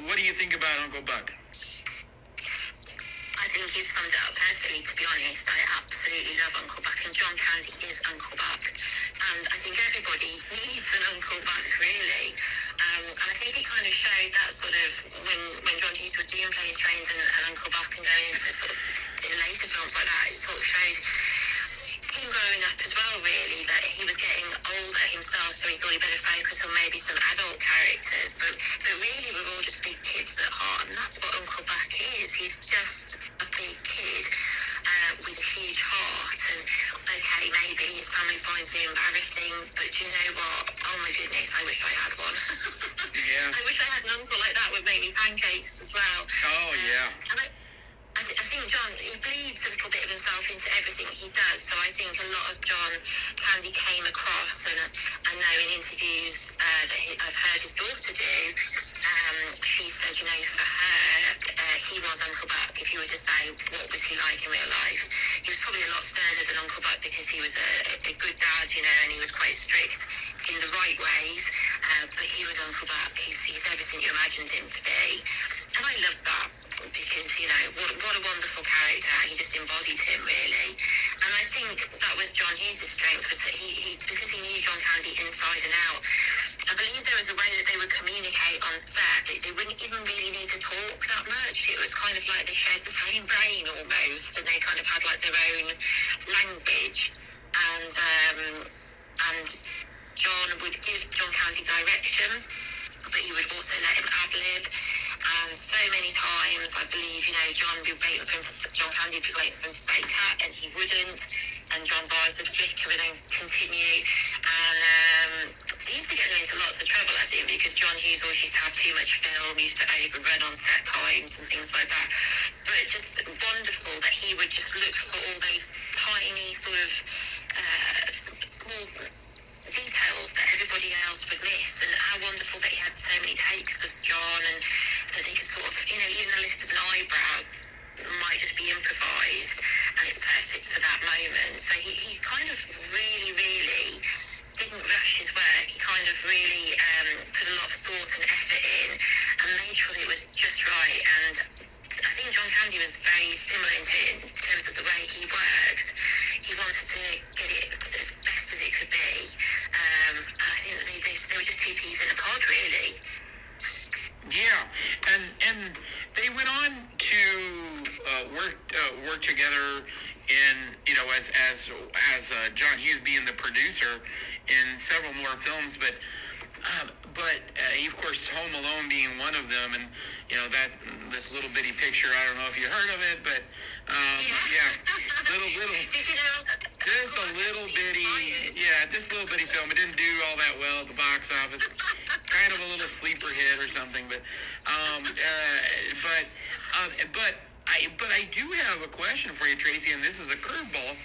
What do you think about Uncle Buck? I think you've summed it up perfectly, to be honest. I absolutely love Uncle Buck, and John Candy is Uncle Buck. And I think everybody needs an Uncle Buck, really. And I think it kind of showed that sort of, when John Hughes was doing Planes, Trains and Uncle Buck and going into sort of later films like that, it sort of showed him growing up as well, really, that he was getting older himself, so he thought he better focus on maybe some adult characters. But really, we're all just big kids at heart, and that's what Uncle Buck is. He's just a big kid with a huge heart. And okay, maybe his family finds it embarrassing, but do you know what? Oh my goodness, I wish I had one. Yeah. I wish I had an uncle like that would make me pancakes as well. Oh, yeah. And I think John, he bleeds a little bit of himself into everything he does, so I think a lot of John Candy came across, and I know in interviews that I've heard his daughter do, she said, for her, he was Uncle Buck. If you were to say, what was he like in real life? He was probably a lot sterner than Uncle Buck because he was a good dad, and he was quite strict in the right ways, but he was Uncle Buck. He's everything you imagined him to be, and I love that. Because, what a wonderful character. He just embodied him, really. And I think that was John Hughes' strength, was that he because he knew John Candy inside and out, I believe there was a way that they would communicate on set. They wouldn't even really need to talk that much. It was kind of like they shared the same brain almost, and they kind of had like their own language. And John would give John Candy direction, but he would also let him ad-lib. And so many times, I believe, John Candy would be waiting for him to say cut, and he wouldn't. And John's eyes would flicker and then continue. And he used to get him into lots of trouble, I think, because John Hughes always used to have too much film, used to overrun on set times and things like that. But just wonderful that he would just look for all those tiny sort of small details that everybody else would miss, and how wonderful that he had so many takes of John, and that they could sort of, even the lift of an eyebrow might just be improvised, and it's perfect for that moment. So he kind of really, really didn't rush his work. He kind of really put a lot of thought and effort in, and made sure that it was just right. And I think John Candy was very similar in terms of the way he works. He wanted to get it as best as it could be. I think that they were just two peas in a pod, really. Yeah, and they went on to work together in as John Hughes being the producer in several more films, but of course Home Alone being one of them, and this little bitty picture. I don't know if you heard of it, but little Did you know? just a little bitty film. It didn't do all that well at the box office. Kind of a little sleeper hit or something, but I do have a question for you, Tracy, and this is a curveball.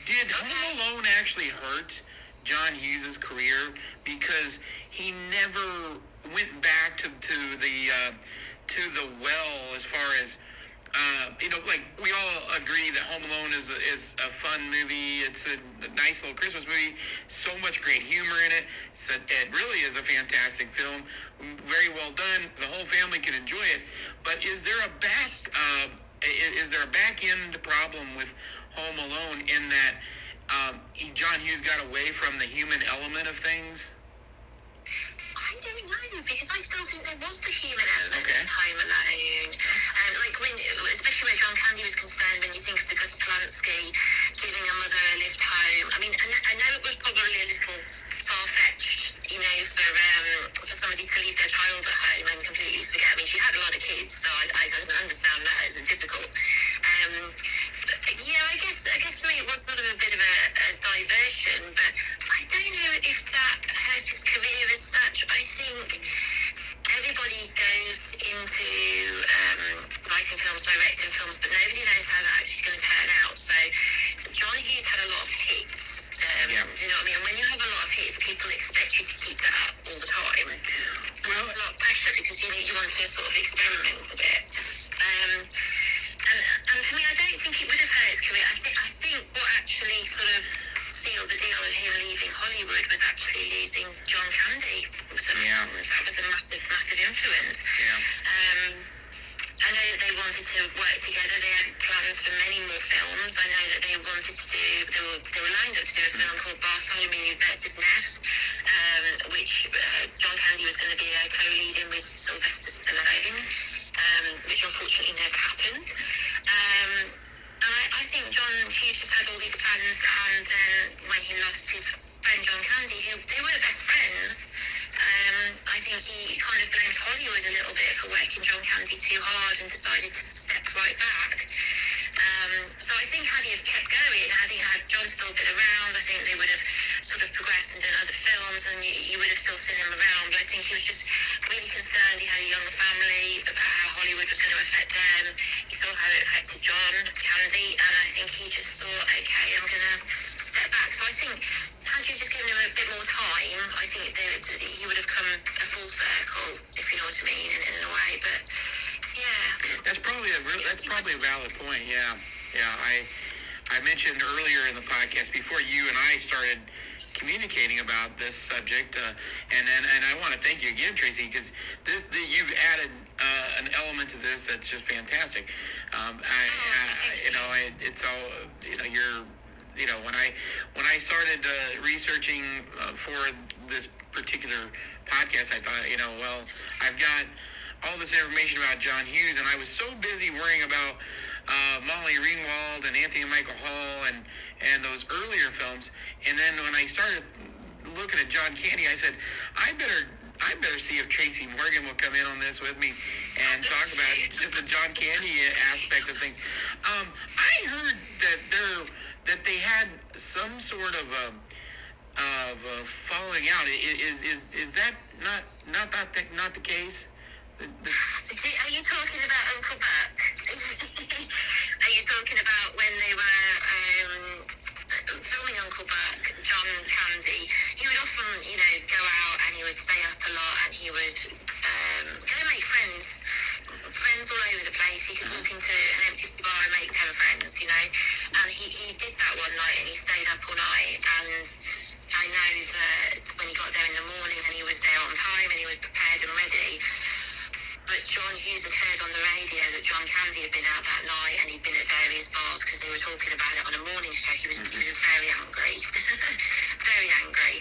Did Home Alone actually hurt John Hughes' career, because he never went back to the well as far as like we all agree that Home Alone is a fun movie. It's a nice little Christmas movie. So much great humor in it. So it really is a fantastic film. Very well done. The whole family can enjoy it. But is there a back end problem with Home Alone in that John Hughes got away from the human element of things? I don't know, because I still think there was the human element of Home Alone. Especially where John Candy was concerned, when you think of the Gus Polanski giving a mother a lift home. I mean, I know it was probably a little far-fetched, for somebody to leave their child at home and completely forget. I mean, she had a lot of kids, so I can understand that as difficult. I guess for me it was sort of a bit of a diversion, but I don't know if that hurt his career as such. I think everybody goes into writing films, directing films, but nobody sort of experimented it. And for me, I don't think it would have hurt his career. I think what actually sort of sealed the deal of him leaving Hollywood was actually losing John Candy. That was a massive, massive influence. I know that they wanted to work together. They had plans for many more films. I know that they wanted to do, they were lined up to do a film called Bartholomew versus Neff, which John Candy was going to be a co-lead in with Sylvester Stallone, which unfortunately never happened. And I think John Hughes just had all these plans, and then when he lost his friend John Candy, they were best friends. I think he kind of blamed Hollywood a little bit for working John Candy too hard and decided to step right back. So I think had he have kept going, I think had John still been around, I think they would have sort of progressed and done other films, and you would have still seen him around. But I think he was just really concerned. He had a young family, about how Hollywood was going to affect them. He saw how it affected John Candy, and I think he just thought, okay, I'm going to step back. So I think had you just given him a bit more time, I think he would have come a full circle, if you know what I mean, in a way. But yeah, that's probably a valid point. I mentioned earlier in the podcast, before you and I started communicating about this subject, and I want to thank you again, Tracey, because you've added an element to this that's just fantastic. It's all, when I started researching for this particular podcast, I thought, I've got all this information about John Hughes, and I was so busy worrying about Molly Ringwald and Anthony Michael Hall and those earlier films. And then when I started looking at John Candy, I said, I better see if Tracey Morgan will come in on this with me and talk about just the John Candy aspect of things. I heard that they had some sort of falling out. Is that not the case? Are you talking about Uncle Buck? Are you talking about when they were filming Uncle Buck, John Candy? He would often, go out and he would stay up a lot, and he would go make friends all over the place. He could walk into an empty bar and make 10 friends, and he did that one night, and he stayed up all night. And I know that when he got there in the morning, and he was there on time, and he was prepared and ready. But John Hughes had heard on the radio that John Candy had been out that night, and he'd been at various bars because they were talking about it on a morning show. He was very angry, very angry,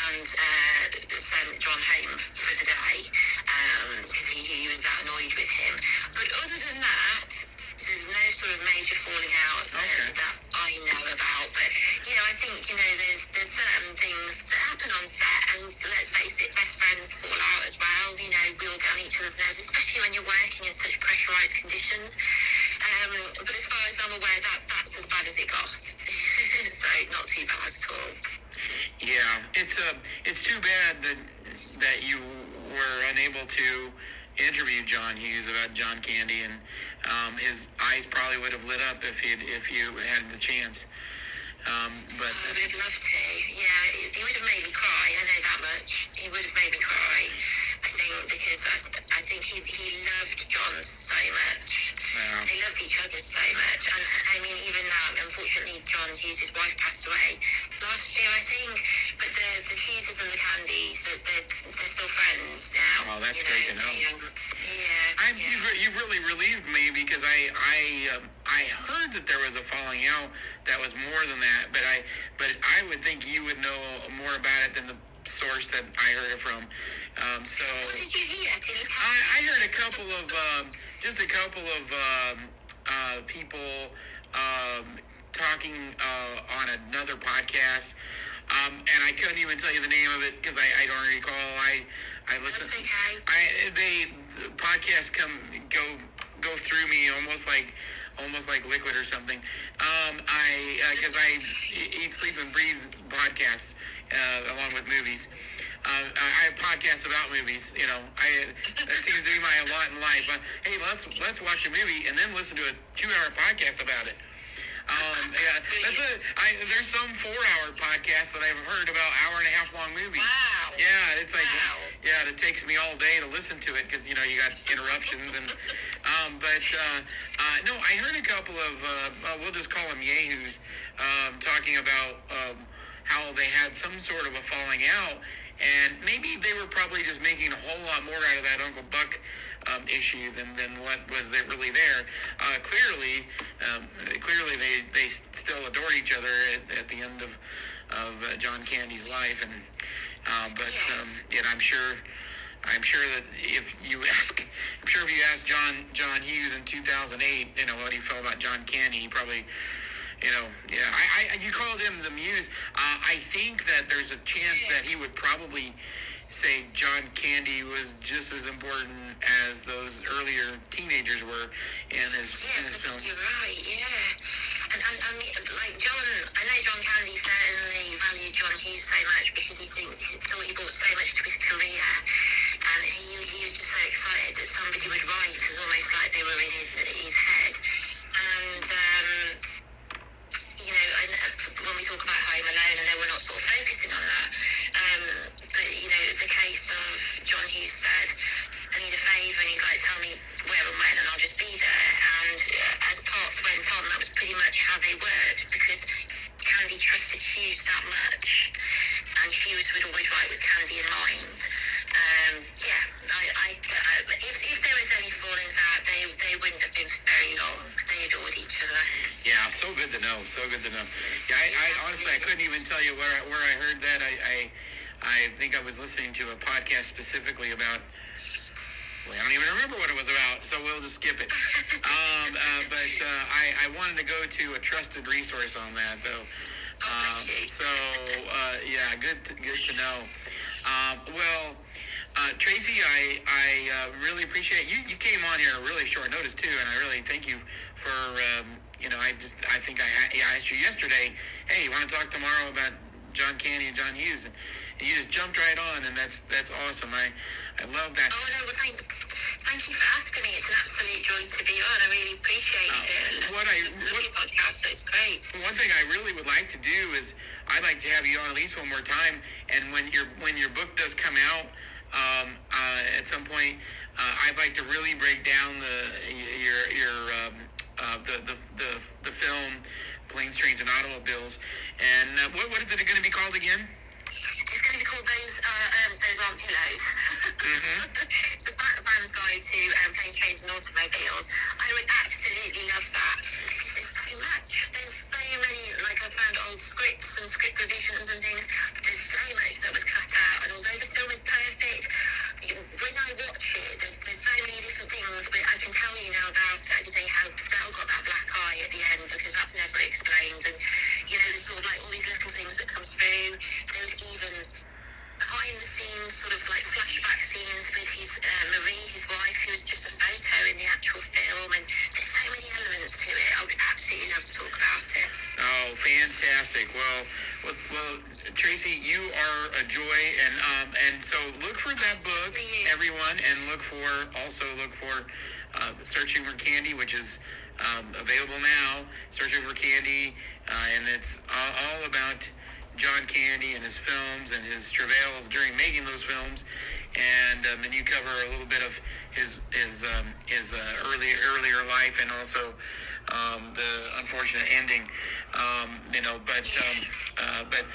and sent John home for the day because he was that annoyed with him. But other than that, there's no sort of major falling out that I know about. But I think there's certain things that happen on set, and let's face it, best friends fall out as well. We all get on each other's nerves, especially when you're working in such pressurized conditions. But as far as I'm aware, that's as bad as it got. So not too bad at all. Yeah, it's too bad that you were unable to interview John Hughes about John Candy, and his eyes probably would have lit up if you had the chance. But I would have loved to. Yeah, he would have made me cry. I know that much. He would have made me cry. I think because I think he loved John so much. Wow. They loved each other so much. And I mean, even now, unfortunately, John Hughes' wife passed away last year, I think. But the Hugheses and the Candys, they're still friends now. Oh, that's great to know. You've really relieved me, because I heard that there was a falling out that was more than that, but I would think you would know more about it than the source that I heard it from. So what did you hear? Can you tell me? I heard a couple of people talking on another podcast, and I couldn't even tell you the name of it because I don't recall. I listened. That's okay. The podcasts go through me almost like liquid or something. Because I eat, sleep, and breathe podcasts along with movies. I have podcasts about movies. That seems to be my lot in life. Hey, let's watch a movie and then listen to a 2-hour podcast about it. There's some 4-hour podcasts that I've heard about hour-and-a-half long movies. Wow. Yeah, it's like, wow. Yeah, that it takes me all day to listen to it because, you know, you got interruptions. And no, I heard a couple of, we'll just call them yahoos, talking about how they had some sort of a falling out. And maybe they were probably just making a whole lot more out of that Uncle Buck issue than what was really there. Clearly, they still adored each other at the end of John Candy's life, and I'm sure that if you ask John Hughes in 2008, you know, what he felt about John Candy, he probably, you called him the muse. I think that there's a chance that he would probably say John Candy was just as important as those earlier teenagers were in his film. You're right, yeah. And I mean, like I know John Candy certainly valued John Hughes so much because he thought he brought so much to his career. And he was just so excited that somebody would write. It was almost like they were in his head. And when we talk about Home Alone, I know we're not sort of focusing on that, but, you know, it was a case of John Hughes said, I need a favour, and he's like, tell me where and when, and I'll just be there. And as parts went on, that was pretty much how they worked, because Candy trusted Hughes that much, and Hughes would always write with Candy in mind. If there was any fallings out, they wouldn't have been for very long. They adored each other. Yeah, so good to know. Yeah, I honestly, I couldn't even tell you where I heard that. I think I was listening to a podcast specifically about. Well, I don't even remember what it was about, so we'll just skip it. I wanted to go to a trusted resource on that, though. Good to know. Tracy, I really appreciate you. You came on here at really short notice too, and I really thank you for. I think I asked you yesterday, hey, you want to talk tomorrow about John Candy and John Hughes, and you just jumped right on, and that's awesome. I love that. Oh no, well thank you for asking me. It's an absolute joy to be on. I really appreciate it. Love your podcast. It's great. One thing I really would like to do is I'd like to have you on at least one more time, and when your book does come out. At some point, I'd like to really break down the film Planes, Trains, and Automobiles. And what is it going to be called again? It's going to be called Those Aren't Pillows. It's a fan's guide to planes, trains, and automobiles. I would absolutely love that because there's so much. There's so many, like I found old scripts and script revisions and things. There's so much that was cut out, and although the film is perfect, when I watch it, there's so many different things. But I can tell you now about it. I can tell you how Del got that black eye at the end because that's never explained. And you know, there's sort of like all these little things that come through. There was even behind the scenes sort of like flashback scenes with his Marie, his wife, who was just a photo in the actual film. And there's so many elements to it. I would absolutely love to talk about it. Oh, fantastic! Well, Tracy, you are a joy, and so look for that book, everyone, and look for Searching for Candy, which is available now. Searching for Candy, and it's all about John Candy and his films and his travails during making those films, and you cover a little bit of his earlier life and also the unfortunate ending. But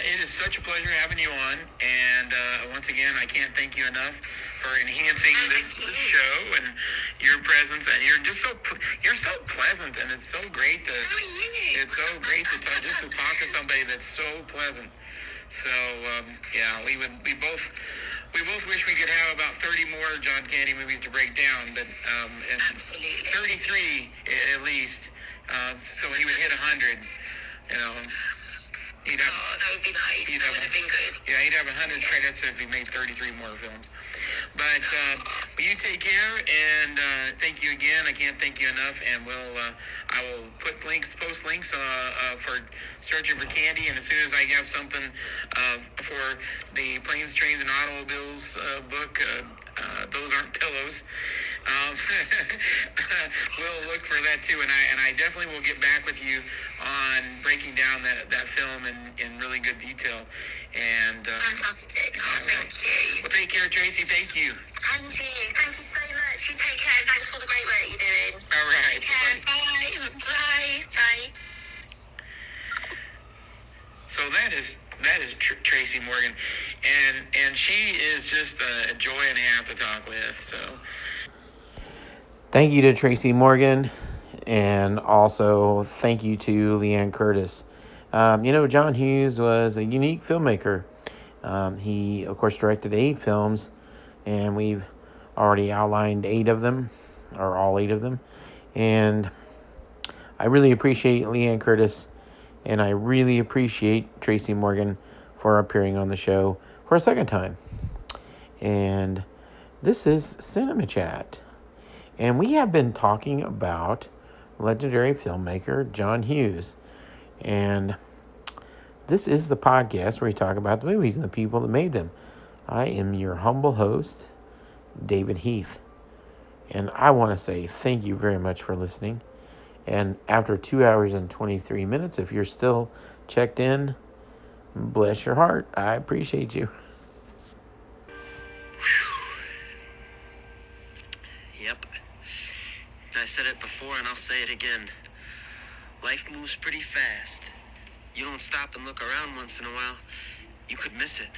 it is such a pleasure having you on, and once again, I can't thank you enough for enhancing this show and your presence, and you're so pleasant, and it's so great to talk to somebody that's so pleasant. So we both wish we could have about 30 more John Candy movies to break down, but and 33 at least. So he would hit 100. You know, that would be nice. That would have been good. Yeah, he'd have 100 credits if he made 33 more films. But you take care, and thank you again. I can't thank you enough. And I will post links for Searching for Candy, and as soon as I have something for the Planes, Trains, and Automobiles book, Those Aren't Pillows, we'll look for that too. And I definitely will get back with you on breaking down that film in really good detail. And fantastic. Thank you. Well, take care. care, Tracey. Thank you. And you. Thank you so much. You take care. Thanks for the great work you're doing. All right. Take care. Bye. Bye. Bye. So that is Tracey Morgan, and she is just a joy and a half to talk with. So thank you to Tracey Morgan, and also thank you to Liane Curtis. John Hughes was a unique filmmaker. He, of course, directed 8 films, and we've already outlined 8 of them, or all 8 of them. And I really appreciate Liane Curtis, and I really appreciate Tracey Morgan for appearing on the show for a second time. And this is Cinema Chat. And we have been talking about legendary filmmaker John Hughes. And this is the podcast where we talk about the movies and the people that made them. I am your humble host, David Heath. And I want to say thank you very much for listening. And after 2 hours and 23 minutes, if you're still checked in, bless your heart. I appreciate you. Yep. I said it before and I'll say it again. Life moves pretty fast. You don't stop and look around once in a while, you could miss it.